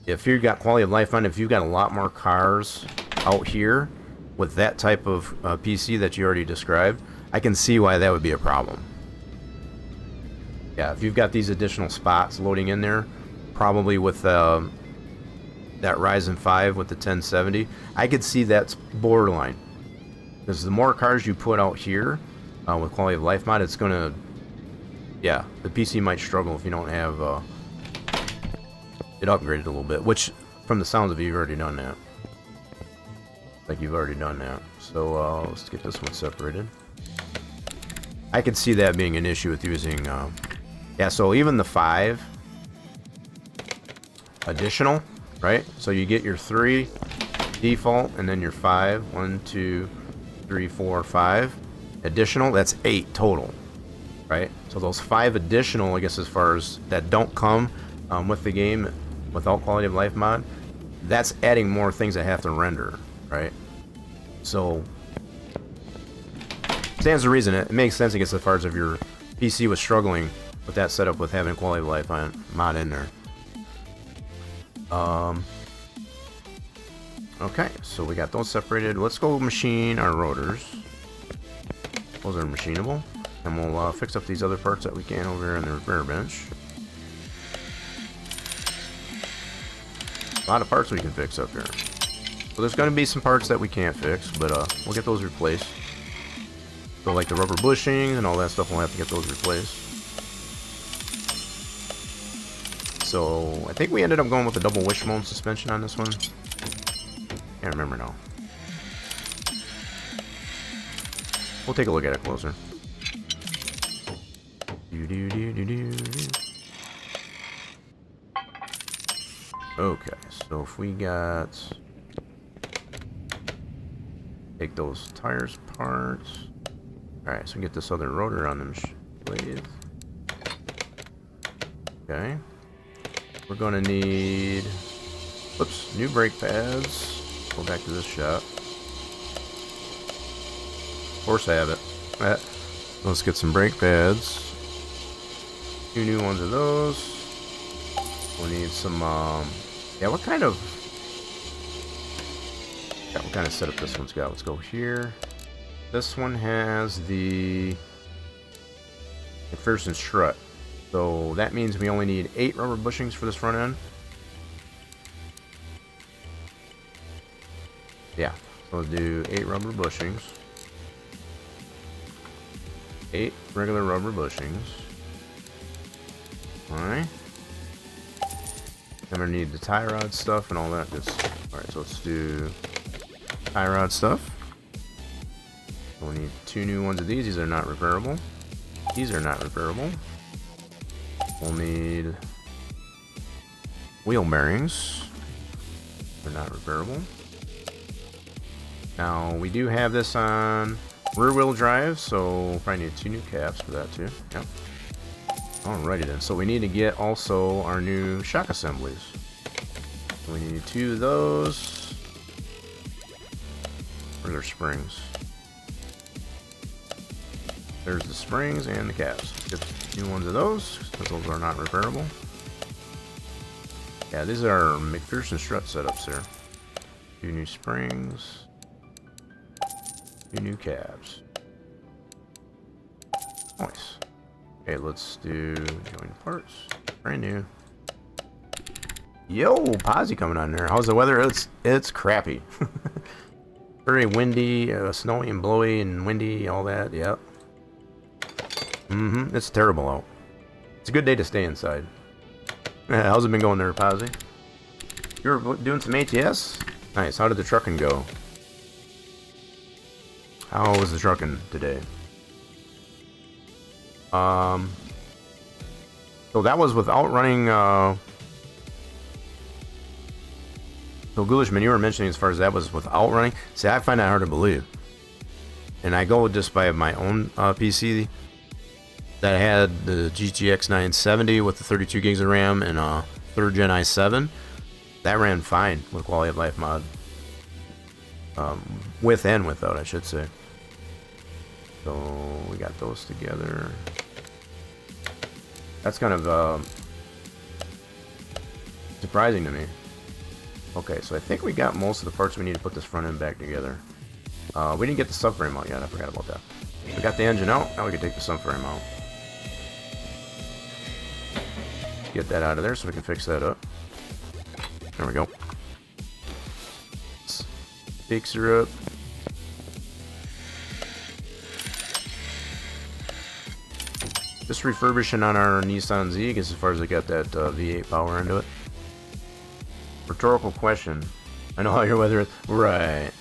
if you've got quality of life on, if you've got a lot more cars out here with that type of PC that you already described, I can see why that would be a problem. Yeah, if you've got these additional spots loading in there, probably with that Ryzen 5 with the 1070, I could see that's borderline. Because the more cars you put out here with quality of life mod, it's gonna, yeah, the PC might struggle if you don't have it upgraded a little bit. Which, from the sounds of it, you've already done that. Like you've already done that. So let's get this one separated. I could see that being an issue with using, yeah. So even the 5 additional, right? So you get your 3 default and then your 5. 1, 2, 3, 4, 5 additional. That's 8 total, right? So those 5 additional, I guess, as far as that don't come with the game without quality of life mod, that's adding more things that have to render, right? So stands to reason. It makes sense, I guess, as far as if your PC was struggling with that setup with having quality of life mod in there. Okay, so we got those separated. Let's go machine our rotors. Those are machinable, and we'll fix up these other parts that we can over here in the repair bench. A lot of parts we can fix up here. So there's going to be some parts that we can't fix, but we'll get those replaced. So like the rubber bushings and all that stuff, we'll have to get those replaced. So I think we ended up going with a double wishbone suspension on this one. Can't remember now. We'll take a look at it closer. Okay, so if we got... Take those tires apart. Alright, so we get this other rotor on the lathe. Okay. We're gonna need... Whoops, new brake pads. Go back to this shop. Of course I have it. Let's get some brake pads. 2 new ones of those. We'll need some, yeah, what kind of setup this one's got? Let's go here. This one has the McPherson strut. So that means we only need 8 rubber bushings for this front end. Yeah, so we'll do 8 rubber bushings. 8 regular rubber bushings. Alright. I'm gonna need the tie rod stuff and all that. Alright, so let's do tie rod stuff. We'll need 2 new ones of these. These are not repairable. These are not repairable. We'll need wheel bearings. They're not repairable. Now, we do have this on rear wheel drive, so we'll probably need 2 new caps for that too. Yep. Alrighty then. So we need to get also our new shock assemblies. So we need 2 of those. Where's our springs? There's the springs and the caps. Get new ones of those, because those are not repairable. Yeah, these are McPherson strut setups here. 2 new springs. 2 new caps. Nice. Okay, let's do join parts. Brand new. Yo, Posy coming on there. How's the weather? It's crappy. Very windy, snowy and blowy and windy, all that. Yep. It's terrible out. It's a good day to stay inside. How's it been going there, Posy? You were doing some ATS? Nice. How did the trucking go? How was the trucking today? So that was without running. So Ghoulishmen, you were mentioning as far as that was without running. See, I find that hard to believe. And I go just by my own PC that had the GTX 970 with the 32 gigs of RAM and a 3rd gen i7. That ran fine with quality of life mod. With and without, I should say. So we got those together. That's kind of surprising to me. Okay, so I think we got most of the parts we need to put this front end back together. We didn't get the subframe out yet. I forgot about that. We got the engine out. Now we can take the subframe out. Get that out of there so we can fix that up. There we go. Let's fix her up. Just refurbishing on our Nissan Z, I guess, as far as I got that V8 power into it. Rhetorical question. I know how your weather is. Right.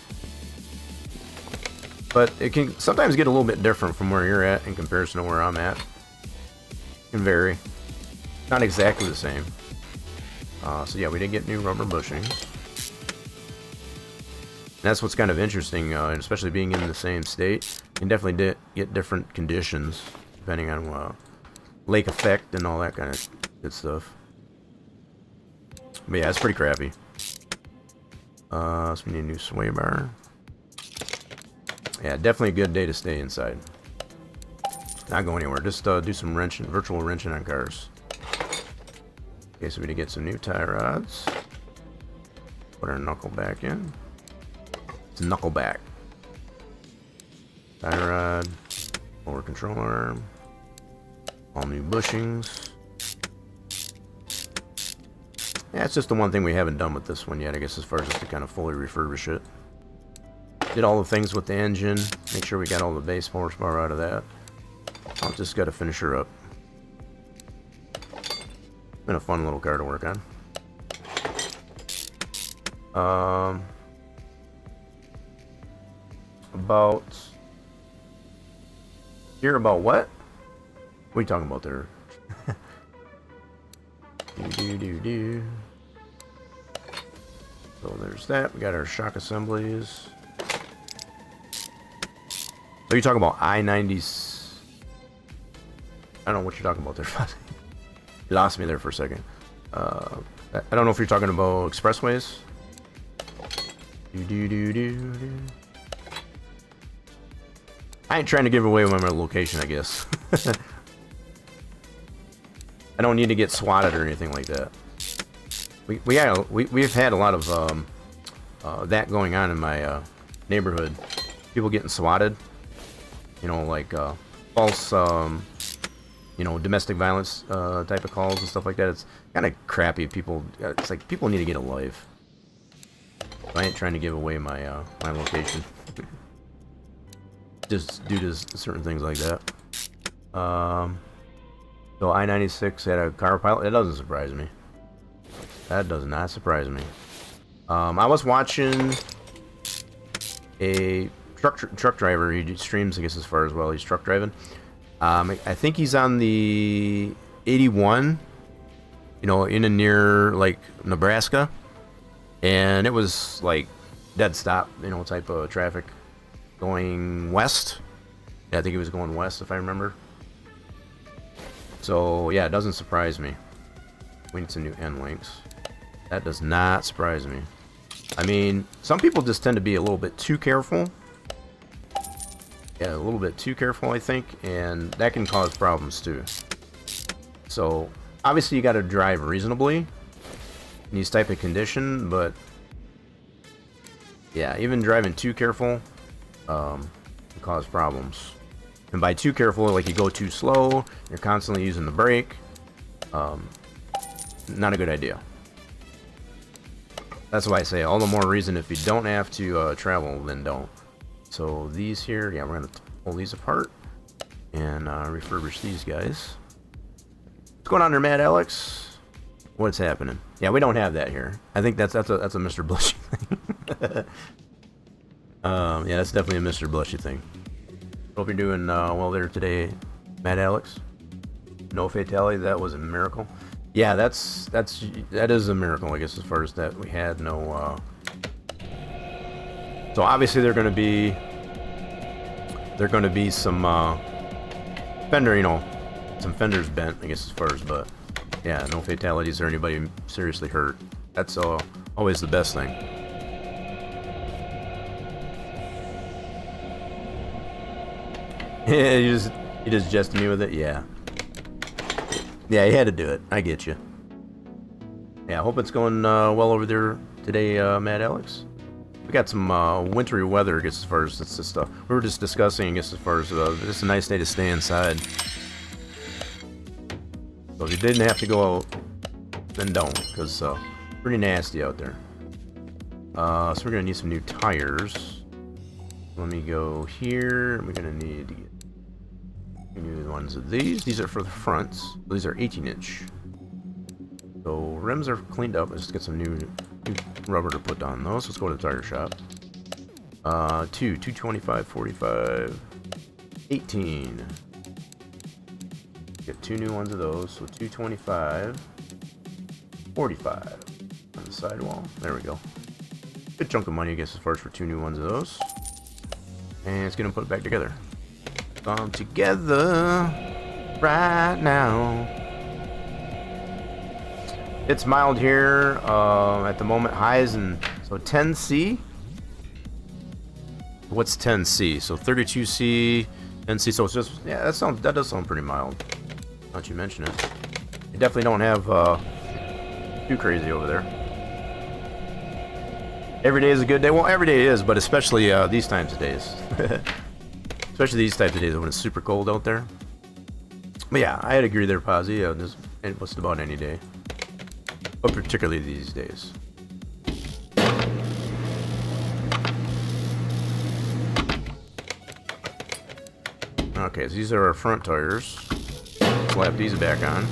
But it can sometimes get a little bit different from where you're at in comparison to where I'm at. It can vary. Not exactly the same. So yeah, we did get new rubber bushings. And that's what's kind of interesting, especially being in the same state. You can definitely get different conditions depending on lake effect and all that kind of good stuff. But yeah, it's pretty crappy. So we need a new sway bar. Yeah, definitely a good day to stay inside. Not go anywhere. Just do some wrenching, virtual wrenching on cars. Okay, so we need to get some new tie rods. Put our knuckle back in. It's knuckle back. Tie rod. Lower control arm. All new bushings. Yeah, it's just the one thing we haven't done with this one yet, I guess, as far as just to kind of fully refurbish it. Did all the things with the engine. Make sure we got all the base horsepower out of that. I'll just got to finish her up. Been a fun little car to work on. About... Hear about what? What are you talking about there? So there's that. We got our shock assemblies. Are you talking about I-90s? I don't know what you're talking about there. You lost me there for a second. I don't know if you're talking about expressways. I ain't trying to give away my location, I guess. I don't need to get swatted or anything like that. We've had a lot of that going on in my neighborhood. People getting swatted. You know, like false you know, domestic violence type of calls and stuff like that. It's kind of crappy. People, it's like people need to get a life. I ain't trying to give away my my location, just due to certain things like that. So I-96 had a car pilot. It doesn't surprise me. That does not surprise me. I was watching a truck driver. He streams, I guess, as far as well. He's truck driving. I think he's on the 81, you know, in and near like Nebraska, and it was like dead stop, you know, type of traffic going west. Yeah, I think he was going west, if I remember. So yeah, it doesn't surprise me. We need some new end links. That does not surprise me. I mean, some people just tend to be a little bit too careful. Yeah, a little bit too careful, I think, and that can cause problems too. So obviously you got to drive reasonably in these type of condition, but yeah, even driving too careful can cause problems. And by too careful, like you go too slow, you're constantly using the brake. Not a good idea. That's why I say all the more reason if you don't have to travel, then don't. So these here, yeah, we're gonna pull these apart and refurbish these guys. What's going on there, Mad Alex? What's happening? Yeah, we don't have that here. I think that's a Mr. Blushy thing. Yeah, that's definitely a Mr. Blushy thing. Hope you're doing well there today, Mad Alex. No fatality. That was a miracle. Yeah, that is a miracle, I guess, as far as that we had no. So obviously they're going to be some fender, you know, some fenders bent, I guess, as far as, but yeah, no fatalities or anybody seriously hurt. That's always the best thing. Yeah, you just jested me with it. Yeah, you had to do it. I get you. Yeah, I hope it's going well over there today, Mad Alex. We got some wintry weather, I guess, as far as this stuff. We were just discussing, I guess, as far as it's a nice day to stay inside. So if you didn't have to go out, then don't, because pretty nasty out there. So we're gonna need some new tires. Let me go here. We're gonna need to get new ones of these. These are for the fronts. These are 18-inch. So rims are cleaned up. Let's get some new rubber to put on those. Let's go to the tire shop. 225, 45, 18. Get two new ones of those. So 225, 45 on the sidewall. There we go. Good chunk of money, I guess, as far as for two new ones of those. And it's gonna put it back together. Come together right now. It's mild here at the moment. Highs and so 10C. What's 10C? So 32C, 10C. So it's just, yeah, that does sound pretty mild. Now that you mention it, you definitely don't have too crazy over there. Every day is a good day. Well, every day is, but especially these times of days. Especially these types of days when it's super cold out there. But yeah, I'd agree there, Posy. Just about any day. But particularly these days. Okay, so these are our front tires. Slap these back on.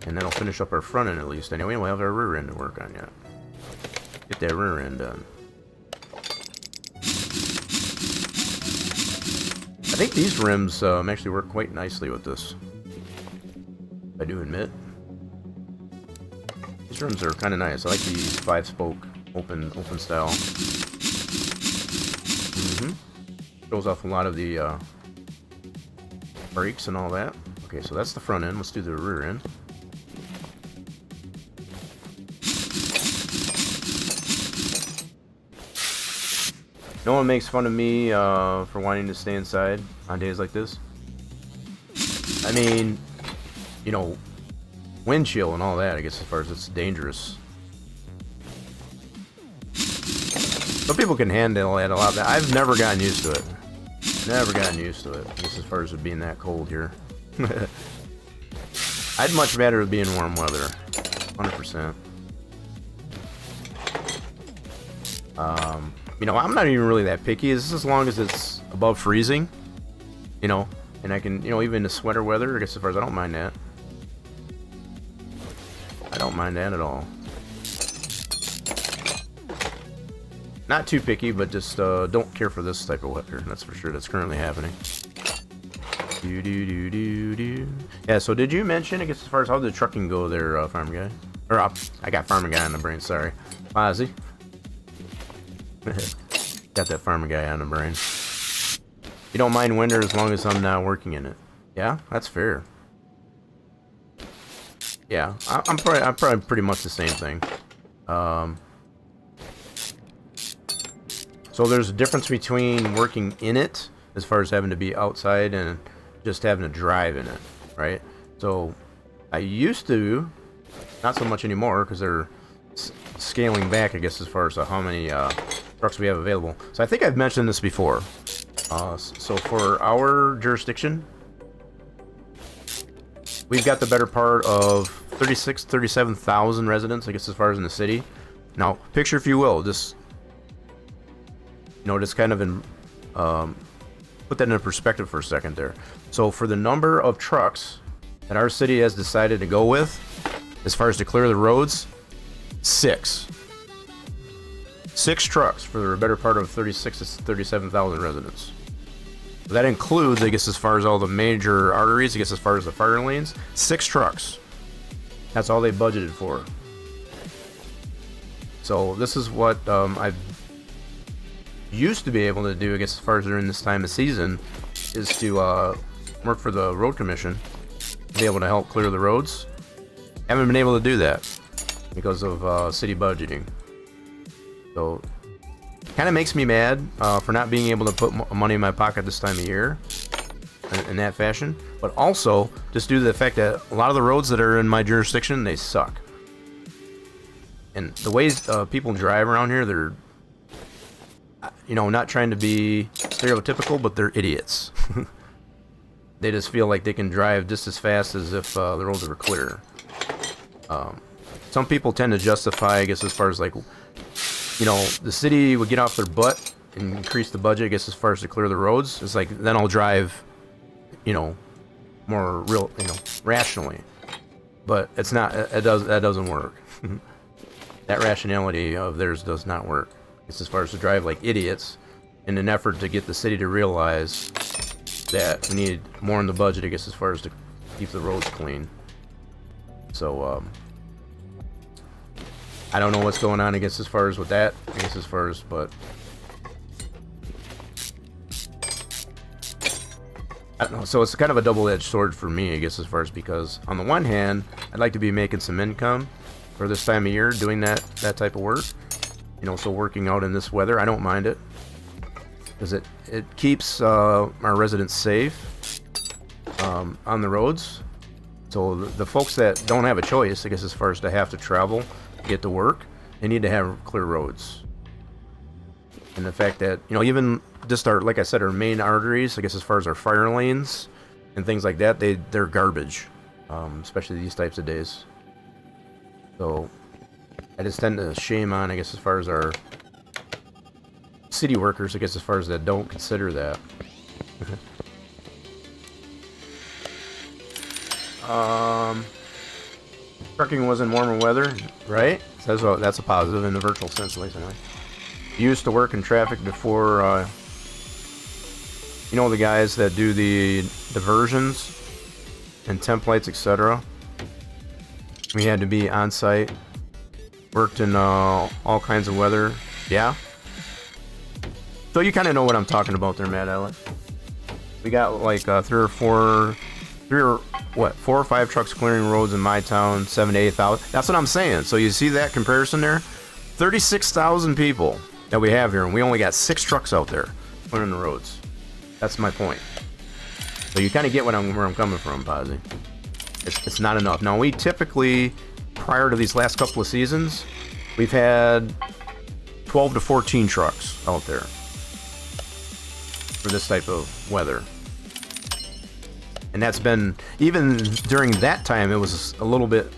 And that'll finish up our front end at least. Anyway, we'll have our rear end to work on yet. Get that rear end done. I think these rims actually work quite nicely with this. I do admit. These rims are kind of nice. I like these 5-spoke open style. Shows off a lot of the brakes and all that. Okay, so that's the front end. Let's do the rear end. No one makes fun of me for wanting to stay inside on days like this. I mean, you know, wind chill and all that, I guess, as far as it's dangerous. Some people can handle it a lot. I've never gotten used to it. Never gotten used to it, I guess, as far as it being that cold here. I'd much rather be in warm weather. 100%. You know, I'm not even really that picky. It's as long as it's above freezing, you know, and I can, you know, even the sweater weather, I guess as far as I don't mind that. I don't mind that at all. Not too picky, but just don't care for this type of weather. That's for sure. That's currently happening. Yeah, so did you mention, I guess as far as how did the trucking go there, Farmer Guy? Or, I got Farmer Guy on the brain, sorry. Ozzy. Got that Farmer Guy on the brain. You don't mind winter as long as I'm not working in it. Yeah, that's fair. Yeah, I'm probably pretty much the same thing. So there's a difference between working in it, as far as having to be outside, and just having to drive in it, right? So I used to, not so much anymore, because they're scaling back, I guess, as far as how many trucks we have available. So I think I've mentioned this before. So for our jurisdiction, we've got the better part of 37,000 residents, I guess, as far as in the city. Now, picture, if you will, just, you know, just kind of in, put that in perspective for a second there. So for the number of trucks that our city has decided to go with, as far as to clear the roads, 6. 6 trucks for the better part of 36,000 to 37,000 residents. That includes, I guess, as far as all the major arteries, I guess, as far as the fire lanes, 6 trucks. That's all they budgeted for. So this is what I've used to be able to do, I guess, as far as during this time of season, is to work for the road commission, be able to help clear the roads. Haven't been able to do that because of city budgeting. So kind of makes me mad for not being able to put money in my pocket this time of year in that fashion, but also just due to the fact that a lot of the roads that are in my jurisdiction, they suck. And the ways people drive around here, they're, you know, not trying to be stereotypical, but they're idiots. They just feel like they can drive just as fast as if the roads were clear. Some people tend to justify, I guess, as far as like, you know, the city would get off their butt and increase the budget, I guess, as far as to clear the roads. It's like, then I'll drive, you know, more real, you know, rationally. But it's not, that doesn't work. That rationality of theirs does not work. It's as far as to drive like idiots in an effort to get the city to realize that we need more in the budget, I guess, as far as to keep the roads clean. So, I don't know what's going on, I guess, as far as with that, I guess, as far as, but I don't know. So it's kind of a double-edged sword for me, I guess, as far as, because on the one hand, I'd like to be making some income for this time of year, doing that type of work, you know, so working out in this weather, I don't mind it, because it keeps our residents safe on the roads. So the folks that don't have a choice, I guess, as far as to have to travel, get to work, they need to have clear roads. And the fact that, you know, even just our, like I said, our main arteries, I guess, as far as our fire lanes and things like that, they're garbage, especially these types of days. So I just tend to shame on, I guess, as far as our city workers, I guess, as far as that don't consider that. Trucking was in warmer weather, right? So that's a positive in the virtual sense, at least anyway. Used to work in traffic before, you know, the guys that do the diversions and templates, etc. We had to be on site. Worked in all kinds of weather. Yeah. So you kind of know what I'm talking about there, Matt Alec. We got like 4 or 5 trucks clearing roads in my town, 7,000 to 8,000. That's what I'm saying. So you see that comparison there? 36,000 people that we have here, and we only got 6 trucks out there clearing the roads. That's my point. So you kind of get where I'm coming from, Posy. It's not enough. Now, we typically, prior to these last couple of seasons, we've had 12 to 14 trucks out there for this type of weather. And that's been, even during that time, it was a little bit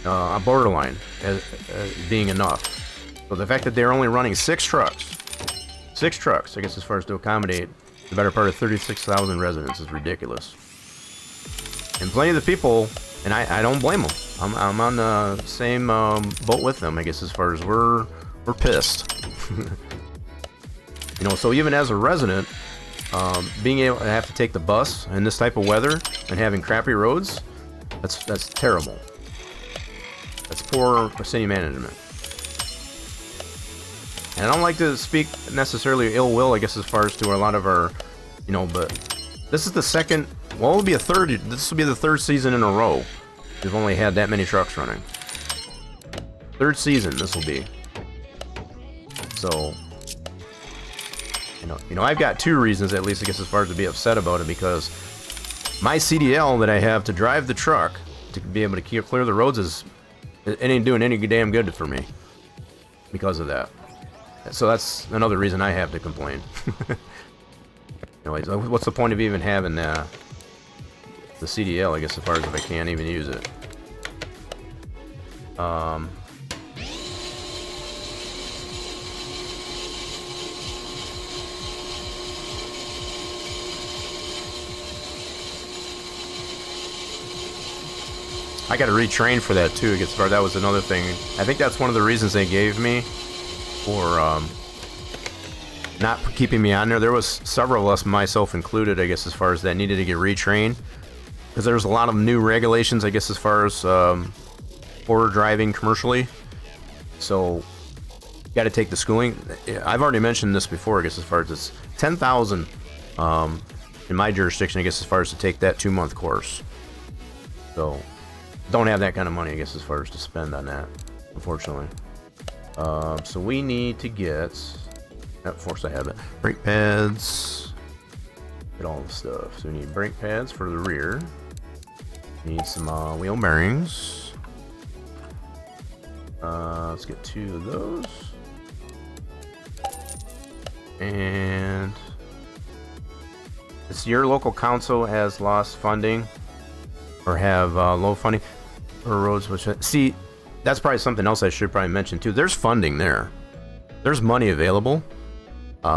a borderline as being enough. So the fact that they're only running 6 trucks, I guess, as far as to accommodate the better part of 36,000 residents is ridiculous. And plenty of the people, and I don't blame them. I'm on the same boat with them, I guess, as far as we're pissed. You know, so even as a resident, being able to have to take the bus in this type of weather and having crappy roads, that's terrible. That's poor city management. And I don't like to speak necessarily ill will, I guess, as far as to a lot of our, you know, but this is the second, well, it'll be this will be the 3rd season in a row we've only had that many trucks running. 3rd season this will be. So, you know, I've got 2 reasons at least, I guess, as far as to be upset about it, because my CDL that I have to drive the truck to be able to clear the roads it ain't doing any damn good for me because of that. So that's another reason I have to complain. Anyways, what's the point of even having the CDL, I guess, as far as if I can't even use it? I got to retrain for that too. That was another thing. I think that's one of the reasons they gave me for not keeping me on there. There was several of us, myself included, I guess, as far as that needed to get retrained, because there's a lot of new regulations, I guess, as far as for driving commercially. So you got to take the schooling. I've already mentioned this before, I guess, as far as it's 10,000 in my jurisdiction, I guess, as far as to take that 2-month course. So don't have that kind of money, I guess, as far as to spend on that, unfortunately. So we need to get, of course I have it, brake pads, get all the stuff. So we need brake pads for the rear, we need some wheel bearings. Let's get 2 of those, and it's your local council has lost funding or have low funding for roads, which, see, that's probably something else I should probably mention too. There's funding there. There's money available.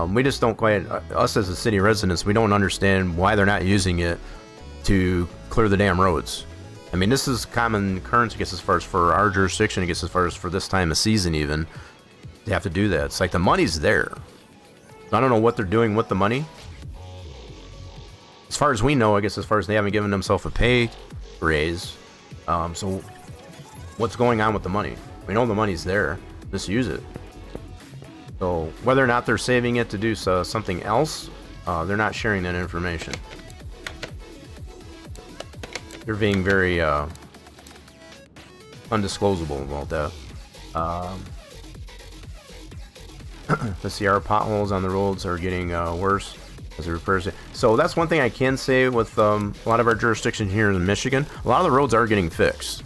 We just don't quite, us as a city residents, we don't understand why they're not using it to clear the damn roads. I mean, this is common occurrence, I guess, as far as for our jurisdiction, I guess, as far as for this time of season even, to have to do that. It's like the money's there. I don't know what they're doing with the money. As far as we know, I guess, as far as they haven't given themselves a pay raise, so what's going on with the money? We know the money's there. Just use it. So whether or not they're saving it to do something else, they're not sharing that information. They're being very undisclosable about that. The CR potholes on the roads are getting worse as it repairs it. So that's one thing I can say with a lot of our jurisdiction here in Michigan. A lot of the roads are getting fixed.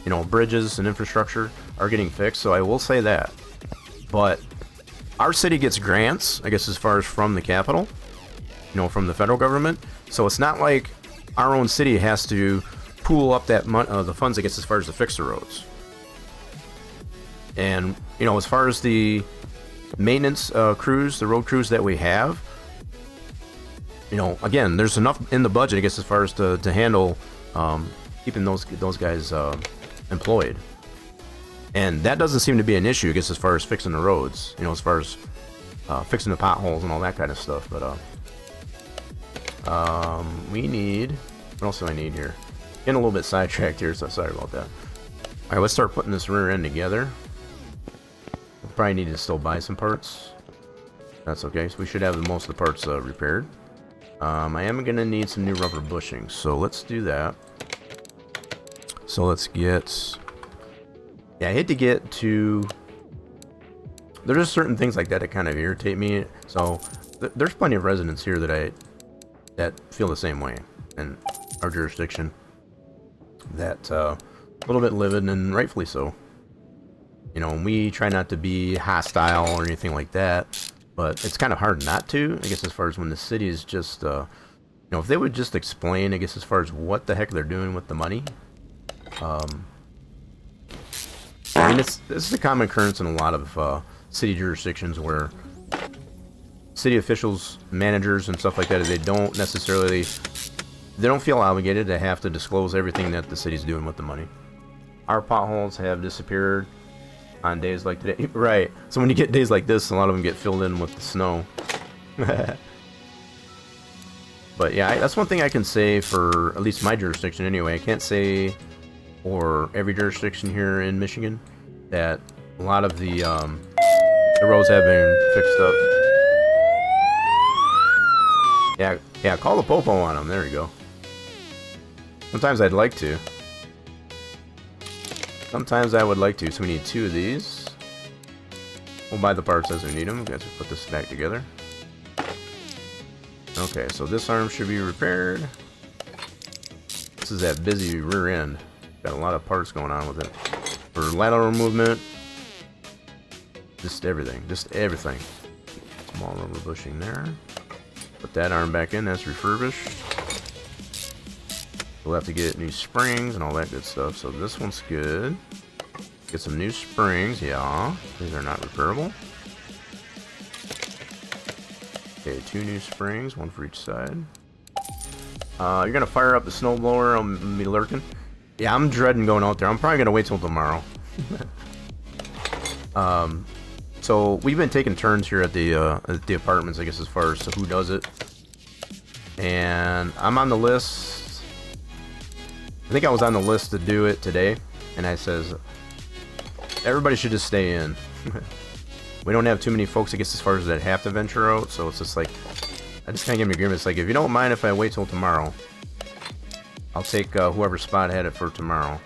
You know, bridges and infrastructure are getting fixed, so I will say that. But our city gets grants, I guess, as far as from the capital, you know, from the federal government. So it's not like our own city has to pool up that the funds, I guess, as far as to fix the roads. And, you know, as far as the maintenance crews, the road crews that we have, you know, again, there's enough in the budget, I guess, as far as to handle keeping those guys employed. And that doesn't seem to be an issue, I guess, as far as fixing the roads, you know, as far as fixing the potholes and all that kind of stuff. But we need, what else do I need here? Getting a little bit sidetracked here, so sorry about that. Alright, let's start putting this rear end together. We'll probably need to still buy some parts. That's okay, so we should have most of the parts repaired. I am going to need some new rubber bushings, so let's do that. So let's get... Yeah, I hate to get to... There's just certain things like that that kind of irritate me. So there's plenty of residents here that feel the same way in our jurisdiction. That a little bit livid, and rightfully so. You know, we try not to be hostile or anything like that, but it's kind of hard not to, I guess, as far as when the city is just, you know, if they would just explain, I guess, as far as what the heck they're doing with the money. I mean, this is a common occurrence in a lot of city jurisdictions where city officials, managers, and stuff like that, they don't necessarily, they don't feel obligated to have to disclose everything that the city's doing with the money. Our potholes have disappeared on days like today. Right. So when you get days like this, a lot of them get filled in with the snow. But yeah, that's one thing I can say for at least my jurisdiction anyway. I can't say for every jurisdiction here in Michigan that a lot of the roads have been fixed up. Yeah, call the popo on them. There you go. Sometimes I'd like to. Sometimes I would like to. So we need 2 of these. We'll buy the parts as we need them. Guys, we'll put this back together. Okay, so this arm should be repaired. This is that busy rear end. Got a lot of parts going on with it. For lateral movement, just everything. Small rubber bushing there. Put that arm back in, that's refurbished. We'll have to get new springs and all that good stuff. So this one's good. Get some new springs, yeah. These are not repairable. Okay, 2 new springs, 1 for each side. You're gonna fire up the snowblower. I'm gonna be lurking. Yeah, I'm dreading going out there. I'm probably gonna wait till tomorrow. So we've been taking turns here at the apartments, I guess, as far as to who does it. And I'm on the list. I think I was on the list to do it today, and I says everybody should just stay in. We don't have too many folks, I guess, as far as that have to venture out, so it's just like, I just kind of give me agreement. It's like, if you don't mind if I wait till tomorrow, I'll take whoever spot had it for tomorrow.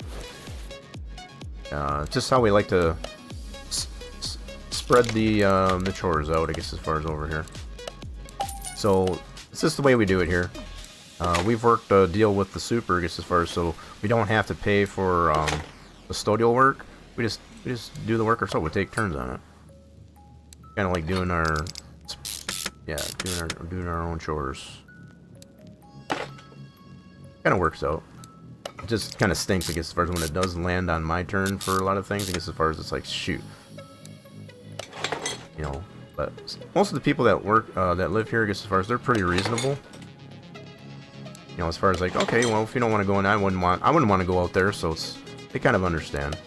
Just how we like to spread the chores out, I guess, as far as over here. So it's just the way we do it here. We've worked a deal with the super, I guess, as far as so we don't have to pay for custodial work. We just do the work ourselves. We take turns on it. Kind of like doing our, doing our own chores. Kind of works out. It just kind of stinks, I guess, as far as when it does land on my turn for a lot of things. I guess as far as it's like, shoot, you know. But most of the people that work, that live here, I guess, as far as they're pretty reasonable. You know, as far as like, okay, well, if you don't want to go in, I wouldn't want to go out there. So it's, they kind of understand.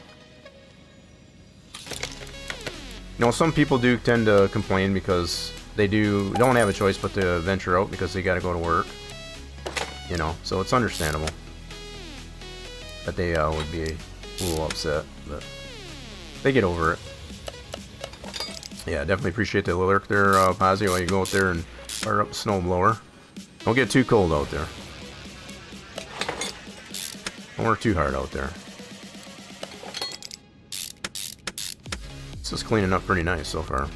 You know, some people do tend to complain because they don't have a choice but to venture out because they got to go to work. You know, so it's understandable that they would be a little upset, but they get over it. Yeah, definitely appreciate the lurk there, Pozzy, while you go out there and fire up the snowblower. Don't get too cold out there. Don't work too hard out there. This is cleaning up pretty nice so far.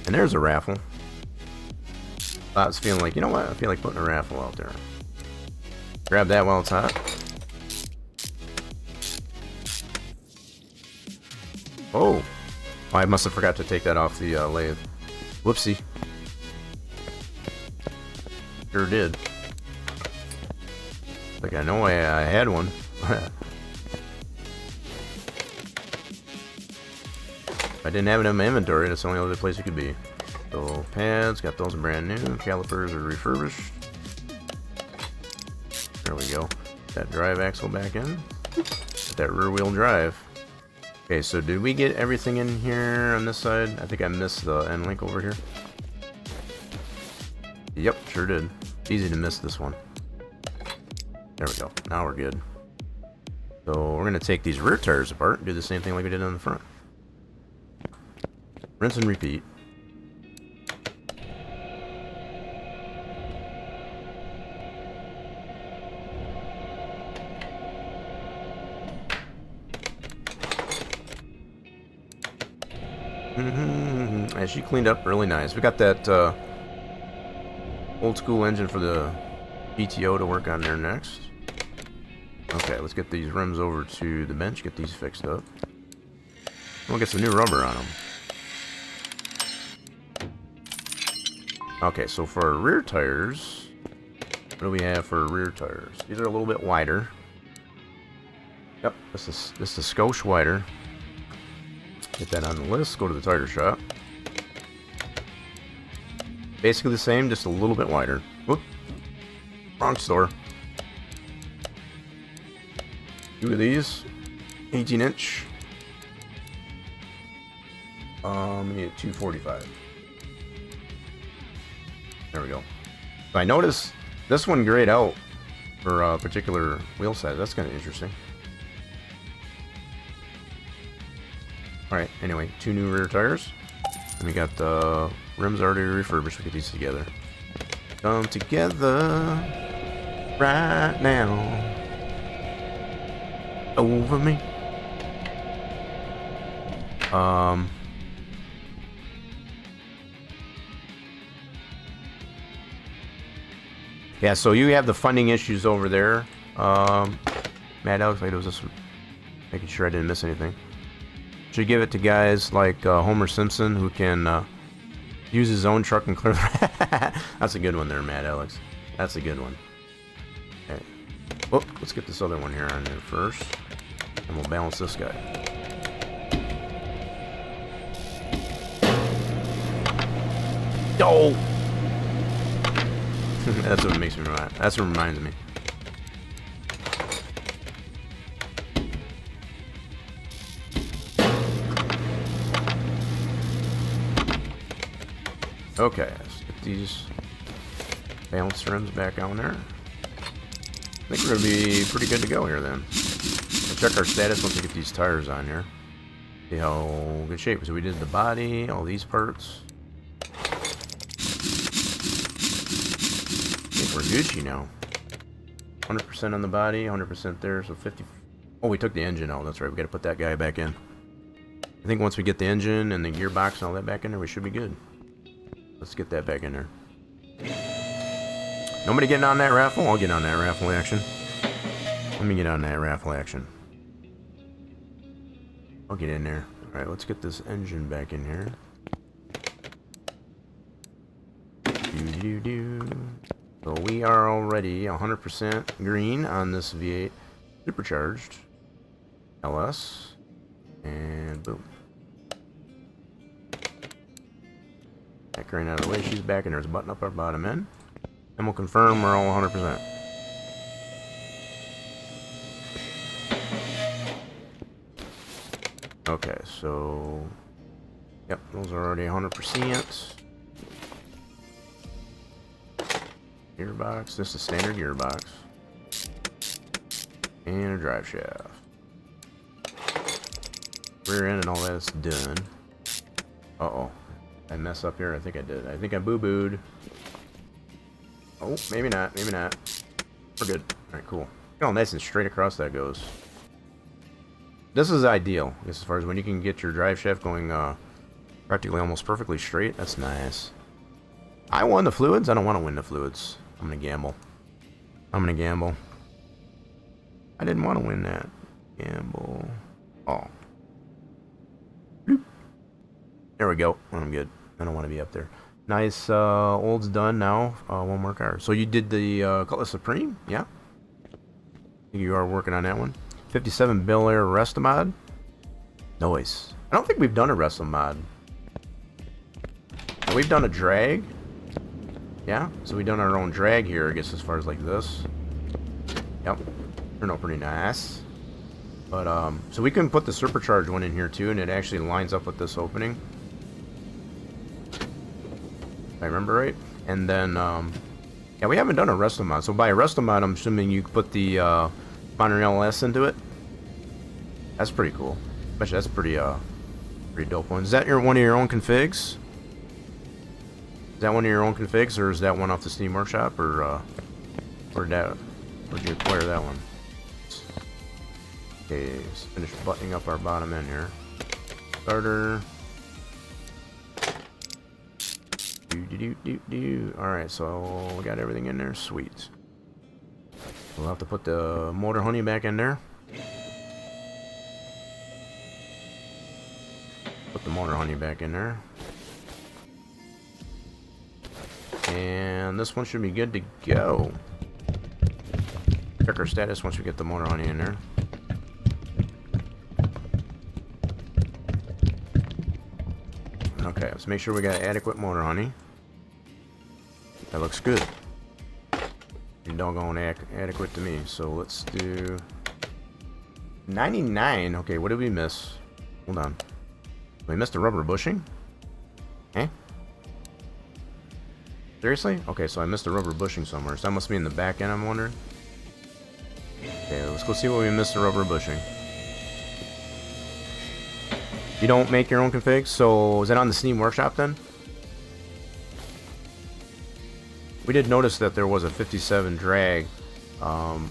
And there's a raffle. I was feeling like, you know what? I feel like putting a raffle out there. Grab that while it's hot. Oh! I must have forgot to take that off the lathe. Whoopsie. Sure did. Like, I know I had one. If I didn't have it in my inventory, that's the only other place it could be. So, pads, got those brand new. Calipers are refurbished. There we go. That drive axle back in. Get that rear wheel drive. Okay, so did we get everything in here on this side? I think I missed the end link over here. Yep, sure did. Easy to miss this one. There we go. Now we're good. So we're going to take these rear tires apart and do the same thing like we did on the front. Rinse and repeat. And she cleaned up really nice. We got that old school engine for the GTO to work on there next. Okay, let's get these rims over to the bench, get these fixed up. We'll get some new rubber on them. Okay, so for our rear tires, What do we have for rear tires? These are a little bit wider. Yep, this is a skosh wider. Get that on the list. Go to the tire shop. Basically the same, just a little bit wider. Whoop. Wrong store. Two of these. 18-inch. We need 245. There we go. So I noticed this one grayed out for a particular wheel size. That's kind of interesting. Alright, anyway, 2 new rear tires. And we got the rims already refurbished. We get these together. Come together right now. Over me. Yeah, so you have the funding issues over there. Mad Alex, like, it was just making sure I didn't miss anything. Should give it to guys like Homer Simpson, who can use his own truck and clear the... That's a good one there, Mad Alex. That's a good one. Okay. Oh, let's get this other one here on there first. And we'll balance this guy. Oh! That's what makes me remind. That's what reminds me. Okay, let's get these balance rims back on there. I think we're gonna be pretty good to go here then. We'll check our status once we get these tires on here. See how good shape. So we did the body, all these parts. We're Gucci now. 100% on the body, 100% there, so 50. Oh, we took the engine out. That's right. We got to put that guy back in. I think once we get the engine and the gearbox and all that back in there, we should be good. Let's get that back in there. Nobody getting on that raffle? I'll get on that raffle action. Let me get on that raffle action. I'll get in there. All right, let's get this engine back in here. Do. So we are already 100% green on this V8 supercharged LS, and boom. That crane out of the way, she's back, and there's a button up our bottom end, and we'll confirm we're all 100%. Okay, so yep, those are already 100%. Gearbox, this is standard gearbox. And a drive shaft. Rear end and all that is done. Uh-oh. I mess up here? I think I did. I think I boo-booed. Oh, maybe not. Maybe not. We're good. Alright, cool. Oh, nice and straight across that goes. This is ideal, I guess, as far as when you can get your drive shaft going practically almost perfectly straight. That's nice. I won the fluids. I don't want to win the fluids. I'm gonna gamble. I'm gonna gamble. I didn't want to win that. Gamble. Oh. Bloop. There we go. I'm good. I don't want to be up there. Nice. Old's done now. One more car. So you did the Cutlass Supreme? Yeah. You are working on that one. 57 Bel Air Resto Mod. Noise. I don't think we've done a Resto Mod. We've done a drag. Yeah, so we've done our own drag here, I guess, as far as like this. Yep, turned out pretty nice. But, so we can put the supercharged one in here too, and it actually lines up with this opening. If I remember right. And then, yeah, we haven't done a Resto Mod. So by a Resto Mod, I'm assuming you put the Monorail S into it. That's pretty cool. Especially that's pretty dope one. Is that one of your own configs? Is that one of your own configs, or is that one off the Steam Workshop, or where'd you acquire that one? Okay, let's finish buttoning up our bottom end here. Starter. Alright, so we got everything in there. Sweet. We'll have to put the motor honey back in there. Put the motor honey back in there. And this one should be good to go. check our status once we get the motor honey in there. Okay, let's make sure we got adequate motor honey. That looks good. You're doggone adequate to me. So let's do 99. Okay, what did we miss? Hold on. We missed a rubber bushing? Eh? Seriously? Okay, so I missed a rubber bushing somewhere. So that must be in the back end, I'm wondering. Okay, let's go see what we missed a rubber bushing. You don't make your own config? So is that on the Steam Workshop then? We did notice that there was a 57 drag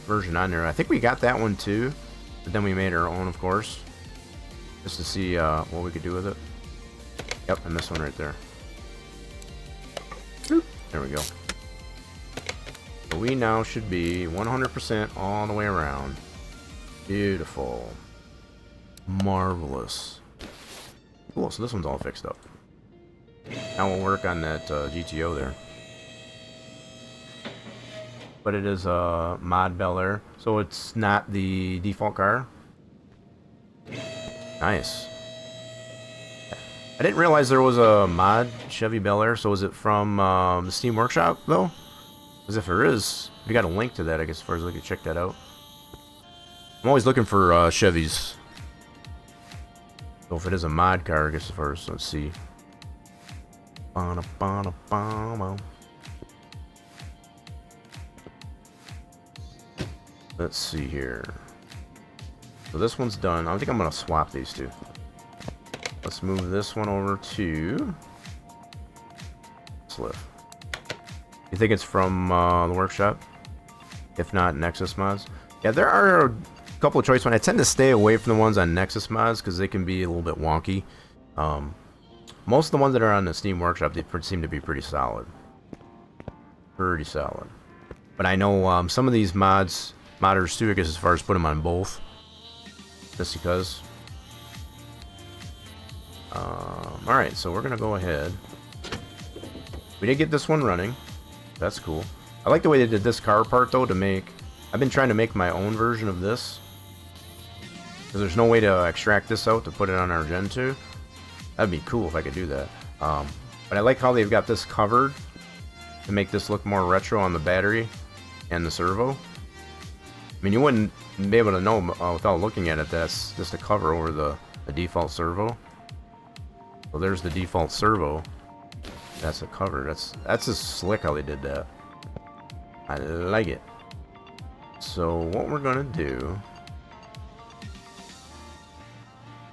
version on there. I think we got that one too, but then we made our own, of course, just to see what we could do with it. Yep, and this one right there. There we go. So we now should be 100% all the way around. Beautiful. Marvelous. Cool, so this one's all fixed up. Now we'll work on that GTO there. But it is a mod Bel Air, so it's not the default car. Nice. I didn't realize there was a mod Chevy Bel Air, so is it from the Steam Workshop, though? Because if there is, we got a link to that, I guess, as far as I could check that out. I'm always looking for Chevys. So if it is a mod car, I guess, as far as, let's see. Let's see here. So this one's done. I think I'm going to swap these two. Let's move this one over to Slip. You think it's from the workshop? If not, Nexus mods. Yeah, there are a couple of choice ones. I tend to stay away from the ones on Nexus mods because they can be a little bit wonky. Most of the ones that are on the Steam Workshop, they seem to be pretty solid. Pretty solid. But I know some of these modders too, I guess, as far as put them on both. Just because. Alright, so we're going to go ahead. We did get this one running. That's cool. I like the way they did this car part, though, to make... I've been trying to make my own version of this. Because there's no way to extract this out to put it on our Gen 2. That'd be cool if I could do that. But I like how they've got this covered to make this look more retro on the battery and the servo. I mean, you wouldn't be able to know without looking at it. That's just a cover over the default servo. So there's the default servo. That's a cover. That's just slick how they did that. I like it. So what we're gonna do,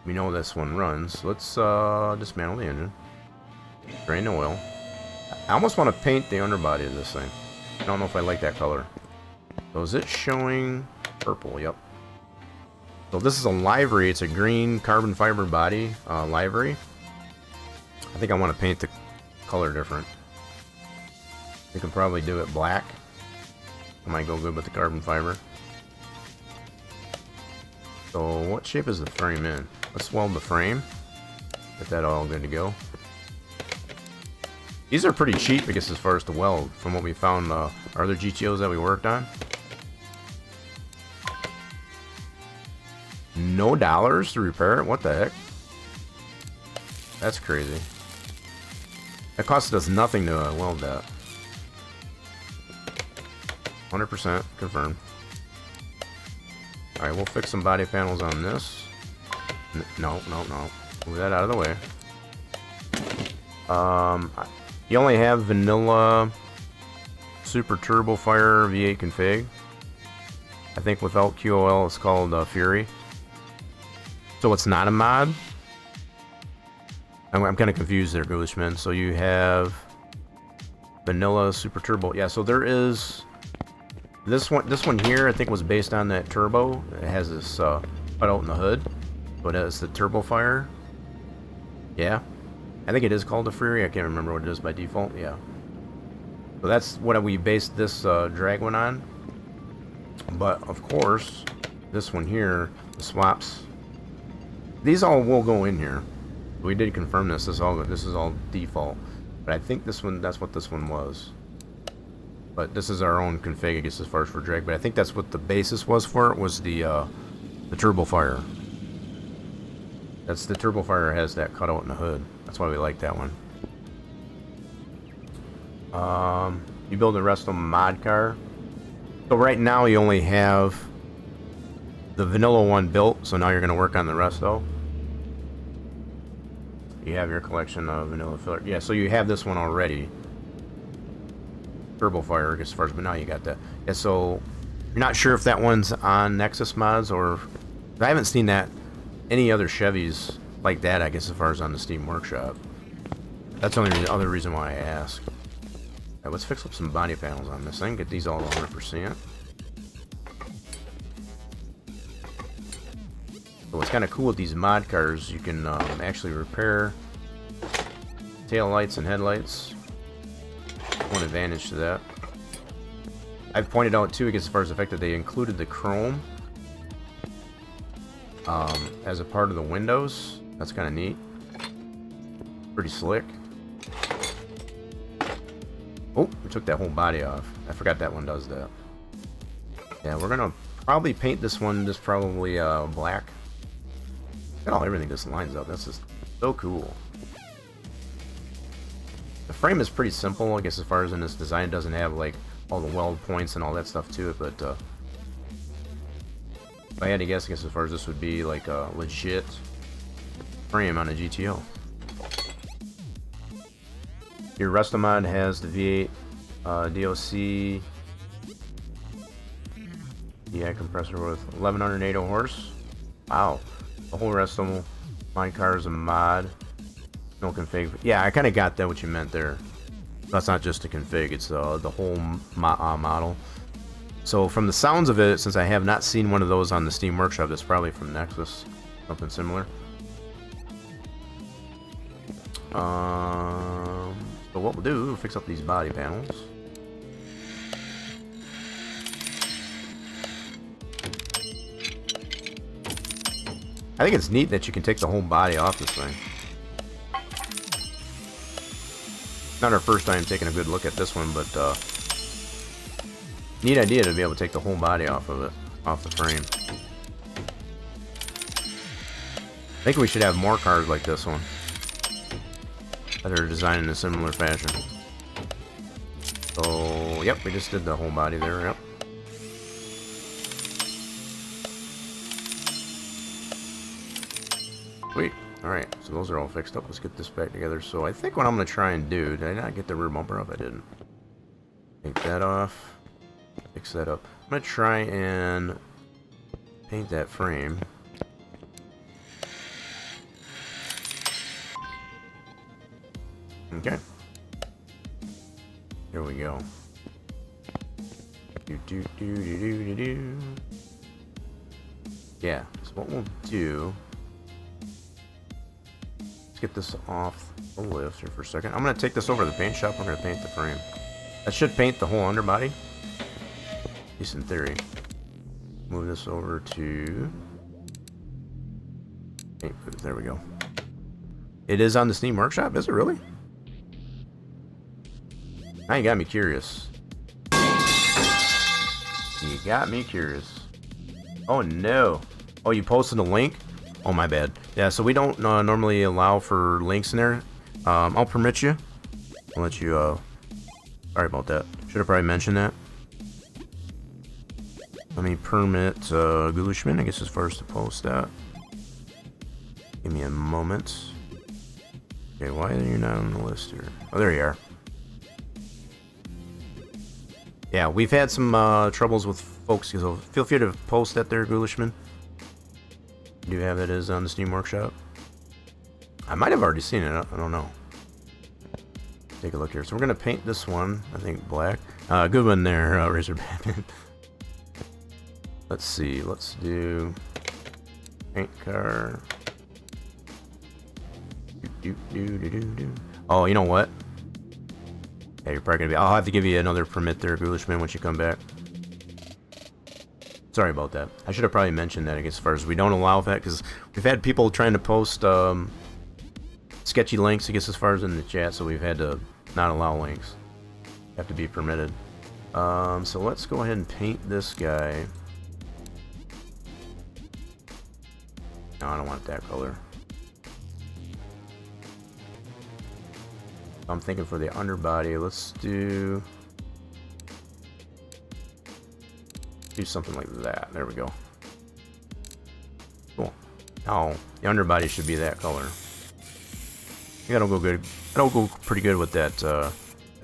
we know this one runs. Let's dismantle the engine, drain the oil. I almost want to paint the underbody of this thing. I don't know if I like that color. So is it showing purple? Yep. So this is a livery. It's a green carbon fiber body livery. I think I want to paint the color different. You can probably do it black. It might go good with the carbon fiber. So what shape is the frame in? Let's weld the frame. Get that all good to go. These are pretty cheap, I guess, as far as to weld, from what we found our other GTOs that we worked on. No dollars to repair it? What the heck? That's crazy. That costed us nothing to weld that. 100% confirmed. Alright, we'll fix some body panels on this. No. Move that out of the way. You only have vanilla Super Turbo Fire V8 config. I think without QoL it's called Fury. So it's not a mod? I'm kind of confused there, Ghoulish. So you have vanilla Super Turbo. Yeah, so there is this one here. I think was based on that turbo. It has this cut out in the hood, but it's the Turbo Fire. Yeah, I think it is called a Fury. I can't remember what it is by default. Yeah. So that's what we based this drag one on. But of course, this one here, the swaps. These all will go in here. We did confirm this. This is all default. But I think this one, that's what this one was. But this is our own config, I guess, as far as for drag. But I think that's what the basis was for it, was the turbo fire. That's the turbo fire has that cutout in the hood. That's why we like that one. You build the rest of them mod car. So right now you only have the vanilla one built, so now you're going to work on the rest though. You have your collection of vanilla filler. Yeah, so you have this one already. Turbo fire, I guess, as far as, but now you got that. Yeah, so you're not sure if that one's on Nexus mods or... I haven't seen that any other Chevys like that, I guess, as far as on the Steam Workshop. That's the only other reason why I ask. Right, let's fix up some body panels on this thing, get these all 100%. So what's kind of cool with these mod cars, you can actually repair tail lights and headlights. One advantage to that. I've pointed out too, I guess, as far as the fact that they included the chrome as a part of the windows. That's kind of neat. Pretty slick. Oh, we took that whole body off. I forgot that one does that. Yeah, we're gonna probably paint this one just probably black. Look at how everything just lines up. That's just so cool. The frame is pretty simple, I guess, as far as in this design. It doesn't have like all the weld points and all that stuff to it, but if I had to guess, I guess as far as this would be like a legit frame on a GTO. Your Restomod has the V8 DOC DI compressor with 1180 horse. Wow. The whole Restomod mine car is a mod. No config. Yeah, I kind of got that what you meant there. That's not just a config, it's the whole model. So from the sounds of it, since I have not seen one of those on the Steam Workshop, that's probably from Nexus, something similar. So what we'll do, we'll fix up these body panels. I think it's neat that you can take the whole body off this thing. Not our first time taking a good look at this one, but neat idea to be able to take the whole body off of it, off the frame. I think we should have more cars like this one that are designed in a similar fashion. So, yep, we just did the whole body there, yep. Sweet. Alright, so those are all fixed up. Let's get this back together. So I think what I'm going to try and do... Did I not get the rear bumper up? I didn't. Take that off. Fix that up. I'm going to try and paint that frame. Okay. Here we go. Yeah, so what we'll do... Let's get this off the lift here for a second. I'm going to take this over to the paint shop. We're going to paint the frame. That should paint the whole underbody. At least in theory. Move this over to paint booth. There we go. It is on the Steam Workshop? Is it really? Now you got me curious. You got me curious. Oh no. Oh, you posted a link? Oh, my bad. Yeah, so we don't normally allow for links in there. I'll permit you. I'll let you, sorry about that. Should have probably mentioned that. Let me permit, Gulushman, I guess, as far as to post that. Give me a moment. Okay, why are you not on the list here? Oh, there you are. Yeah, we've had some, troubles with folks, so feel free to post that there, Gulushman. Do you have it as on the Steam Workshop? I might have already seen it. I don't know. Take a look here. So we're gonna paint this one. I think black. Good one there, Razorback. Let's see. Let's do paint car. Oh, you know what? Yeah, you're probably gonna be. I'll have to give you another permit there, Ghoulishman, once you come back. Sorry about that. I should have probably mentioned that, I guess, as far as we don't allow that, because we've had people trying to post sketchy links, I guess, as far as in the chat, so we've had to not allow links. Have to be permitted. So let's go ahead and paint this guy. No, I don't want that color. I'm thinking for the underbody, let's do something like that. There we go. Cool. Now the underbody should be that color. I think that'll go good. That'll go pretty good with that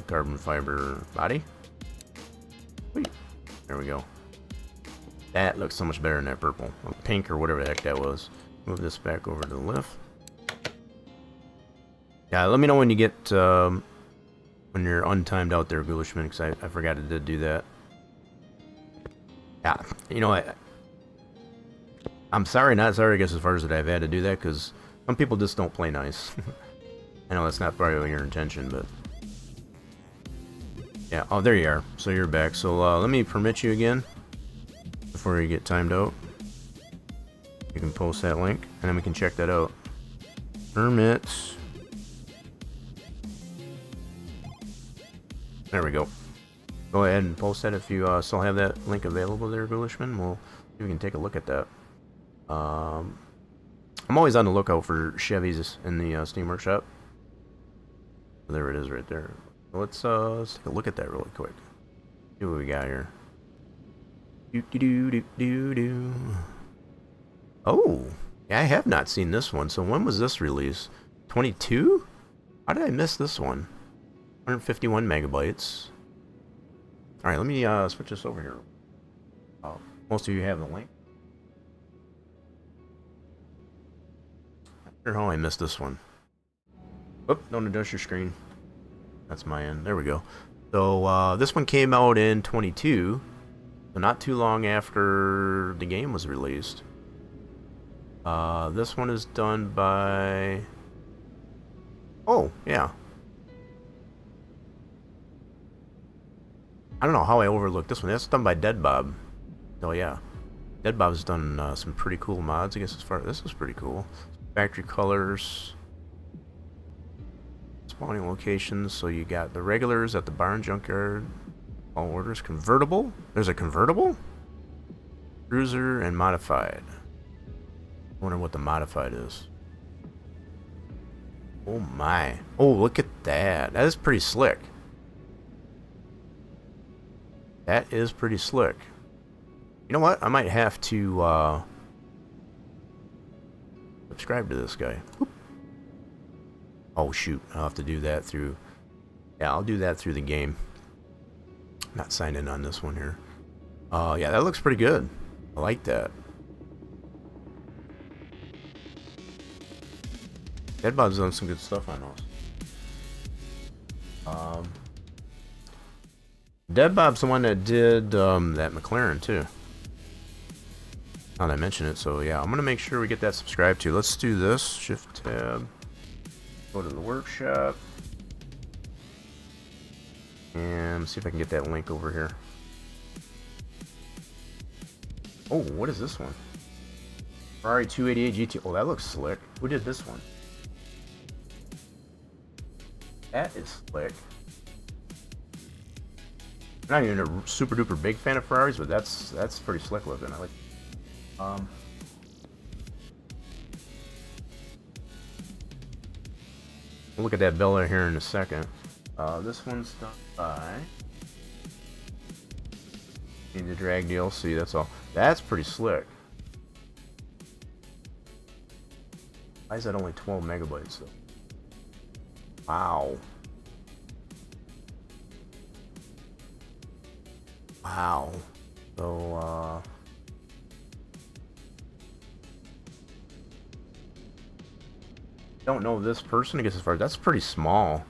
carbon fiber body. Sweet. There we go. That looks so much better than that purple, or pink, or whatever the heck that was. Move this back over to the left. Yeah, let me know when you get when you're untimed out there, Ghoulish,man, because I forgot I did do that. Yeah, you know, I'm sorry, not sorry, I guess, as far as that I've had to do that, because some people just don't play nice. I know that's not probably your intention, but yeah. Oh, there you are. So you're back. So let me permit you again before you get timed out. You can post that link, and then we can check that out. Permits. There we go. Go ahead and post that if you still have that link available there, Ghoulish,man. We'll see if we can take a look at that. I'm always on the lookout for Chevys in the Steam Workshop. There it is right there. Let's take a look at that really quick. See what we got here. Oh, yeah, I have not seen this one. So when was this released? 22? How did I miss this one? 151 megabytes. Alright, let me switch this over here. Most of you have the link. Not sure how I missed this one. Oop, don't adjust your screen. That's my end. There we go. So this one came out in 22. So not too long after the game was released. This one is done by... Oh, yeah. I don't know how I overlooked this one. That's done by Dead Bob. Oh yeah, Dead Bob's done some pretty cool mods. I guess as far as this is pretty cool. Factory colors, spawning locations. So you got the regulars at the barn, junkyard, all orders. Convertible. There's a convertible, cruiser, and modified. I wonder what the modified is. Oh my! Oh, look at that. That is pretty slick. That is pretty slick. You know what? I might have to subscribe to this guy. Whoop. Oh shoot, I'll have to do that through... Yeah, I'll do that through the game. Not signed in on this one here. Yeah, that looks pretty good. I like that. Deadbob's done some good stuff on those. Dead Bob's the one that did that McLaren too. Now that I mention it, so yeah, I'm gonna make sure we get that subscribed to. Let's do this. Shift tab. Go to the workshop. And see if I can get that link over here. Oh, what is this one? Ferrari 288 GTO. Oh, that looks slick. Who did this one? That is slick. I'm not even a super duper big fan of Ferraris, but that's pretty slick looking. I like. We'll look at that Bella here in a second. This one's done by. Need the drag DLC. That's all. That's pretty slick. Why is that only 12 megabytes though? Wow. Wow. So, don't know this person, I guess, as far as that's pretty small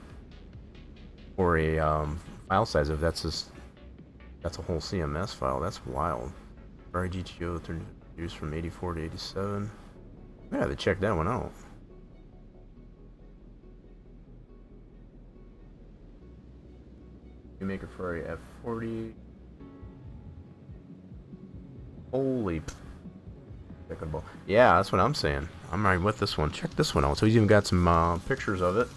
for a file size. If that's just that's a whole CMS file, that's wild. Ferrari GTO 30 used from 84 to 87. I have to check that one out. You make a Ferrari F40. Holy. Yeah, that's what I'm saying. I'm right with this one. Check this one out. So he's even got some pictures of it.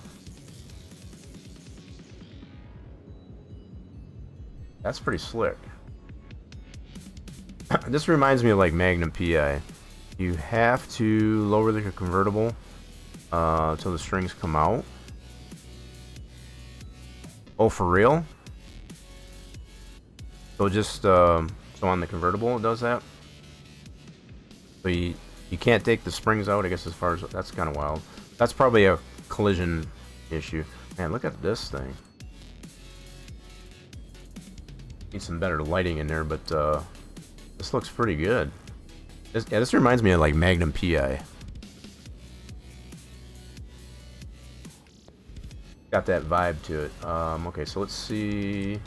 That's pretty slick. This reminds me of like Magnum PI. You have to lower the convertible till the strings come out. Oh, for real? So just so on the convertible it does that. So you can't take the springs out, I guess, as far as that's kind of wild. That's probably a collision issue. Man, look at this thing. Need some better lighting in there, but this looks pretty good. This reminds me of like Magnum PI. Got that vibe to it. Okay, so let's see.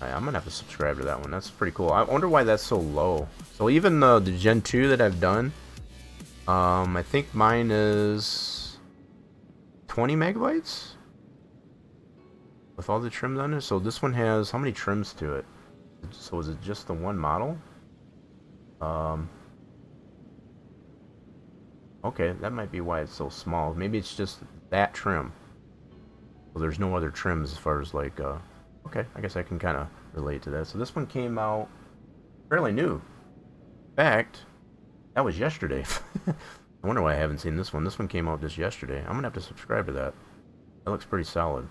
I'm gonna have to subscribe to that one. That's pretty cool. I wonder why that's so low. So even the Gen 2 that I've done, I think mine is 20 megabytes with all the trims on it. So this one has how many trims to it? So is it just the one model? Okay, that might be why it's so small. Maybe it's just that trim. Well, there's no other trims as far as like, okay, I guess I can kind of relate to that. So this one came out fairly new. In fact, that was yesterday. I wonder why I haven't seen this one. This one came out just yesterday. I'm gonna have to subscribe to that. That looks pretty solid.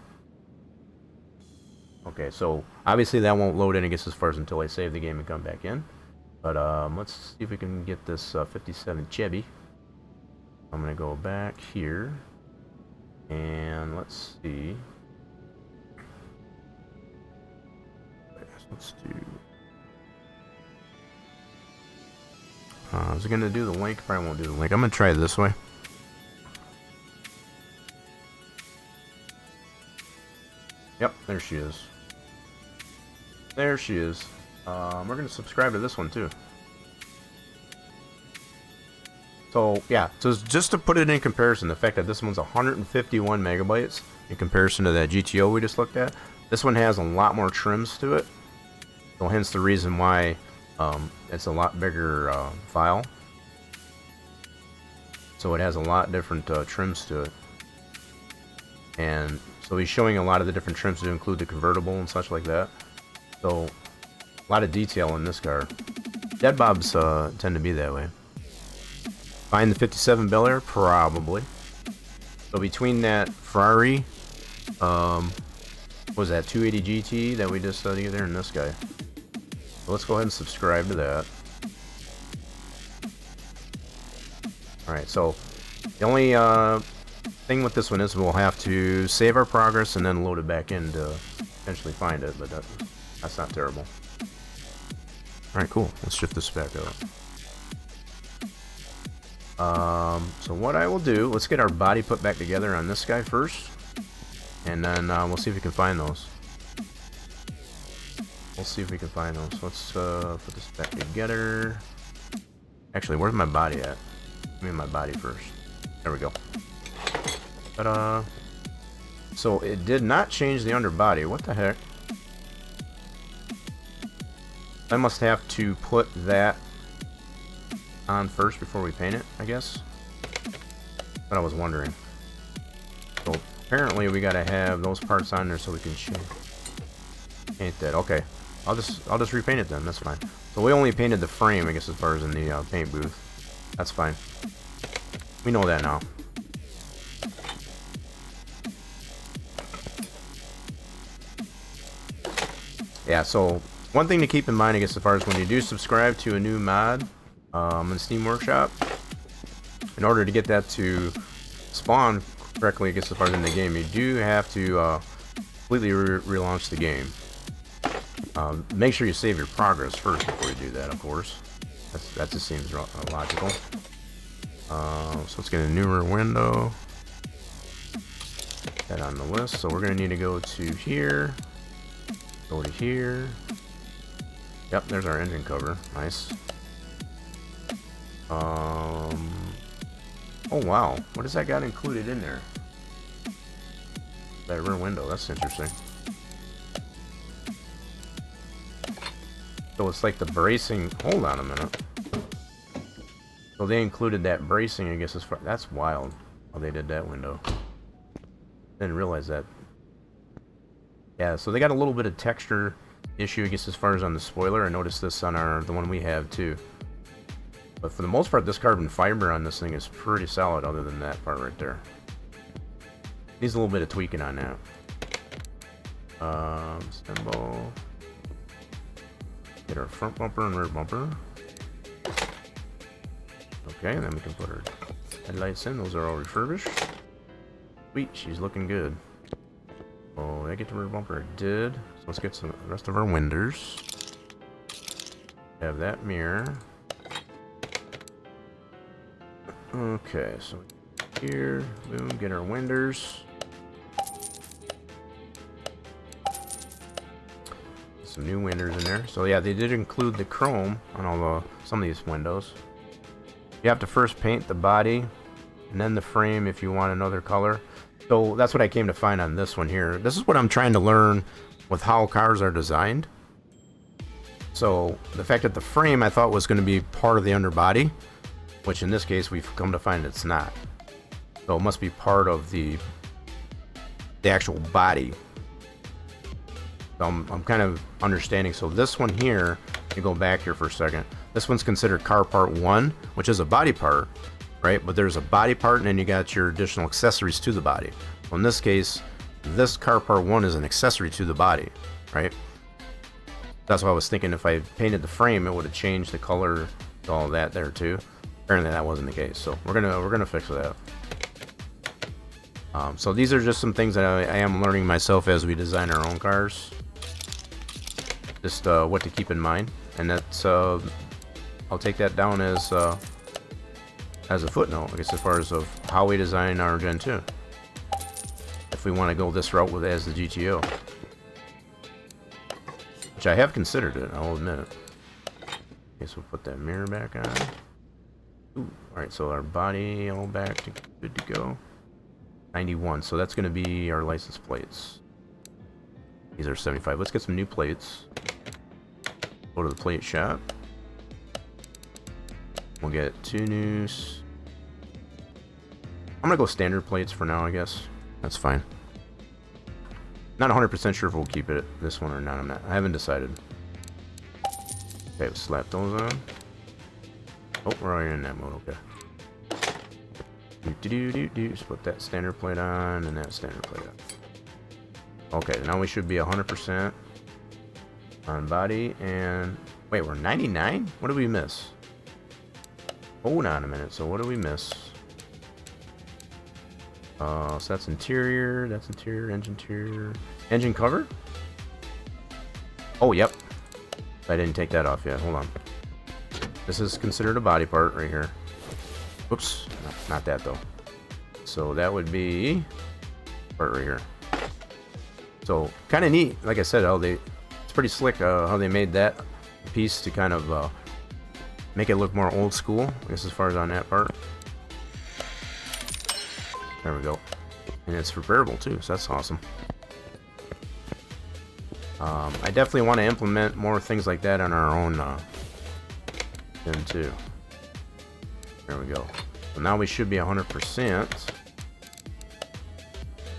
Okay, so obviously that won't load in, I guess, as far as until I save the game and come back in. But let's see if we can get this 57 Chevy. I'm gonna go back here and let's see. Let's do. I was gonna do the link, probably won't do the link. I'm gonna try it this way. Yep, there she is. There she is. We're gonna subscribe to this one too. So yeah, so just to put it in comparison, the fact that this one's 151 megabytes in comparison to that GTO we just looked at, this one has a lot more trims to it. So hence the reason why it's a lot bigger file. So it has a lot different trims to it. And so he's showing a lot of the different trims to include the convertible and such like that. So a lot of detail in this car. Dead bobs tend to be that way. Find the 57 Bel Air? Probably. So between that Ferrari, what was that 280 GT that we just studied there, and this guy. So let's go ahead and subscribe to that. Alright, so the only thing with this one is we'll have to save our progress and then load it back in to eventually find it, but that's not terrible. Alright, cool. Let's shift this back up. So what I will do, let's get our body put back together on this guy first, and then we'll see if we can find those. We'll see if we can find those. Let's put this back together. Actually, where's my body at? Give me my body first. There we go. But so it did not change the underbody. What the heck? I must have to put that on first before we paint it, I guess. But I was wondering. So apparently we gotta have those parts on there so we can paint that. Okay, I'll just repaint it then. That's fine. So we only painted the frame, I guess, as far as in the paint booth. That's fine. We know that now. Yeah. So one thing to keep in mind, I guess, as far as when you do subscribe to a new mod in Steam Workshop, in order to get that to spawn correctly, I guess, as far as in the game, you do have to completely relaunch the game. Make sure you save your progress first before you do that, of course. That just seems logical. So let's get a newer window. Put that on the list. So we're going to need to go to here. Go to here. Yep, there's our engine cover. Nice. Oh wow, what does that got included in there? That rear window, that's interesting. So it's like the bracing. Hold on a minute. So they included that bracing, I guess, as far. That's wild how they did that window. Didn't realize that. Yeah, so they got a little bit of texture issue, I guess, as far as on the spoiler. I noticed this on the one we have too. But for the most part, this carbon fiber on this thing is pretty solid, other than that part right there. Needs a little bit of tweaking on that. Symbol. Get our front bumper and rear bumper. Okay, and then we can put our headlights in. Those are all refurbished. Sweet, she's looking good. Oh, did I get the rear bumper? I did. So let's get some the rest of our windows. Have that mirror. Okay, so here, boom, get our windows. Some new windows in there. So yeah, they did include the chrome on some of these windows. You have to first paint the body and then the frame if you want another color. So that's what I came to find on this one here. This is what I'm trying to learn with how cars are designed. So the fact that the frame I thought was going to be part of the underbody, which in this case we've come to find it's not. So it must be part of the actual body. So I'm kind of understanding. So this one here, you go back here for a second. This one's considered car part 1, which is a body part, right? But there's a body part and then you got your additional accessories to the body. So in this case, this car part 1 is an accessory to the body, right? That's why I was thinking if I painted the frame, it would have changed the color to all that there too. Apparently that wasn't the case, so we're gonna fix that. So these are just some things that I am learning myself as we design our own cars. Just what to keep in mind, and that's I'll take that down as a footnote, I guess, as far as of how we design our Gen 2. If we want to go this route with as the GTO, which I have considered it, I'll admit it. Okay, so we'll put that mirror back on. Ooh, all right, so our body all back to good to go. 91, so that's going to be our license plates. These are 75. Let's get some new plates. Go to the plate shop. We'll get 2 new. I'm gonna go standard plates for now, I guess. That's fine. Not 100% sure if we'll keep it this one or not. I haven't decided. Okay, we'll slap those on. Oh, we're already in that mode. Okay. Just put that standard plate on and that standard plate on. Okay, now we should be 100% on body. And wait, we're 99? What did we miss? Hold on a minute. So what did we miss? So that's interior, engine cover. Oh, yep. I didn't take that off yet. Hold on. This is considered a body part right here. Whoops, not that though. So that would be part right here. So kind of neat. Like I said, it's pretty slick how they made that piece to kind of make it look more old school, I guess, as far as on that part. There we go. And it's repairable too, so that's awesome. I definitely want to implement more things like that on our own Gen 2. There we go. So now we should be 100%.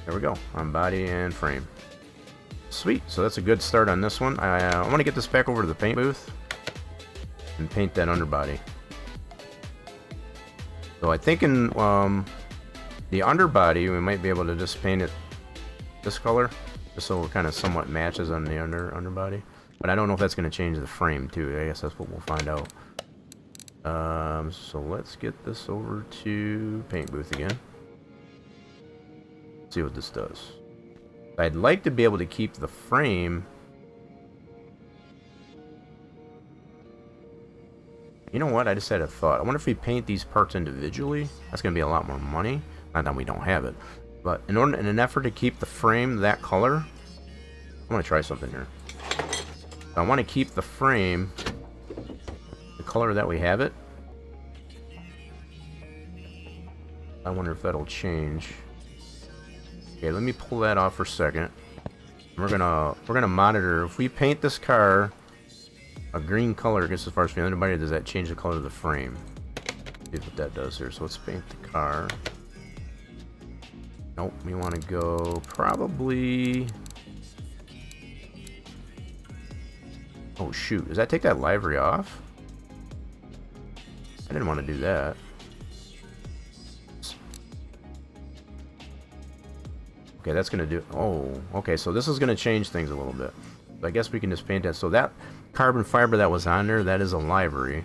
There we go, on body and frame. Sweet, so that's a good start on this one. I want to get this back over to the paint booth and paint that underbody. So I think in the underbody, we might be able to just paint it this color, just so it kind of somewhat matches on the underbody. But I don't know if that's going to change the frame too. I guess that's what we'll find out. So let's get this over to paint booth again. See what this does. I'd like to be able to keep the frame. You know what? I just had a thought. I wonder if we paint these parts individually. That's going to be a lot more money. Not that we don't have it, but in an effort to keep the frame that color, I'm going to try something here. I want to keep the frame the color that we have it. I wonder if that'll change. Okay, let me pull that off for a second. We're gonna monitor if we paint this car a green color. I guess as far as the underbody, does that change the color of the frame? See what that does here. So let's paint the car. Nope, we want to go probably Oh shoot, does that take that livery off? I didn't want to do that. Okay, that's gonna do. Oh, okay, so this is gonna change things a little bit. I guess we can just paint that. So that carbon fiber that was on there, that is a livery.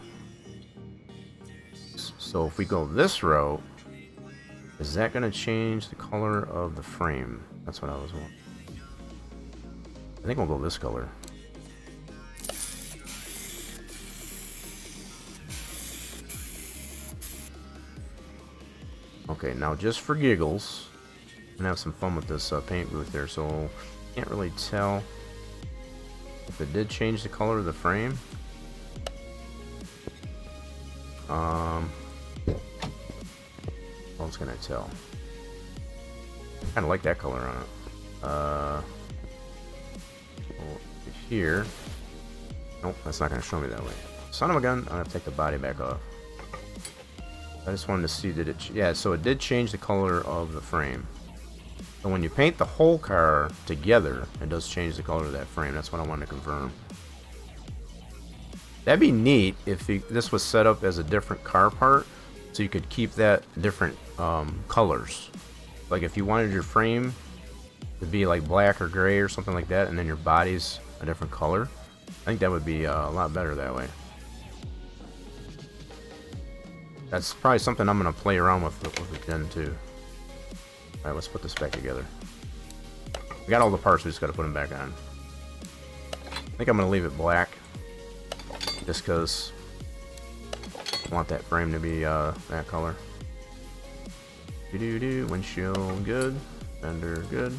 So if we go this route, is that gonna change the color of the frame? That's what I was wondering. I think we'll go this color. Okay, now just for giggles, I'm gonna have some fun with this paint booth there. So can't really tell if it did change the color of the frame. What else can I tell? Kind of like that color on it. Here. Nope, that's not gonna show me that way. Son of a gun! I have to take the body back off. I just wanted to see that it. Yeah, so it did change the color of the frame. So when you paint the whole car together, it does change the color of that frame. That's what I wanted to confirm. That'd be neat if this was set up as a different car part, so you could keep that different colors. Like if you wanted your frame to be like black or gray or something like that, and then your body's a different color, I think that would be a lot better that way. That's probably something I'm going to play around with again too. Alright, let's put this back together. We got all the parts, we just got to put them back on. I think I'm going to leave it black, just because I want that frame to be that color. Windshield good, fender good.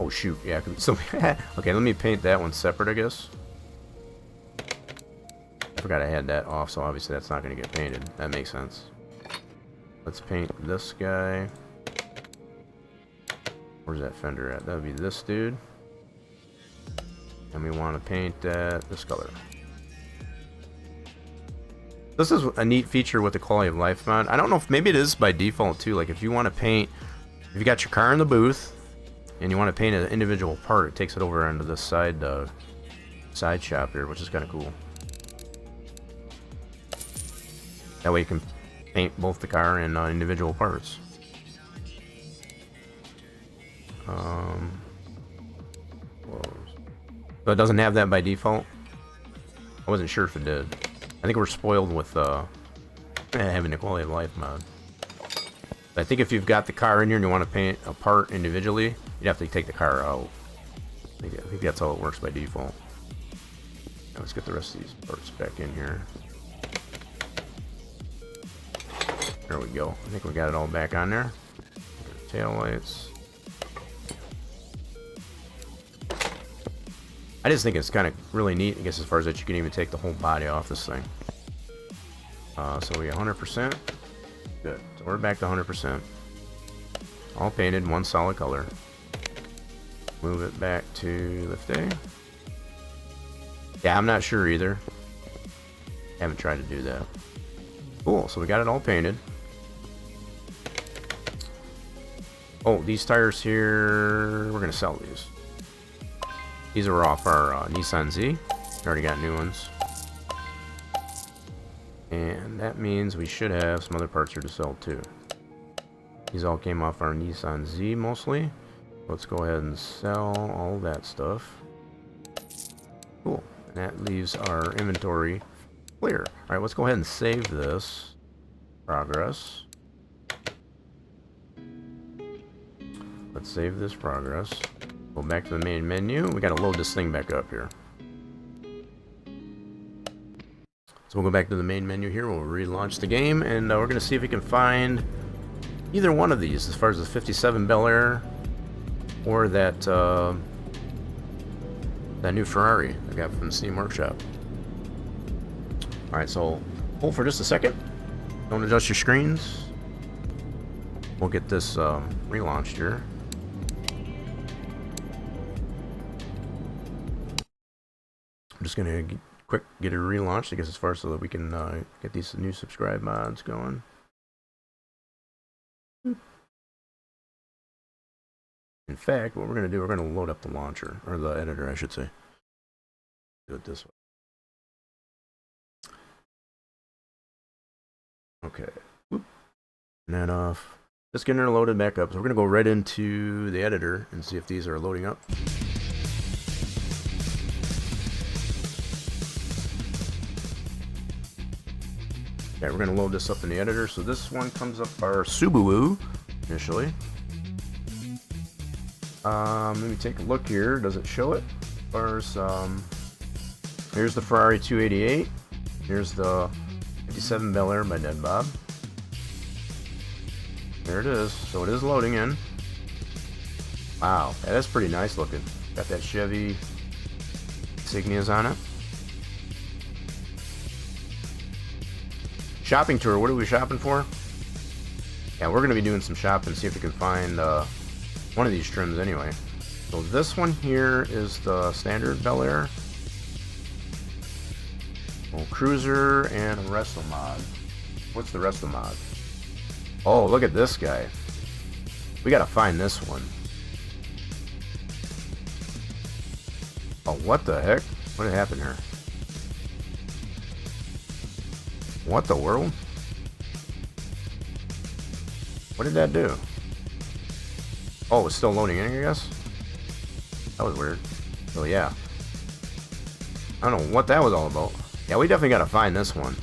Oh shoot, yeah. So okay, let me paint that one separate, I guess. I forgot I had that off, so obviously that's not going to get painted. That makes sense. Let's paint this guy. Where's that fender at? That would be this dude. And we want to paint that this color. This is a neat feature with the quality of life mod. I don't know if maybe it is by default too. Like if you want to paint, if you got your car in the booth and you want to paint an individual part, it takes it over onto this side shop here, which is kind of cool. That way you can paint both the car and individual parts. So it doesn't have that by default. I wasn't sure if it did. I think we're spoiled with having the quality of life mod. But I think if you've got the car in here and you want to paint a part individually, you'd have to take the car out. I think that's how it works by default. Now let's get the rest of these parts back in here. There we go. I think we got it all back on there. Tail lights. I just think it's kind of really neat, I guess, as far as that you can even take the whole body off this thing. So we 100%. Good. So we're back to 100%. All painted, one solid color. Move it back to lift A. Yeah, I'm not sure either. Haven't tried to do that. Cool, so we got it all painted. Oh, these tires here, we're gonna sell these. These are off our Nissan Z. Already got new ones. And that means we should have some other parts here to sell too. These all came off our Nissan Z mostly. Let's go ahead and sell all that stuff. Cool. And that leaves our inventory clear. Alright, let's go ahead and save this. Progress. Let's save this progress. Go back to the main menu. We gotta load this thing back up here. So we'll go back to the main menu here. We'll relaunch the game, and we're gonna see if we can find either one of these, as far as the 57 Bel Air or that that new Ferrari I got from the Steam Workshop. All right, so hold for just a second. Don't adjust your screens. We'll get this relaunched here. I'm just gonna get it relaunched, I guess, as far so that we can get these new subscribe mods going. In fact, what we're gonna do, we're gonna load up the launcher, or the editor, I should say. Do it this way. Okay. Whoop. And then just getting her loaded back up. So we're gonna go right into the editor and see if these are loading up. Okay, we're gonna load this up in the editor. So this one comes up our Subaru initially. Let me take a look here. Does it show it? There's here's the Ferrari 288. Here's the 57 Bel Air by Dead Bob. There it is. So it is loading in. Wow, that is pretty nice looking. Got that Chevy insignias on it. Shopping tour. What are we shopping for? Yeah, we're gonna be doing some shopping. See if we can find one of these trims anyway. So this one here is the standard Bel Air. Well, cruiser and a resto mod. What's the resto mod? Oh, look at this guy. We gotta find this one. Oh, what the heck? What happened here? What the world? What did that do? Oh, it's still loading in, I guess? That was weird. So yeah. I don't know what that was all about. Yeah, we definitely gotta find this one.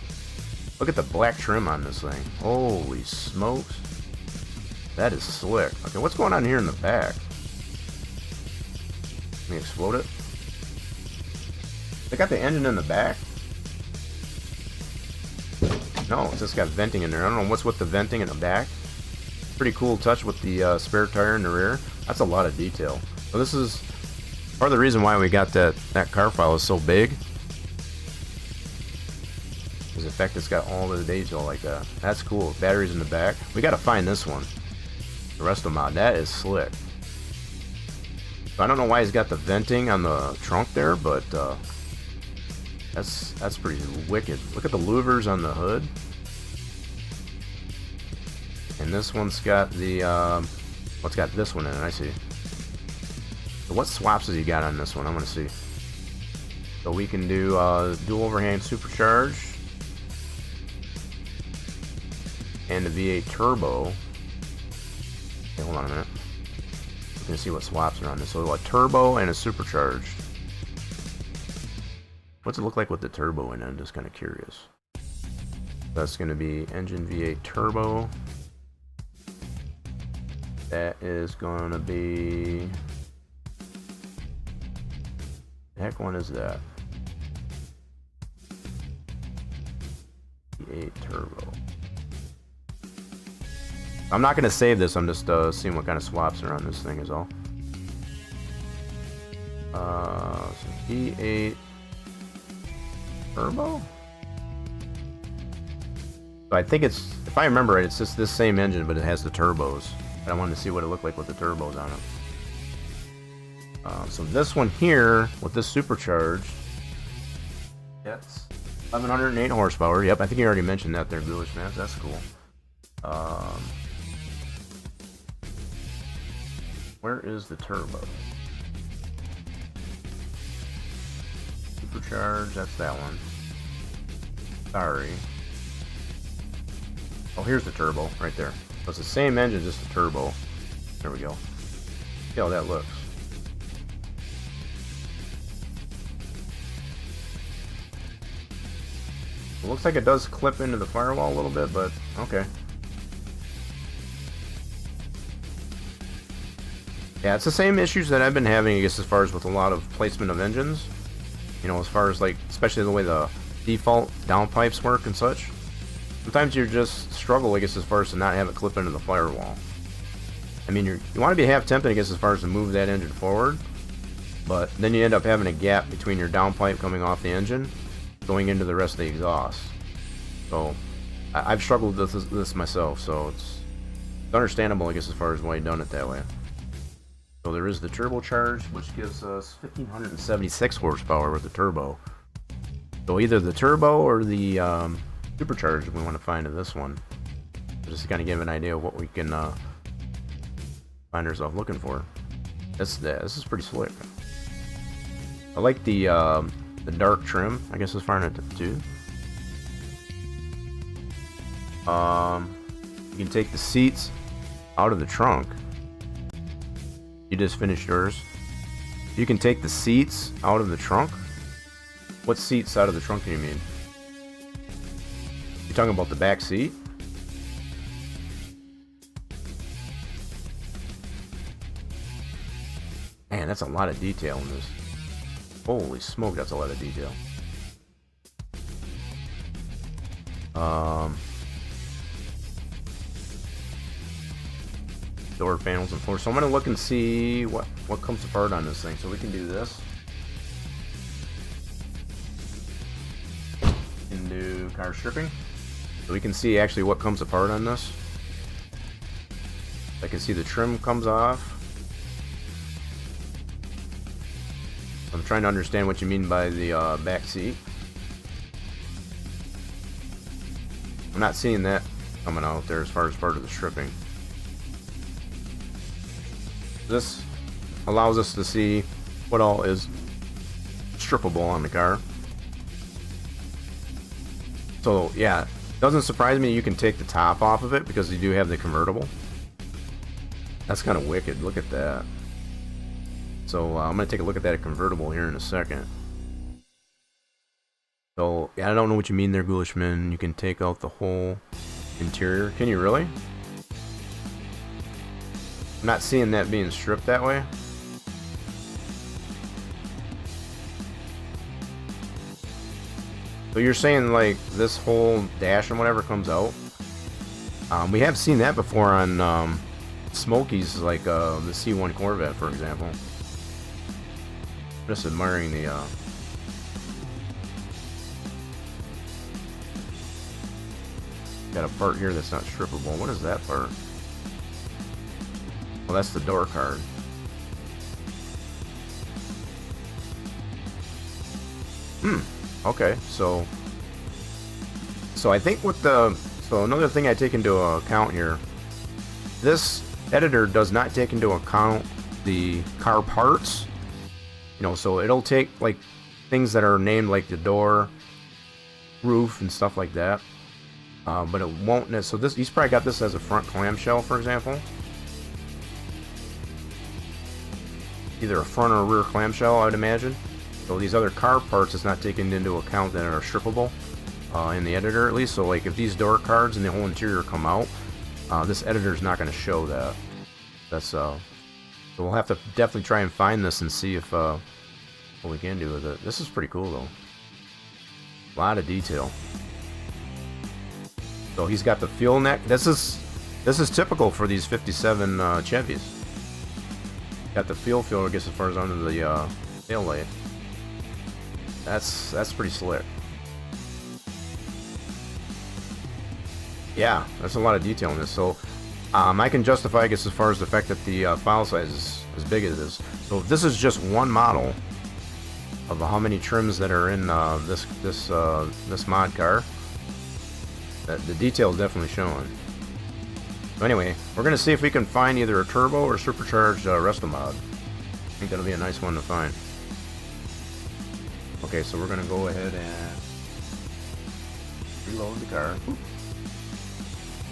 Look at the black trim on this thing. Holy smokes. That is slick. Okay, what's going on here in the back? Let me explode it. They got the engine in the back? No, it's just got venting in there. I don't know what's with the venting in the back. Pretty cool touch with the spare tire in the rear. That's a lot of detail. So this is part of the reason why we got that car file is so big. Is the fact it's got all the detail like that. That's cool. Batteries in the back. We gotta find this one. The resto mod. That is slick. So I don't know why he's got the venting on the trunk there, but that's pretty wicked. Look at the louvers on the hood. And this one's got the what's got this one in it? I see. So what swaps has he got on this one? I'm gonna see. So we can do dual overhang supercharged and the V8 turbo. Okay, hold on a minute. We're gonna see what swaps are on this. So a turbo and a supercharged. What's it look like with the turbo in it? I'm just kind of curious. That's gonna be engine V8 turbo. That is gonna be. The heck one is that? V8 turbo. I'm not gonna save this. I'm just seeing what kind of swaps are on this thing is all. So V8 turbo. So I think it's, if I remember right, it's just this same engine, but it has the turbos. And I wanted to see what it looked like with the turbos on it. So this one here, with this supercharged, it's 1108 horsepower. Yep, I think you already mentioned that there, Ghoulish Man. That's cool. Where is the turbo? Supercharged, that's that one. Sorry. Oh, here's the turbo, right there. So it's the same engine, just a turbo. There we go. See how that looks. It looks like it does clip into the firewall a little bit, but okay. Yeah, it's the same issues that I've been having, I guess, as far as with a lot of placement of engines. You know, as far as like, especially the way the default downpipes work and such. Sometimes you just struggle, I guess, as far as to not have it clip into the firewall. I mean, you want to be half tempted, I guess, as far as to move that engine forward. But then you end up having a gap between your downpipe coming off the engine going into the rest of the exhaust. So I've struggled with this myself, so it's understandable, I guess, as far as why you've done it that way. So there is the turbocharged, which gives us 1576 horsepower with the turbo. So either the turbo or the supercharged we want to find in this one. Just to kind of give an idea of what we can find ourselves looking for. This is pretty slick. I like the the dark trim, I guess is fine too. You can take the seats out of the trunk. You just finished yours. You can take the seats out of the trunk? What seats out of the trunk do you mean? You're talking about the back seat? Man, that's a lot of detail in this. Holy smoke, that's a lot of detail. Door panels and floors. So I'm gonna look and see what comes apart on this thing. So we can do this. We can do car stripping. So we can see actually what comes apart on this. I can see the trim comes off. I'm trying to understand what you mean by the back seat. I'm not seeing that coming out there as far as part of the stripping. This allows us to see what all is strippable on the car. So yeah, doesn't surprise me you can take the top off of it because you do have the convertible. That's kind of wicked. Look at that. So I'm going to take a look at that convertible here in a second. So yeah, I don't know what you mean there, Ghoulishman. You can take out the whole interior. Can you really? I'm not seeing that being stripped that way. So you're saying like this whole dash and whatever comes out? We have seen that before on Smokies, like the C1 Corvette, for example. Just admiring the got a part here that's not strippable. What is that part? Well, that's the door card. Okay, so I think with the another thing I take into account here, this editor does not take into account the car parts. You know, so it'll take like things that are named like the door, roof, and stuff like that. But it won't. So this, he's probably got this as a front clamshell, for example. Either a front or a rear clamshell, I would imagine. So these other car parts is not taken into account that are strippable in the editor, at least. So like if these door cards and the whole interior come out, this editor is not going to show that. That's so we'll have to definitely try and find this and see if what we can do with it. This is pretty cool though. A lot of detail. So he's got the fuel neck. This is typical for these 57 Chevys. Got the fuel filter, I guess, as far as under the tail light. That's pretty slick. Yeah, that's a lot of detail in this. So I can justify, I guess, as far as the fact that the file size is as big as it is. So if this is just one model of how many trims that are in this mod car, the detail is definitely showing. So anyway, we're going to see if we can find either a turbo or supercharged resto mod. I think that'll be a nice one to find. Okay, so we're going to go ahead and reload the car.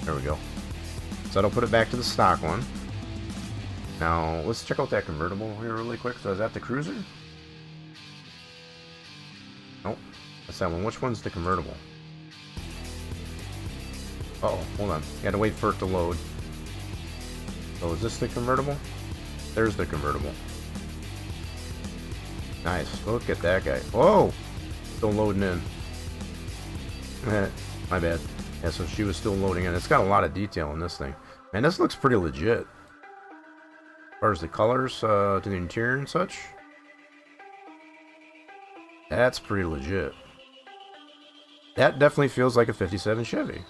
There we go. So that'll put it back to the stock one. Now, let's check out that convertible here really quick. So is that the Cruiser? Nope, that's that one. Which one's the convertible? Uh-oh, hold on. Gotta wait for it to load. So is this the convertible? There's the convertible. Nice. Look at that guy. Whoa! Still loading in. My bad. Yeah, so she was still loading in. It's got a lot of detail in this thing. Man, this looks pretty legit. As far as the colors to the interior and such. That's pretty legit. That definitely feels like a 57 Chevy.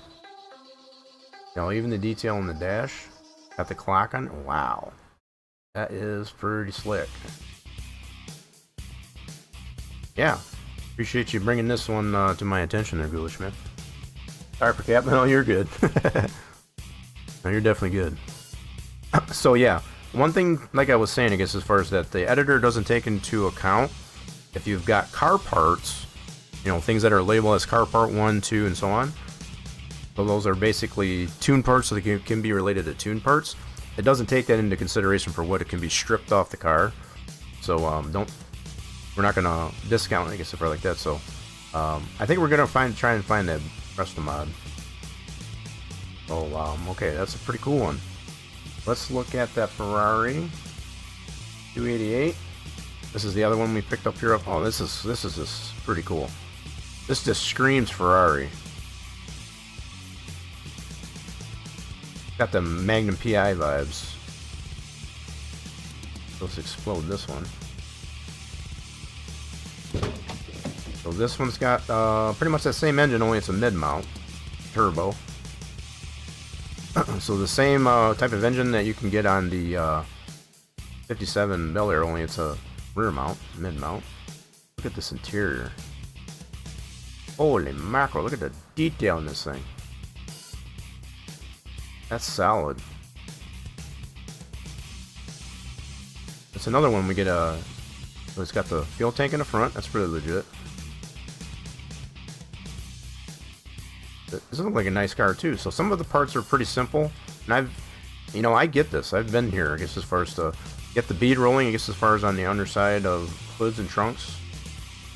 You know, even the detail on the dash. Got the clock on. Wow. That is pretty slick. Yeah. Appreciate you bringing this one to my attention there, Ghoulish. Sorry for Captain. No, you're good. No, you're definitely good. So yeah, one thing, like I was saying, I guess, as far as that the editor doesn't take into account if you've got car parts, you know, things that are labeled as car part 1, 2, and so on. So those are basically tune parts, so they can be related to tune parts. It doesn't take that into consideration for what it can be stripped off the car. So we're not gonna discount, I guess, if we're like that. So I think we're gonna try and find that rest of the mod. Oh, okay, that's a pretty cool one. Let's look at that Ferrari 288. This is the other one we picked up here. Oh, this is just pretty cool. This just screams Ferrari. Got the Magnum PI vibes. Let's explode this one. So this one's got pretty much the same engine, only it's a mid-mount turbo. So the same type of engine that you can get on the 57 Bel Air, only it's a rear mount, mid-mount. Look at this interior. Holy mackerel, look at the detail in this thing. That's solid. It's another one we get so it's got the fuel tank in the front, that's pretty legit. This looks like a nice car too. So some of the parts are pretty simple, and I get this. I've been here, I guess, as far as to get the bead rolling, I guess, as far as on the underside of hoods and trunks.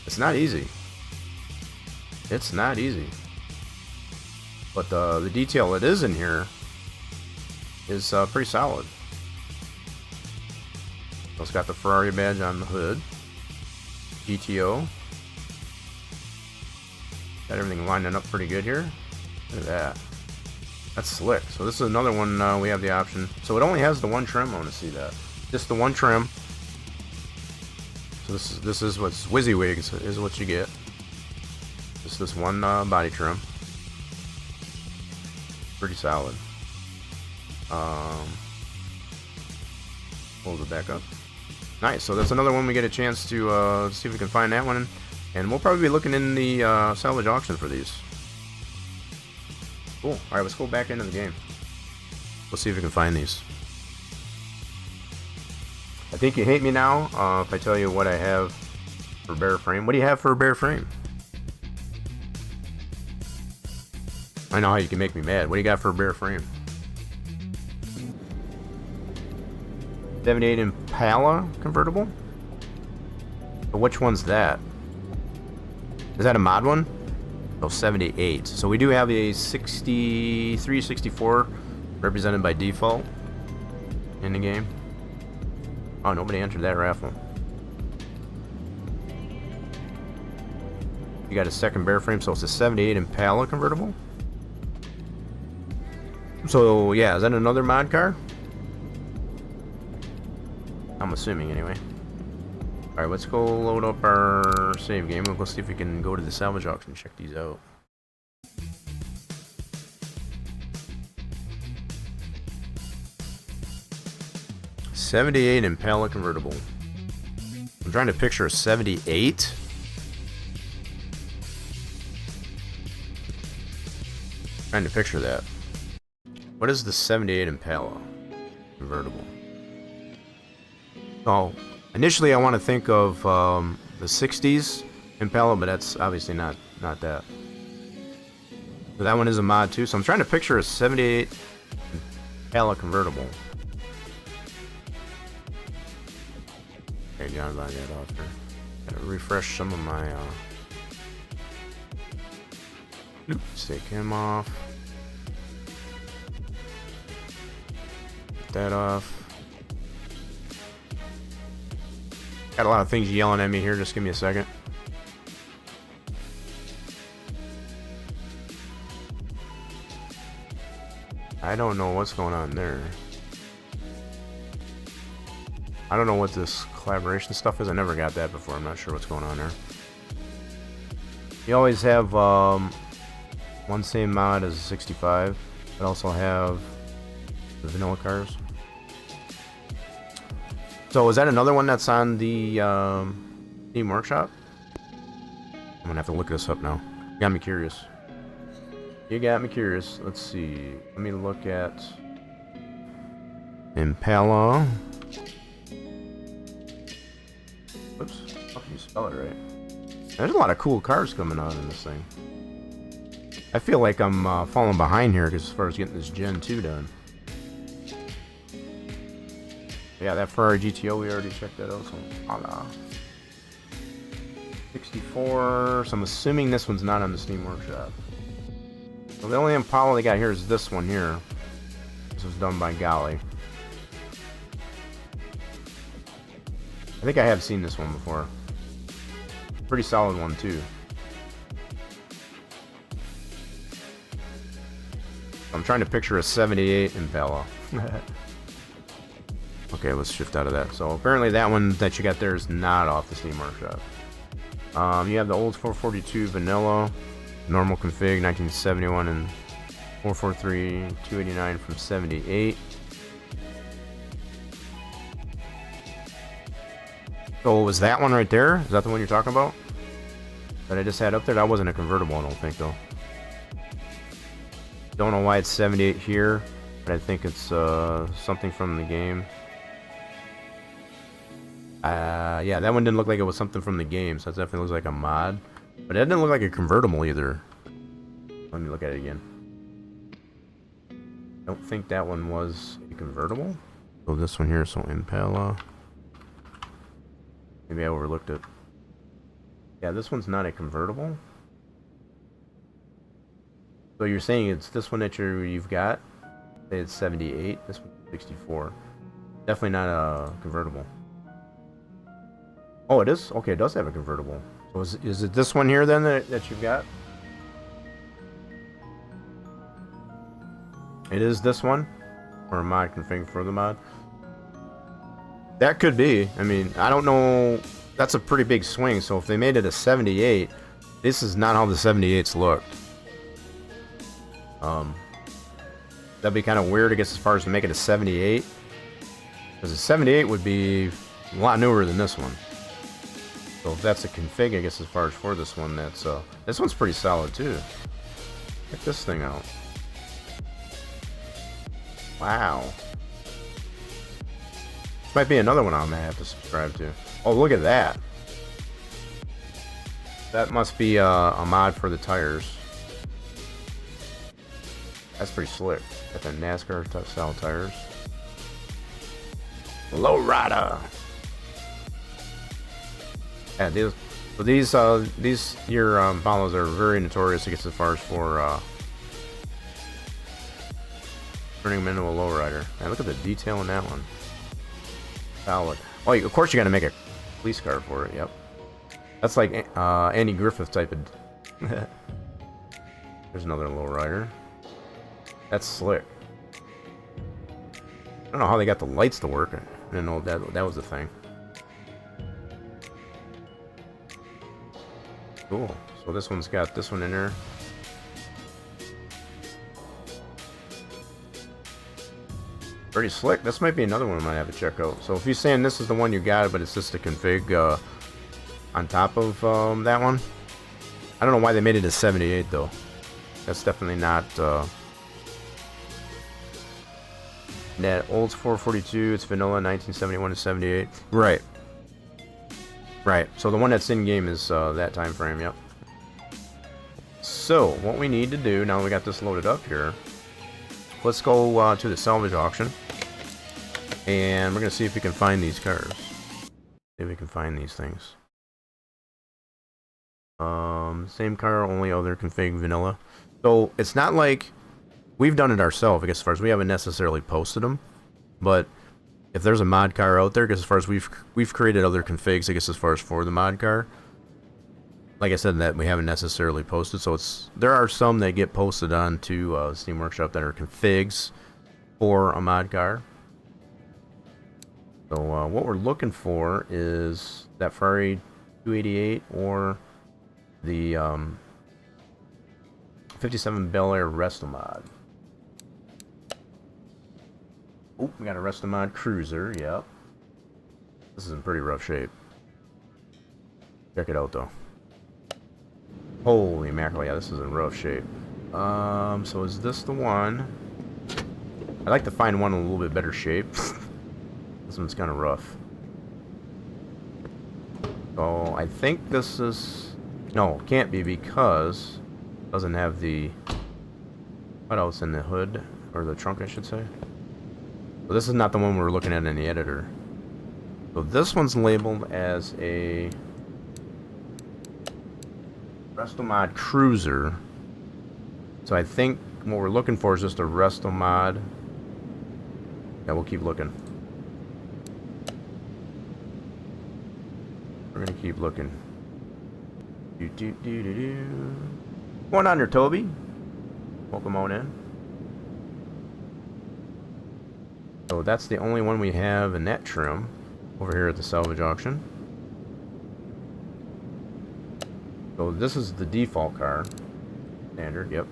It's not easy. It's not easy. But the detail that is in here is pretty solid. So it's got the Ferrari badge on the hood. GTO. Got everything lining up pretty good here. Look at that. That's slick. So this is another one we have the option. So it only has the one trim. I want to see that. Just the one trim. So this is what's WYSIWYGs is what you get. Just this one body trim. Pretty solid. Hold it back up. Nice. So that's another one we get a chance to see if we can find that one. And we'll probably be looking in the salvage auction for these. Cool. Alright, let's go back into the game. Let's see if we can find these. I think you hate me now if I tell you what I have for bare frame. What do you have for a bare frame? I know how you can make me mad. What do you got for a bare frame? 78 Impala convertible? But which one's that? Is that a mod one? Oh, 78. So we do have a 63, 64 represented by default in the game. Oh, nobody entered that raffle. You got a second bare frame, so it's a 78 Impala convertible. So yeah, is that another mod car? I'm assuming anyway. Alright, let's go load up our save game. We'll go see if we can go to the salvage auction and check these out. '78 Impala convertible. I'm trying to picture a 78. Trying to picture that. What is the 78 Impala convertible? Oh, initially I want to think of the 60s Impala, but that's obviously not that. So that one is a mod too. So I'm trying to picture a 78 Impala convertible. Okay, John, I got off here. Gotta refresh some of my. Let's take him off. Get that off. Got a lot of things yelling at me here. Just give me a second. I don't know what's going on there. I don't know what this collaboration stuff is. I never got that before. I'm not sure what's going on there. You always have one same mod as a 65, but also have the vanilla cars. So is that another one that's on the Steam Workshop? I'm gonna have to look this up now. You got me curious. You got me curious. Let's see. Let me look at Impala. Oops. you spell it right. There's a lot of cool cars coming out in this thing. I feel like I'm falling behind here as far as getting this Gen 2 done. Yeah, that Ferrari GTO, we already checked that out. So, voila. 64. So I'm assuming this one's not on the Steam Workshop. So the only Impala they got here is this one here. This was done by Golly. I think I have seen this one before. Pretty solid one too. I'm trying to picture a 78 Impala. Okay, let's shift out of that. So apparently that one that you got there is not off the Steam Workshop. You have the old 442 vanilla, normal config, 1971, and 443 289 from 78. So was that one right there? Is that the one you're talking about? That I just had up there? That wasn't a convertible, I don't think, though. Don't know why it's 78 here, but I think it's something from the game. Yeah, that one didn't look like it was something from the game, so it definitely looks like a mod. But it didn't look like a convertible either. Let me look at it again. Don't think that one was a convertible. So this one here, so Impala. Maybe I overlooked it. Yeah, this one's not a convertible. So you're saying it's this one that you've got? Say it's 78. This one's 64. Definitely not a convertible. Oh, it is? Okay, it does have a convertible. So is it this one here then that you've got? It is this one? Or a mod config for the mod? That could be. I mean, I don't know. That's a pretty big swing. So if they made it a 78, this is not how the 78s looked. That'd be kind of weird, I guess, as far as to make it a 78. Because a 78 would be a lot newer than this one. So if that's a config, I guess, as far as for this one, that's this one's pretty solid too. Check this thing out. Wow. This might be another one I may have to subscribe to. Oh, look at that. That must be a mod for the tires. That's pretty slick. Got the NASCAR style tires. Lowrider. Yeah, these your Impalas are very notorious, I guess, as far as for turning them into a lowrider. Man, look at the detail in that one. Solid. Oh, of course you got to make a police car for it. Yep. That's like Andy Griffith type of. There's another lowrider. That's slick. I don't know how they got the lights to work. I didn't know that was the thing. Cool. So this one's got this one in there. Pretty slick. This might be another one I might have to check out. So if you're saying this is the one you got, but it's just a config on top of that one. I don't know why they made it a 78 though. That's definitely not that old 442. It's vanilla 1971 to 78. Right. Right. So the one that's in game is that time frame. Yep. So what we need to do now that we got this loaded up here, let's go to the salvage auction, and we're gonna see if we can find these cars. See if we can find these things. Same car, only other config vanilla. So it's not like we've done it ourselves, I guess, as far as we haven't necessarily posted them, but if there's a mod car out there, because as far as we've created other configs, I guess, as far as for the mod car, like I said, that we haven't necessarily posted. So there are some that get posted onto Steam Workshop that are configs for a mod car. So what we're looking for is that Ferrari 288 or the 57 Bel Air Resto mod. Oh, we got a Resto mod Cruiser. Yep. This is in pretty rough shape. Check it out though. Holy mackerel, yeah, this is in rough shape. So is this the one? I'd like to find one in a little bit better shape. This one's kind of rough. So So I think this is... No, can't be because it doesn't have the... What else in the hood? Or the trunk, I should say. So this is not the one we're looking at in the editor. So this one's labeled as a... Restomod Cruiser. So I think what we're looking for is just a Restomod. Yeah, we'll keep looking. We're gonna keep looking. What's going on there, Toby? Welcome on in. So that's the only one we have in that trim over here at the salvage auction. So this is the default car. Standard, yep.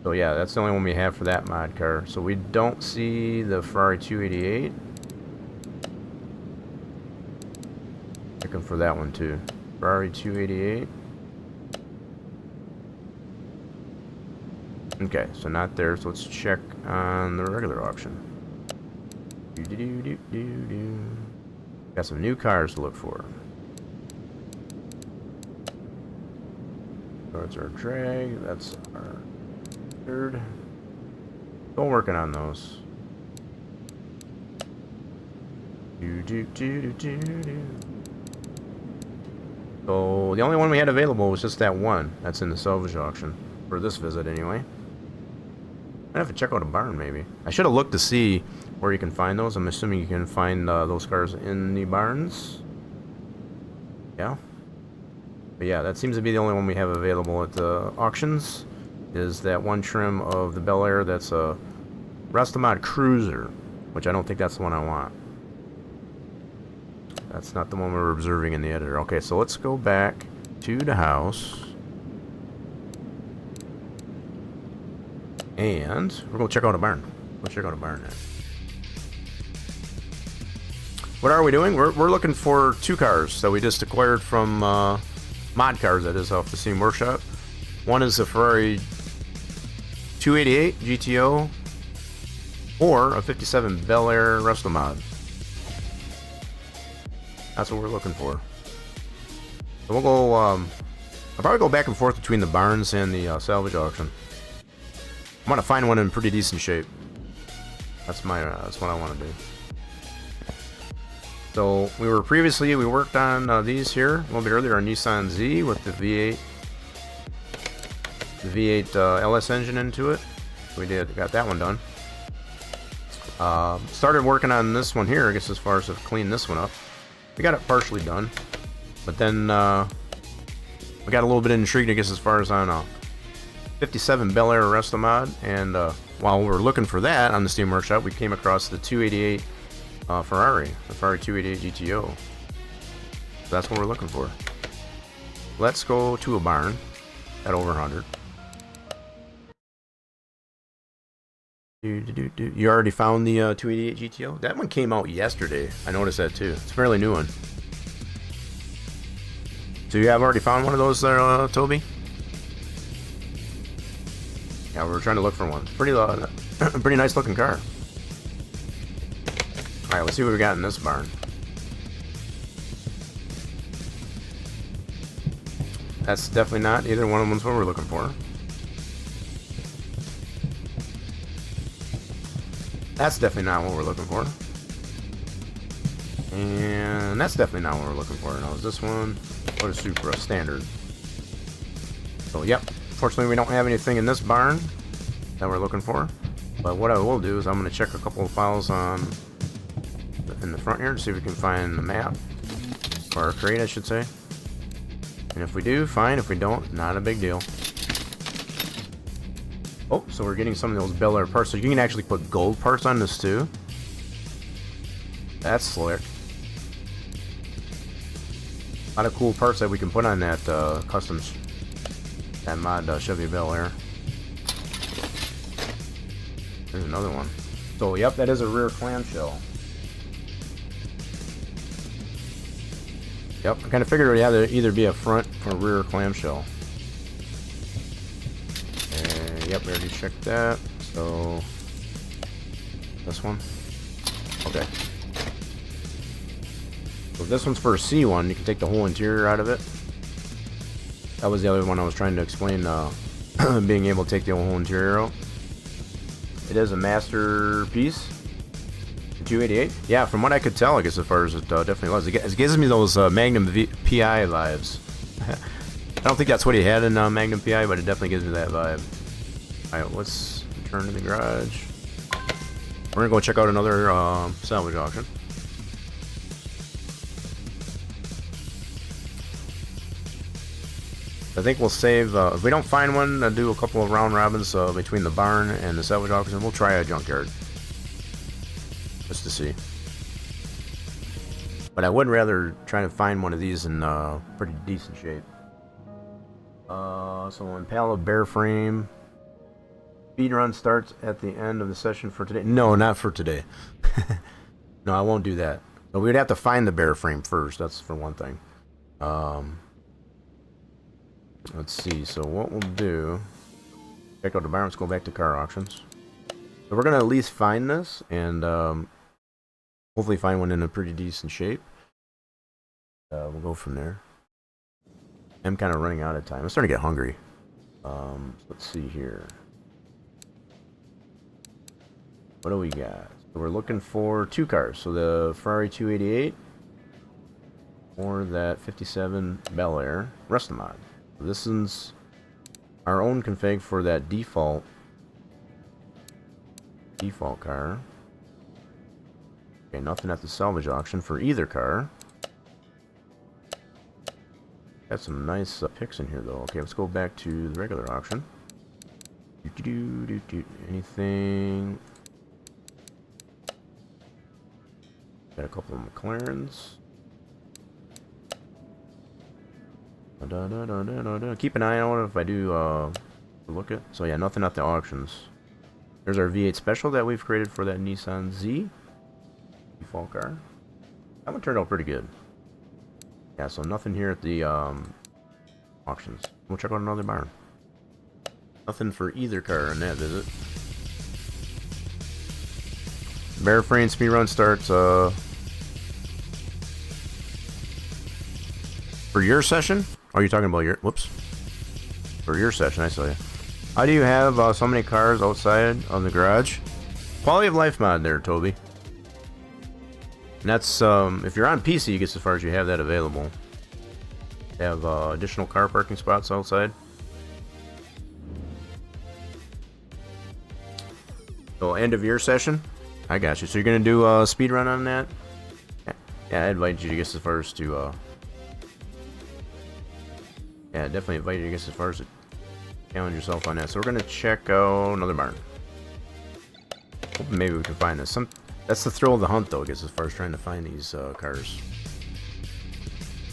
So yeah, that's the only one we have for that mod car. So we don't see the Ferrari 288. Looking for that one too. Ferrari 288. Okay, so not there. So let's check on the regular auction. Got some new cars to look for. So that's our drag. That's our third. Still working on those. So the only one we had available was just that one. That's in the salvage auction for this visit, anyway. I have to check out a barn, maybe. I should have looked to see where you can find those. I'm assuming you can find those cars in the barns. Yeah. But yeah, that seems to be the only one we have available at the auctions. Is that one trim of the Bel Air that's a Restomod Cruiser, which I don't think that's the one I want. That's not the one we were observing in the editor. Okay, so let's go back to the house. And we're going to check out a barn. Let's check out a barn now. What are we doing? We're looking for two cars that we just acquired from mod cars, that is, off the Steam Workshop. One is a Ferrari 288 GTO or a 57 Bel Air Restomod. That's what we're looking for. So we'll go, I'll probably go back and forth between the barns and the salvage auction. I'm gonna find one in pretty decent shape. That's my, that's what I want to do. So we worked on these here a little bit earlier, our Nissan Z with the V8 LS engine into it. Got that one done. Started working on this one here, I guess, as far as to clean this one up. We got it partially done, but then we got a little bit intrigued, I guess, as far as on 57 Bel Air Restomod, and while we were looking for that on the Steam Workshop, we came across the 288 Ferrari, the Ferrari 288 GTO. So that's what we're looking for. Let's go to a barn at over 100. You already found the 288 GTO? That one came out yesterday. I noticed that too. It's a fairly new one. So you have already found one of those there, Toby? Yeah, we were trying to look for one. Pretty nice looking car. Alright, let's see what we got in this barn. That's definitely not either one of them what we're looking for. That's definitely not what we're looking for. And that's definitely not what we're looking for. Now, is this one? What is Supra? Standard. So, yep. Fortunately, we don't have anything in this barn that we're looking for. But what I will do is I'm going to check a couple of files in the front here to see if we can find the map. Or a crate, I should say. And if we do, fine. If we don't, not a big deal. Oh, so we're getting some of those Bel Air parts. So you can actually put gold parts on this too. That's slick. A lot of cool parts that we can put on that that mod Chevy Bel Air. There's another one. So, yep, that is a rear clamshell. Yep, I kind of figured it would either be a front or rear clamshell. Yep, we already checked that. So, this one. Okay. So this one's for a C1. You can take the whole interior out of it. That was the other one I was trying to explain, being able to take the whole interior out. It is a masterpiece. 288. Yeah, from what I could tell, I guess as far as it definitely was. It gives me those Magnum PI vibes. I don't think that's what he had in Magnum PI, but it definitely gives me that vibe. Alright, let's return to the garage. We're gonna go check out another salvage auction. I think we'll save, if we don't find one, do a couple of round robins between the barn and the salvage auction, and we'll try a junkyard. Just to see. But I would rather try to find one of these in pretty decent shape. So Impala bear frame. Speed run starts at the end of the session for today. No, not for today. No, I won't do that. But we'd have to find the bear frame first. That's for one thing. Let's see. So what we'll do, check out the barn. Let's go back to car auctions. So we're gonna at least find this and hopefully find one in a pretty decent shape. We'll go from there. I'm kind of running out of time. I'm starting to get hungry. Let's see here. What do we got? So we're looking for two cars. So the Ferrari 288 or that 57 Bel Air Rust Mod. So this is our own config for that default car. Okay, nothing at the salvage auction for either car. Got some nice picks in here though. Okay, let's go back to the regular auction. Anything? Got a couple of McLarens. Keep an eye on it if I do look at. So yeah, nothing at the auctions. There's our V8 special that we've created for that Nissan Z default car. That one turned out pretty good. Yeah, so nothing here at the auctions. We'll check out another barn. Nothing for either car in that visit. Bear frame speed run starts for your session? Oh, you're talking about your, whoops. For your session, I saw you. How do you have so many cars outside of the garage? Quality of life mod there, Toby. And that's, if you're on PC, you get as far as you have that available. They have additional car parking spots outside. So, end of your session? I got you. So you're going to do a speed run on that? Yeah, I invite you to get as far as to, yeah, definitely invite you to get as far as to challenge yourself on that. So we're going to check out another barn. Hoping maybe we can find this. That's the thrill of the hunt, though, I guess, as far as trying to find these cars.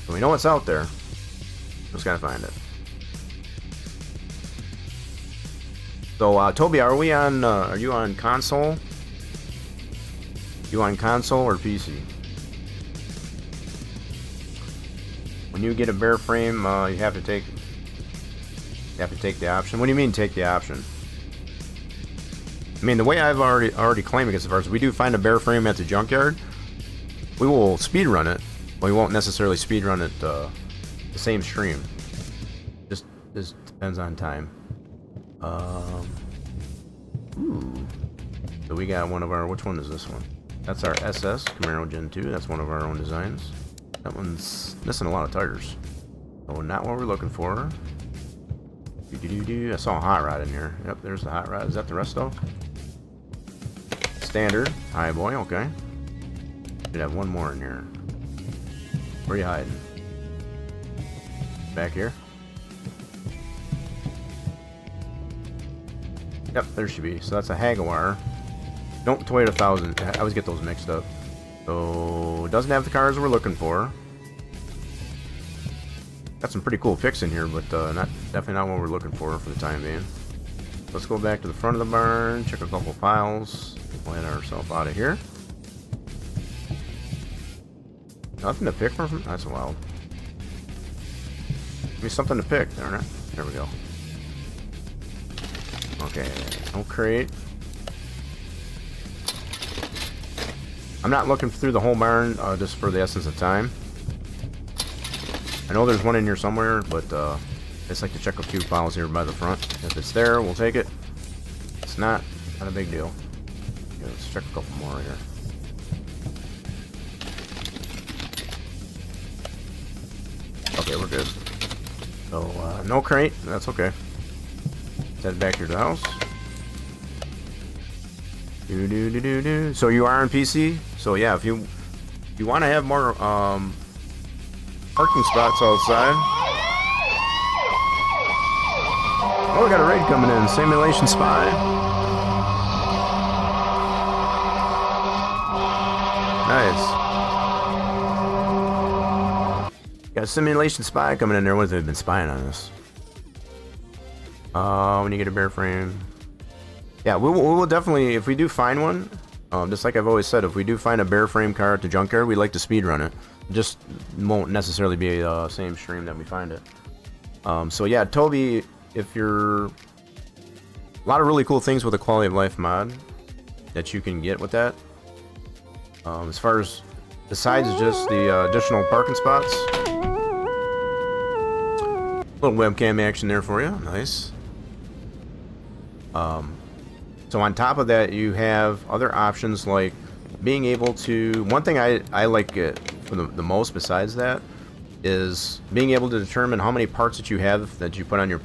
So we know what's out there. Just gotta find it. So, Toby, are we on? Are you on console? You on console or PC? When you get a bear frame, you have to take the option. What do you mean, take the option? I mean, the way I've already claimed it, as far as we do find a bear frame at the junkyard, we will speed run it, but we won't necessarily speed run it the same stream. Just depends on time. Ooh. So we got one of our, which one is this one? That's our SS Camaro Gen 2. That's one of our own designs. That one's missing a lot of tires. So not what we're looking for. I saw a hot rod in here. Yep, there's the hot rod. Is that the resto? Standard. Hi, boy. Okay. Should have one more in here. Where are you hiding? Back here? Yep, there should be. So that's a Jaguar. Don't Toyota 1000. I always get those mixed up. So, it doesn't have the cars we're looking for. Got some pretty cool picks in here, but definitely not what we're looking for the time being. Let's go back to the front of the barn, check a couple piles, plan ourselves out of here. Nothing to pick from? That's wild. Give me something to pick, darn it. There we go. Okay, no crate. I'm not looking through the whole barn just for the essence of time. I know there's one in here somewhere, but I just like to check a few files here by the front. If it's there, we'll take it. If it's not a big deal. Yeah, let's check a couple more here. Okay, we're good. So, no crate. That's okay. Let's head back here to the house. So you are on PC? So yeah, if you want to have more parking spots outside. Oh, we got a raid coming in. Simulation Spy. Nice. Got a Simulation Spy coming in there. What have they been spying on us? When you get a bare frame. Yeah, we will definitely, if we do find one, just like I've always said, if we do find a bare frame car at the junkyard, we like to speed run it. Just won't necessarily be the same stream that we find it. So yeah, Toby, if you're... A lot of really cool things with the quality of life mod that you can get with that. As far as, besides just the additional parking spots. Little webcam action there for you, nice. So on top of that, you have other options like being able to... One thing I like it for the most besides that is being able to determine how many parts that you have that you put on your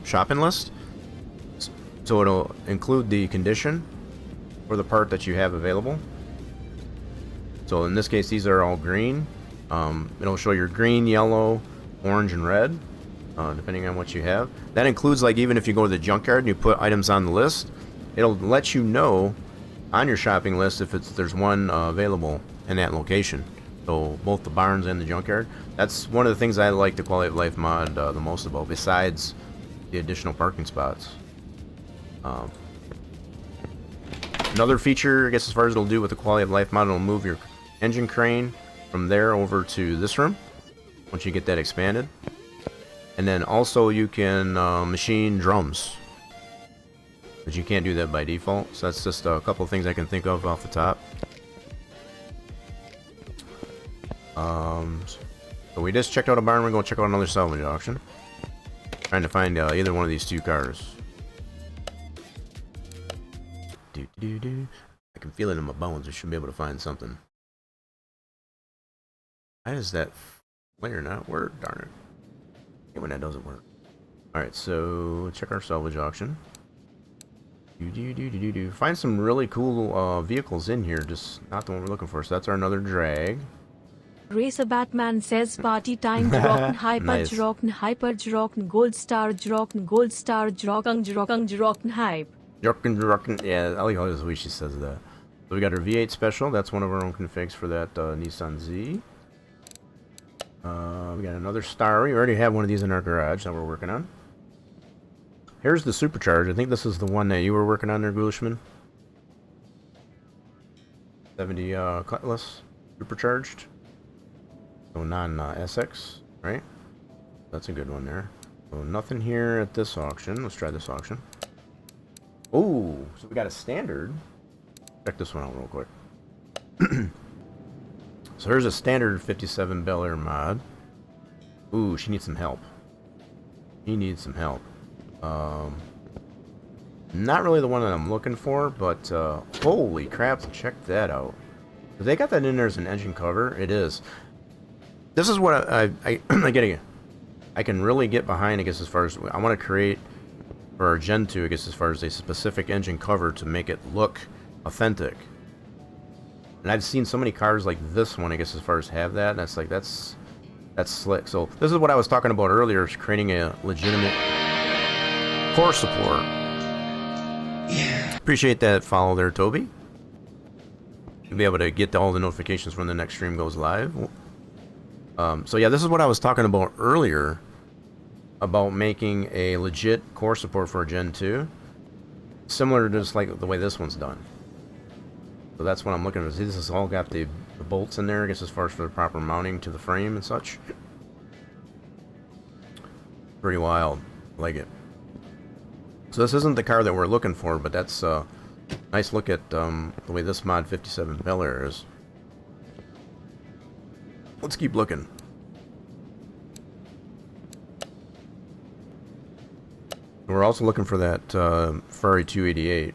shopping list. So it'll include the condition for the part that you have available. So in this case, these are all green. It'll show your green, yellow, orange, and red, depending on what you have. That includes, like, even if you go to the junkyard and you put items on the list, it'll let you know on your shopping list if there's one available in that location. So both the barns and the junkyard. That's one of the things I like the quality of life mod the most about, besides the additional parking spots. Another feature, I guess, as far as it'll do with the quality of life mod, it'll move your engine crane from there over to this room once you get that expanded. And then also you can machine drums, but you can't do that by default. So that's just a couple of things I can think of off the top. So we just checked out a barn. We're going to check out another salvage auction. Trying to find either one of these two cars. I can feel it in my bones. We should be able to find something. Why does that flare not work? Darn it. When that doesn't work. Alright, so check our salvage auction. Find some really cool vehicles in here, just not the one we're looking for. So that's our another drag. Racer Batman says party time Jrocken Hyper Nice. Jrocken Hyper Jrocken Gold Star Jrocken Hype. Jrocken, yeah, I like how the way she says that. So we got our V8 Special, that's one of our own configs for that Nissan Z. We got another Star. We already have one of these in our garage that we're working on. Here's the Supercharge. I think this is the one that you were working on there, Ghulishman. 70 Cutlass Supercharged. So non-SX, right? That's a good one there. So nothing here at this auction. Let's try this auction. Oh, so we got a standard. Check this one out real quick. So here's a standard 57 Bel Air mod. Ooh, she needs some help. He needs some help. Not really the one that I'm looking for, but holy crap, check that out. If they got that in there as an engine cover, it is. This is what I can really get behind, I guess, as far as I want to create for our Gen 2, I guess, as far as a specific engine cover to make it look authentic. And I've seen so many cars like this one, I guess, as far as have that, and that's like, that's slick. So this is what I was talking about earlier, is creating a legitimate core support. Yeah. Appreciate that follow there, Toby. You'll be able to get all the notifications when the next stream goes live. So yeah, this is what I was talking about earlier, about making a legit core support for a Gen 2, similar to just like the way this one's done. So that's what I'm looking at. See, this has all got the bolts in there, I guess, as far as for the proper mounting to the frame and such. Pretty wild. Like it. So this isn't the car that we're looking for, but that's a nice look at the way this mod 57 Bel Air is. let's keep looking. We're also looking for that Ferrari 288.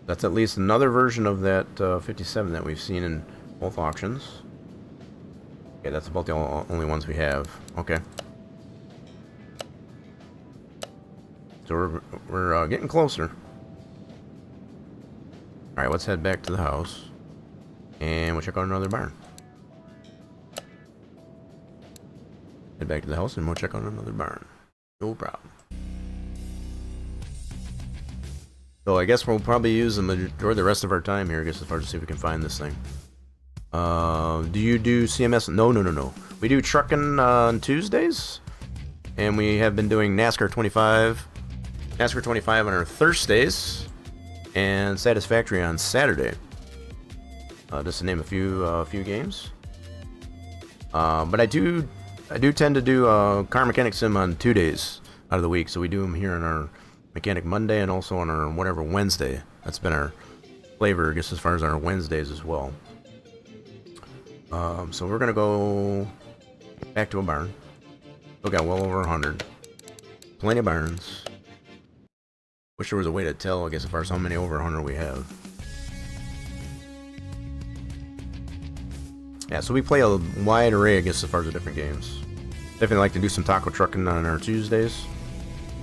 That's at least another version of that 57 that we've seen in both auctions. Okay, that's about the only ones we have. Okay. So we're getting closer. Alright, let's head back to the house. And we'll check out another barn. Head back to the house and we'll check out another barn. No problem. So I guess we'll probably use the majority of the rest of our time here, I guess, as far as to see if we can find this thing. Do you do CMS? No. We do trucking on Tuesdays. And we have been doing NASCAR 25 on our Thursdays. And Satisfactory on Saturday. Just to name a few games. But I do tend to do car mechanic sim on 2 days out of the week. So we do them here on our Mechanic Monday and also on our whatever Wednesday. That's been our flavor, I guess, as far as our Wednesdays as well. So we're gonna go back to a barn. We got well over 100. Plenty of barns. Wish there was a way to tell, I guess, as far as how many over 100 we have. Yeah, so we play a wide array, I guess, as far as the different games. Definitely like to do some taco trucking on our Tuesdays.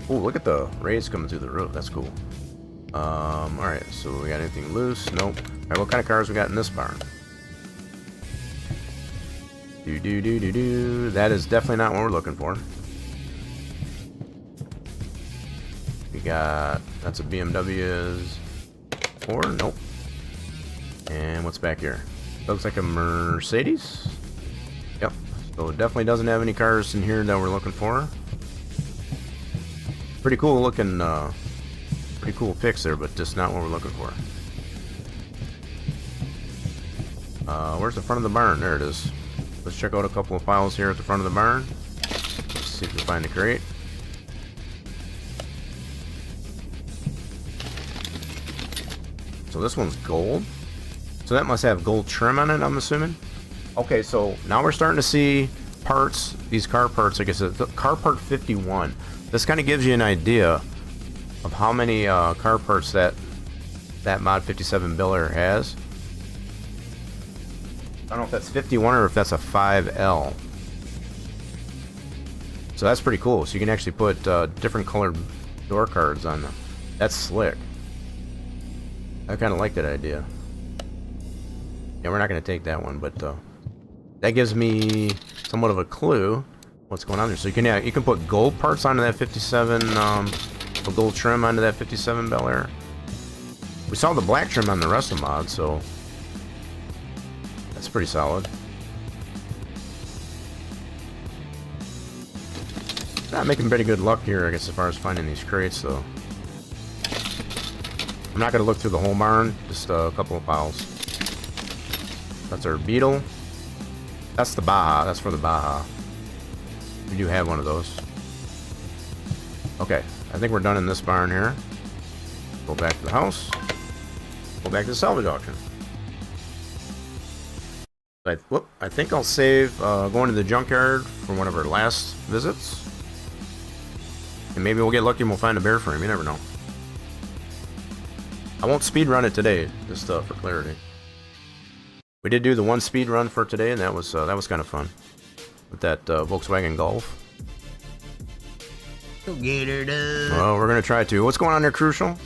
Oh, look at the rays coming through the roof. That's cool. Alright, so we got anything loose? Nope. Alright, what kind of cars we got in this barn? That is definitely not what we're looking for. We got... That's a BMW 4? Nope. And what's back here? Looks like a Mercedes? Yep. So it definitely doesn't have any cars in here that we're looking for. Pretty cool looking, pretty cool picks there, but just not what we're looking for. Where's the front of the barn? There it is. Let's check out a couple of files here at the front of the barn. Let's see if we find the crate. So this one's gold. So that must have gold trim on it, I'm assuming. Okay, so now we're starting to see parts, these car parts, I guess it's car part 51. This kind of gives you an idea of how many car parts that Mod 57 Bel Air has. I don't know if that's 51 or if that's a 5L. So that's pretty cool. So you can actually put different colored door cards on them. That's slick. I kind of like that idea. Yeah, we're not going to take that one, but that gives me somewhat of a clue what's going on there. So you can put gold parts onto that 57, the gold trim onto that 57 Bel Air. We saw the black trim on the rest of the mod, so that's pretty solid. Not making pretty good luck here, I guess, as far as finding these crates, though. I'm not going to look through the whole barn, just a couple of files. That's our Beetle. That's the Baja. That's for the Baja. We do have one of those. Okay, I think we're done in this barn here. Go back to the house. Go back to the salvage auction. I think I'll save going to the junkyard for one of our last visits. And maybe we'll get lucky and we'll find a bear frame. You never know. I won't speed run it today, just for clarity. We did do the one speed run for today, and that was kind of fun with that Volkswagen Golf. Go get her done. Well, we're gonna try to. What's going on there, Crucial?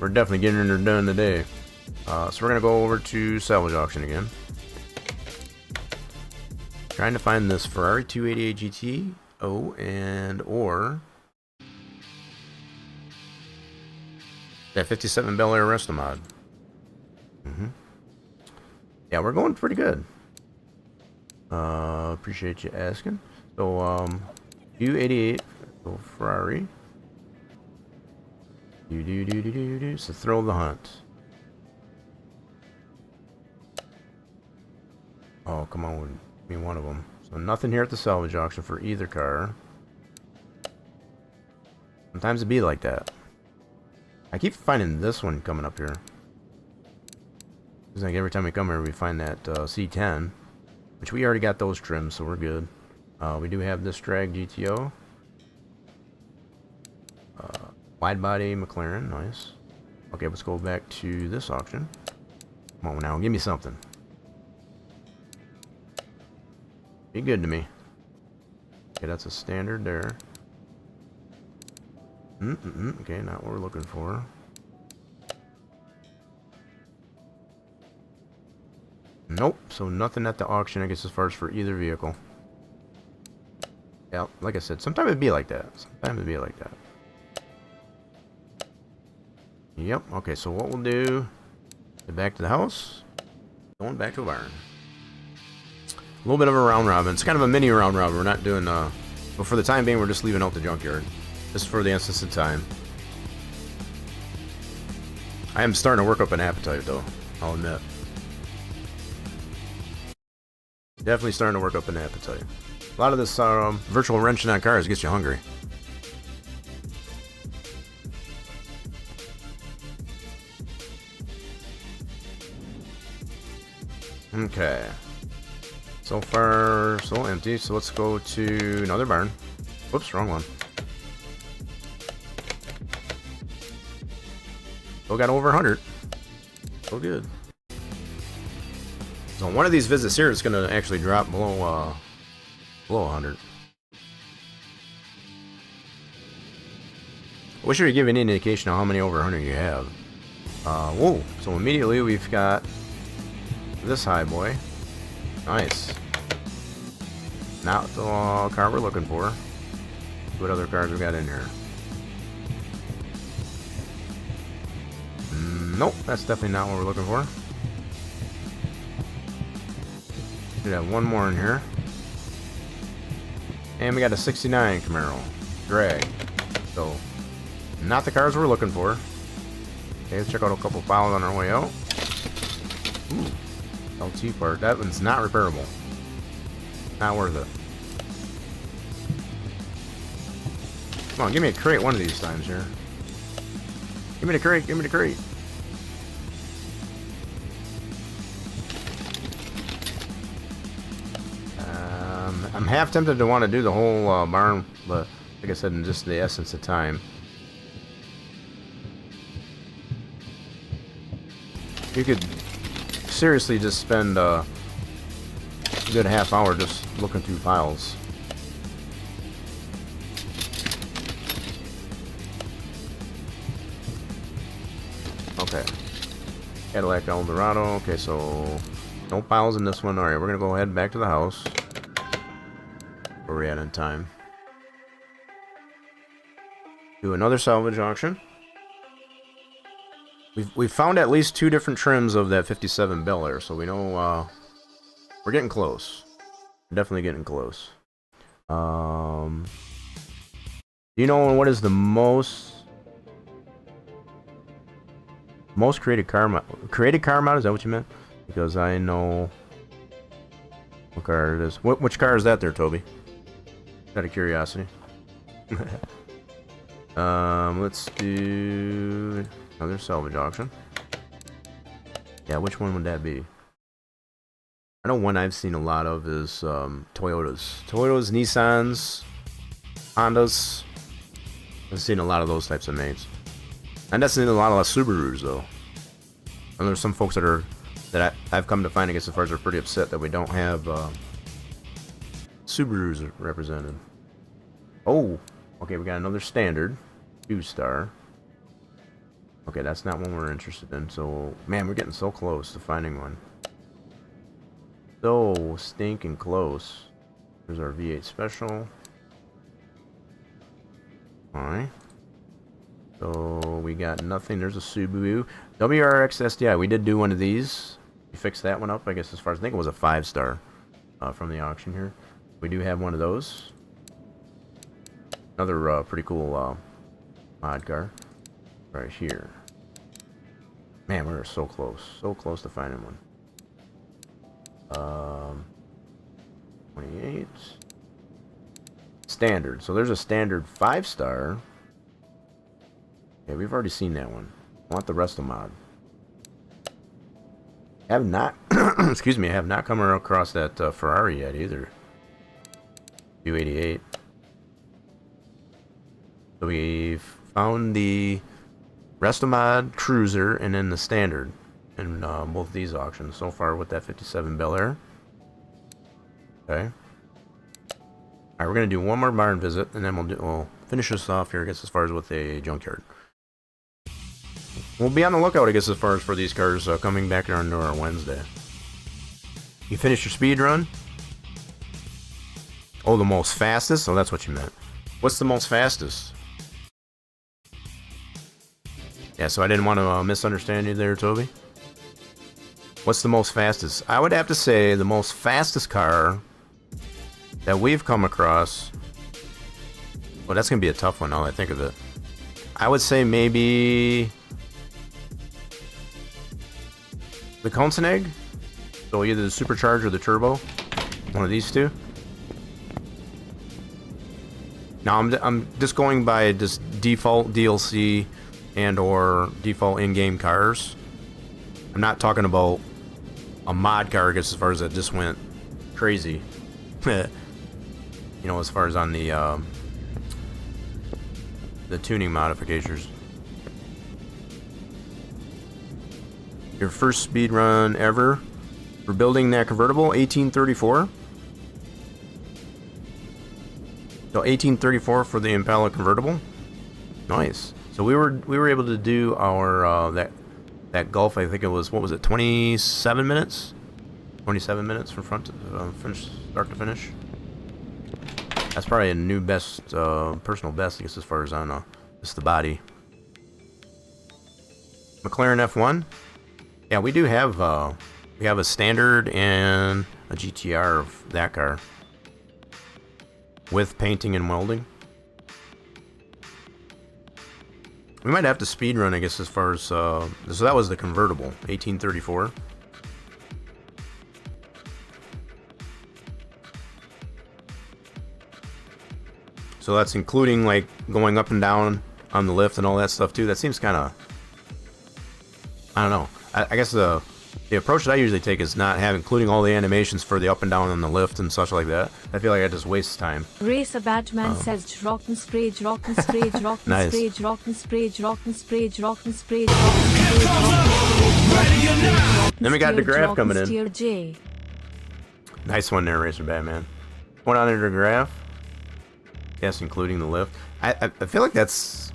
We're definitely getting her done today. So we're gonna go over to salvage auction again. Trying to find this Ferrari 288 GTO and or that 57 Bel Air Resto mod. Yeah, we're going pretty good. Appreciate you asking. So, 288 so Ferrari. So thrill of the hunt. Oh, come on, give me one of them. So nothing here at the salvage auction for either car. Sometimes it be like that. I keep finding this one coming up here. Seems like every time we come here, we find that C10, which we already got those trimmed, so we're good. We do have this drag GTO. Wide body McLaren, nice. Okay, let's go back to this auction. Come on now, give me something. Be good to me. Okay, that's a standard there. Okay, not what we're looking for. Nope, so nothing at the auction, I guess, as far as for either vehicle. Yeah, like I said, sometimes it'd be like that. Sometimes it'd be like that. Yep, okay, so what we'll do, get back to the house, going back to a barn. A little bit of a round robin. It's kind of a mini round robin. We're not doing, but for the time being, we're just leaving out the junkyard. Just for the instance of time. I am starting to work up an appetite, though, I'll admit. Definitely starting to work up an appetite. A lot of this virtual wrenching on cars gets you hungry. Okay. So far, so empty. So let's go to another barn. Whoops, wrong one. Still got over 100. So good. So one of these visits here is going to actually drop below 100. I wish you would give any indication of how many over 100 you have. Whoa. So immediately we've got this high boy. Nice. Not the car we're looking for. What other cars we got in here? Nope, that's definitely not what we're looking for. We have one more in here. And we got a 69 Camaro. Drag. So, not the cars we're looking for. Okay, let's check out a couple files on our way out. Ooh, LT part. That one's not repairable. Not worth it. Come on, give me a crate one of these times here. Give me the crate, give me the crate. I'm half tempted to want to do the whole barn, but like I said, in just the essence of time. You could seriously just spend a good half hour just looking through files. Okay. Cadillac Eldorado. Okay, so no files in this one. Alright, we're going to go ahead back to the house. Where we're at in time. Do another salvage auction. We've found at least 2 different trims of that 57 Bel Air, so we know we're getting close. We're definitely getting close. Do you know what is the most created car mod? Created car mod? Is that what you meant? Because I know what car it is. Which car is that there, Toby? Out of curiosity. Let's do another salvage auction. Yeah, which one would that be? I know one I've seen a lot of is Toyotas. Toyotas, Nissans, Hondas. I've seen a lot of those types of names. And that's seen a lot of Subarus though. And there's some folks that I've come to find, I guess, as far as are pretty upset that we don't have Subarus represented. Oh, okay, we got another standard 2-star. Okay, that's not one we're interested in. So, man, we're getting so close to finding one. So stinking close. There's our V8 Special. Alright. So we got nothing. There's a Subaru WRX SDI. We did do one of these. We fixed that one up, I guess, as far as I think it was a 5-star from the auction here. We do have one of those. Another pretty cool mod car right here. Man, we're so close to finding one. 28 standard. So there's a standard 5-star. Yeah, we've already seen that one. I want the rest of the mod. Have not, excuse me, I have not come across that Ferrari yet either. 288. So we've found the Restomod Cruiser and then the Standard in both these auctions so far with that 57 Bel Air. Okay. Alright, we're going to do one more barn visit and then we'll finish this off here, I guess, as far as with a junkyard. We'll be on the lookout, I guess, as far as for these cars coming back on our Wednesday. You finished your speed run? Oh, the most fastest? Oh, that's what you meant. What's the most fastest? Yeah, so I didn't want to misunderstand you there, Toby. What's the most fastest? I would have to say the most fastest car that we've come across. Well, that's going to be a tough one now that I think of it. I would say maybe the Koenigsegg. So either the supercharger or the turbo. One of these two. Now I'm just going by just default DLC and or default in-game cars. I'm not talking about a mod car, I guess, as far as that just went crazy. You know, as far as on the tuning modifications. Your first speed run ever for building that convertible, 1834. So 1834 for the Impala convertible. Nice. So we were able to do our that Golf. I think it was, what was it, 27 minutes? 27 minutes from front to finish, start to finish. That's probably a new best, personal best, I guess, as far as on just the body. McLaren F1. Yeah, we do have we have a standard and a GTR of that car with painting and welding. We might have to speed run, I guess, as far as so that was the convertible, 1834. So that's including like going up and down on the lift and all that stuff too. That seems kind of, I don't know. I guess the approach that I usually take is not including all the animations for the up and down on the lift and such like that. I feel like I just waste time. Racer Batman says rock and spray, rock and spray, rock and Nice. spray, rock and spray, rock and spray, rock and spray, Then we got the graph coming in. Steer J. Nice one there, Racer Batman. One on the graph. Yes, including the lift. I feel like that's,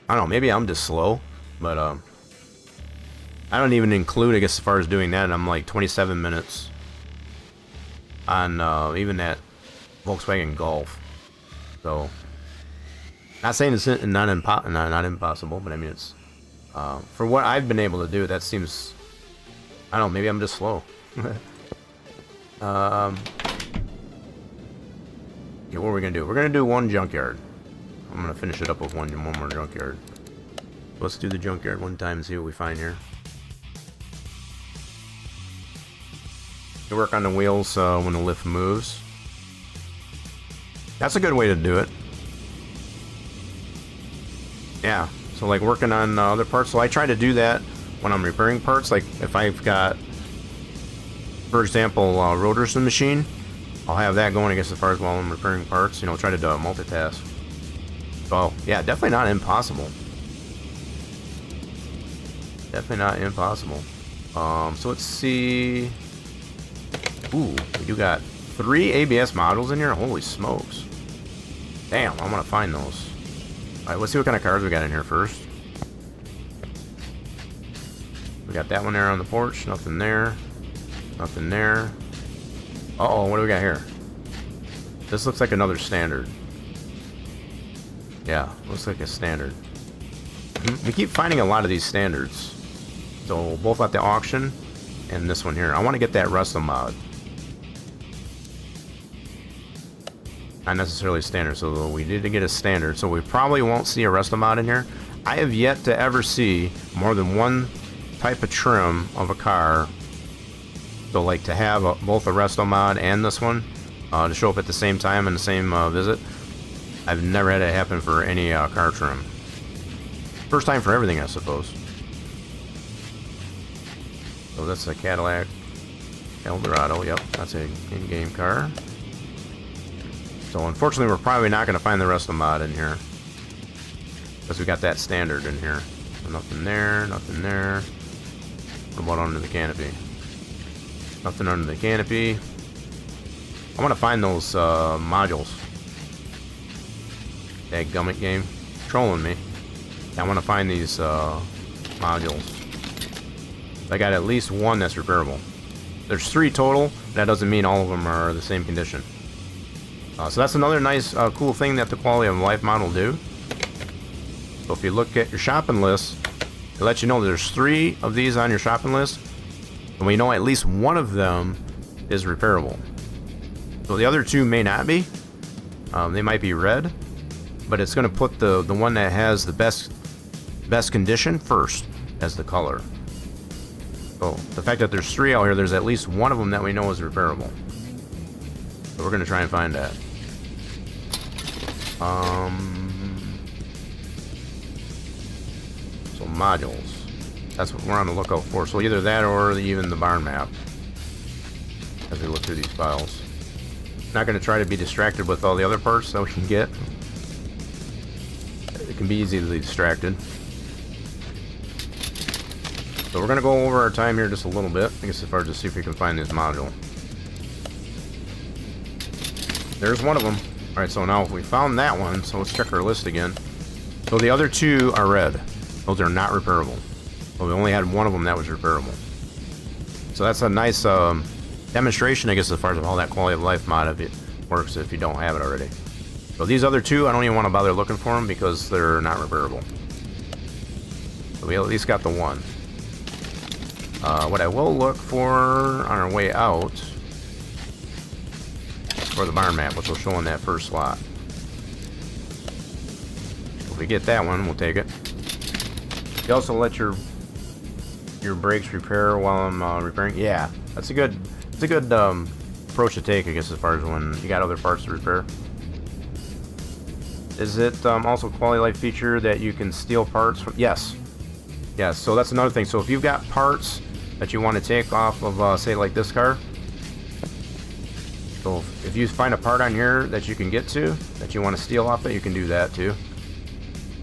I don't know, maybe I'm just slow, but I don't even include, I guess, as far as doing that, I'm like 27 minutes on even that Volkswagen Golf. So, not saying it's not impossible, but I mean, it's for what I've been able to do, that seems, I don't know, maybe I'm just slow. Okay, what are we gonna do? We're gonna do one junkyard. I'm gonna finish it up with one more junkyard. Let's do the junkyard one time and see what we find here. You work on the wheels when the lift moves. That's a good way to do it. Yeah, so like working on other parts. So I try to do that when I'm repairing parts. Like if I've got, for example, rotors in the machine, I'll have that going, I guess, as far as while I'm repairing parts. You know, try to do a multitask. So yeah, definitely not impossible. Definitely not impossible. So let's see. Ooh, we do got 3 ABS modules in here. Holy smokes! Damn, I want to find those. All right, let's see what kind of cars we got in here first. We got that one there on the porch. Nothing there. Nothing there. Uh-oh, what do we got here? This looks like another standard. Yeah, looks like a standard. We keep finding a lot of these standards. So both at the auction and this one here. I want to get that Russell mod. Not necessarily standard, so we did get a standard. So we probably won't see a Russell mod in here. I have yet to ever see more than one type of trim of a car. So like to have both a Resto mod and this one to show up at the same time in the same visit. I've never had it happen for any car trim. First time for everything, I suppose. So that's a Cadillac Eldorado. Yep, that's an in-game car. So unfortunately, we're probably not going to find the rest of the mod in here. Because we got that standard in here. So nothing there, nothing there. What about under the canopy? Nothing under the canopy. I want to find those modules. That gummit game. Trolling me. I want to find these modules. I got at least one that's repairable. There's 3 total. That doesn't mean all of them are the same condition. So that's another nice, cool thing that the quality of life mod will do. So if you look at your shopping list, it lets you know there's 3 of these on your shopping list, and we know at least one of them is repairable. So the other 2 may not be. They might be red, but it's going to put the one that has the best condition first as the color. So the fact that there's 3 out here, there's at least one of them that we know is repairable. So we're going to try and find that. So modules. That's what we're on the lookout for. So either that or even the barn map. As we look through these files. Not going to try to be distracted with all the other parts that we can get. It can be easily distracted. So we're going to go over our time here just a little bit. I guess as far as to see if we can find this module. There's one of them. Alright, so now we found that one, so let's check our list again. So the other 2 are red. Those are not repairable. So we only had one of them that was repairable. So that's a nice demonstration, I guess, as far as how that quality of life mod works if you don't have it already. So these other 2, I don't even want to bother looking for them because they're not repairable. So we at least got the one. What I will look for on our way out for the barn map, which will show in that first slot. If we get that one, we'll take it. You also let your brakes repair while I'm repairing. Yeah, that's a good approach to take, I guess, as far as when you got other parts to repair. Is it also a quality of life feature that you can steal parts from? Yes. Yes, so that's another thing. So if you've got parts that you want to take off of, say, like this car. So if you find a part on here that you can get to, that you want to steal off it, you can do that too.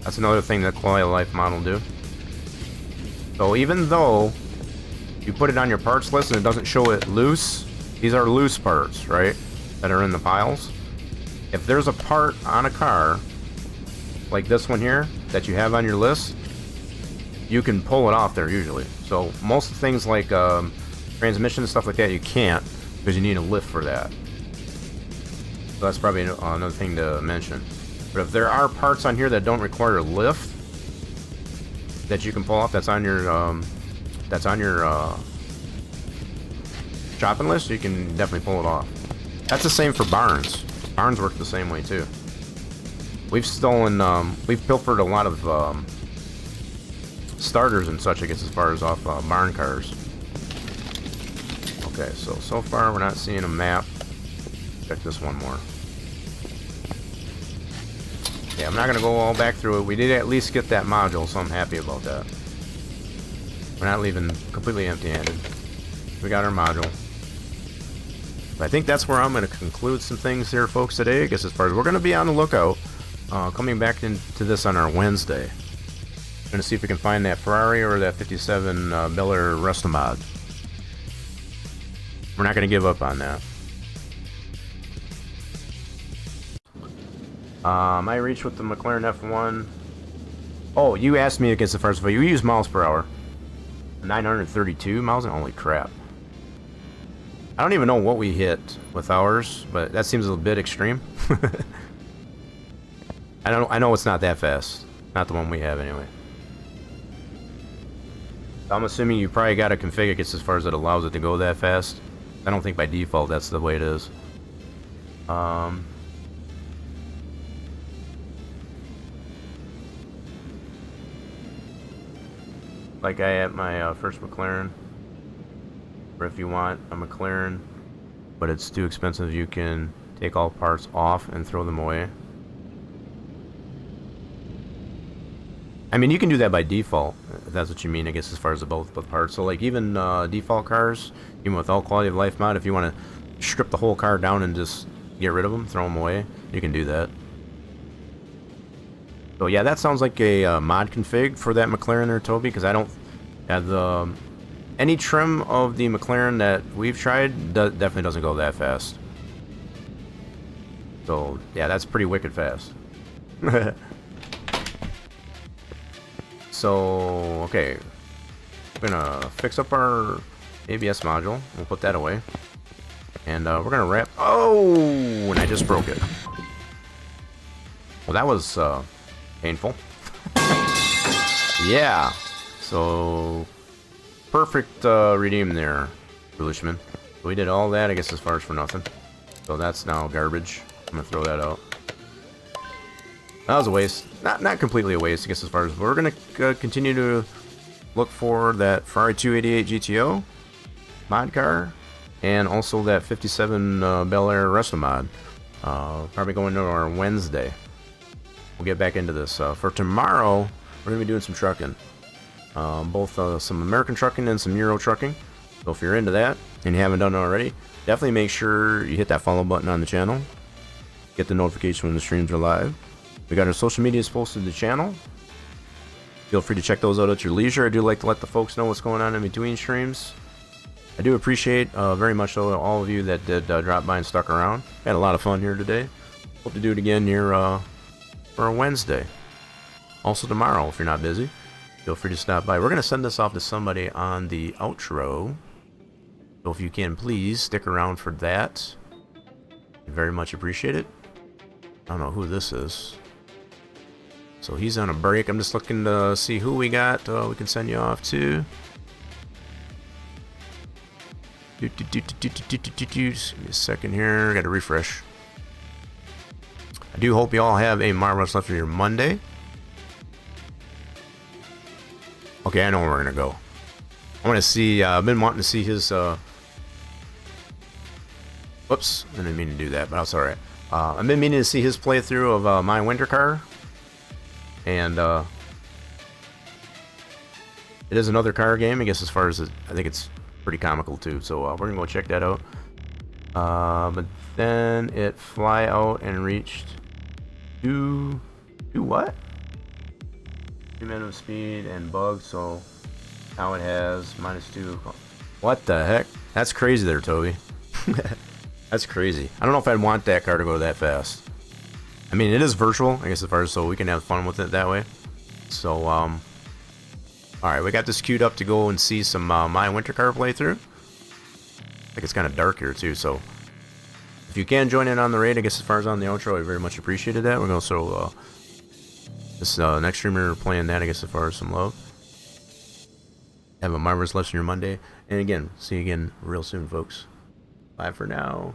That's another thing that quality of life mod will do. So even though you put it on your parts list and it doesn't show it loose, these are loose parts, right? That are in the piles. If there's a part on a car, like this one here, that you have on your list, you can pull it off there usually. So most things like transmission and stuff like that, you can't, because you need a lift for that. So that's probably another thing to mention. But if there are parts on here that don't require a lift that you can pull off, that's on your shopping list, you can definitely pull it off. That's the same for barns. Barns work the same way too. We've stolen, we've pilfered a lot of starters and such, I guess, as far as off barn cars. Okay, so far we're not seeing a map. Check this one more. Yeah, I'm not going to go all back through it. We did at least get that module, so I'm happy about that. We're not leaving completely empty-handed. We got our module. But I think that's where I'm going to conclude some things here, folks, today. I guess as far as we're going to be on the lookout, coming back into this on our Wednesday. Going to see if we can find that Ferrari or that 57 Bel Air Resto mod. We're not going to give up on that. I reached with the McLaren F1. Oh, you asked me, I guess, the first of all, you use miles per hour. 932 miles? Holy crap. I don't even know what we hit with ours, but that seems a bit extreme. I know it's not that fast. Not the one we have, anyway. I'm assuming you probably got to configure it as far as it allows it to go that fast. I don't think by default that's the way it is. Like I had my first McLaren, or if you want a McLaren, but it's too expensive, you can take all parts off and throw them away. I mean, you can do that by default, if that's what you mean, I guess, as far as the both parts. So, like, even default cars, even without quality of life mod, if you want to strip the whole car down and just get rid of them, throw them away, you can do that. So, yeah, that sounds like a mod config for that McLaren there, Toby, because I don't have the... Any trim of the McLaren that we've tried definitely doesn't go that fast. So, yeah, that's pretty wicked fast. So, okay. We're gonna fix up our ABS module. We'll put that away. And we're gonna wrap... Oh! And I just broke it. Well, that was painful. Yeah. So... Perfect redeem there, Foolishman. We did all that, I guess, as far as for nothing. So that's now garbage. I'm gonna throw that out. That was a waste. Not completely a waste, I guess, as far as... We're gonna continue to look for that Ferrari 288 GTO mod car. And also that 57 Bel Air Resto mod. Probably going to our Wednesday. We'll get back into this. For tomorrow, we're gonna be doing some trucking. Both some American trucking and some Euro trucking. So if you're into that and you haven't done it already, definitely make sure you hit that follow button on the channel. Get the notification when the streams are live. We got our social medias posted to the channel. Feel free to check those out at your leisure. I do like to let the folks know what's going on in between streams. I do appreciate very much so all of you that did drop by and stuck around. Had a lot of fun here today. Hope to do it again here for a Wednesday. Also tomorrow if you're not busy. Feel free to stop by. We're going to send this off to somebody on the outro. So if you can, please stick around for that. I very much appreciate it. I don't know who this is. So he's on a break. I'm just looking to see who we got we can send you off to. Just give me a second here. Got to refresh. I do hope you all have a marvelous rest of your Monday. Okay, I know where we're gonna go. I want to see. I've been wanting to see his. Whoops! I didn't mean to do that, but that's all right. I've been meaning to see his playthrough of My Winter Car, and it is another car game. I guess as far as I think it's pretty comical too. So we're gonna go check that out. But then it fly out and reached do what? Minimum speed and bugs, so now it has -2. What the heck? That's crazy there, Toby. That's crazy. I don't know if I'd want that car to go that fast. I mean, it is virtual, I guess, as far as so we can have fun with it that way. So, alright, we got this queued up to go and see some My Winter Car playthrough. I think it's kind of dark here, too, so if you can join in on the raid, I guess, as far as on the outro, I very much appreciated that. We're going to also this next streamer playing that, I guess, as far as some love. Have a marvelous rest of your Monday. And again, see you again real soon, folks. Bye for now.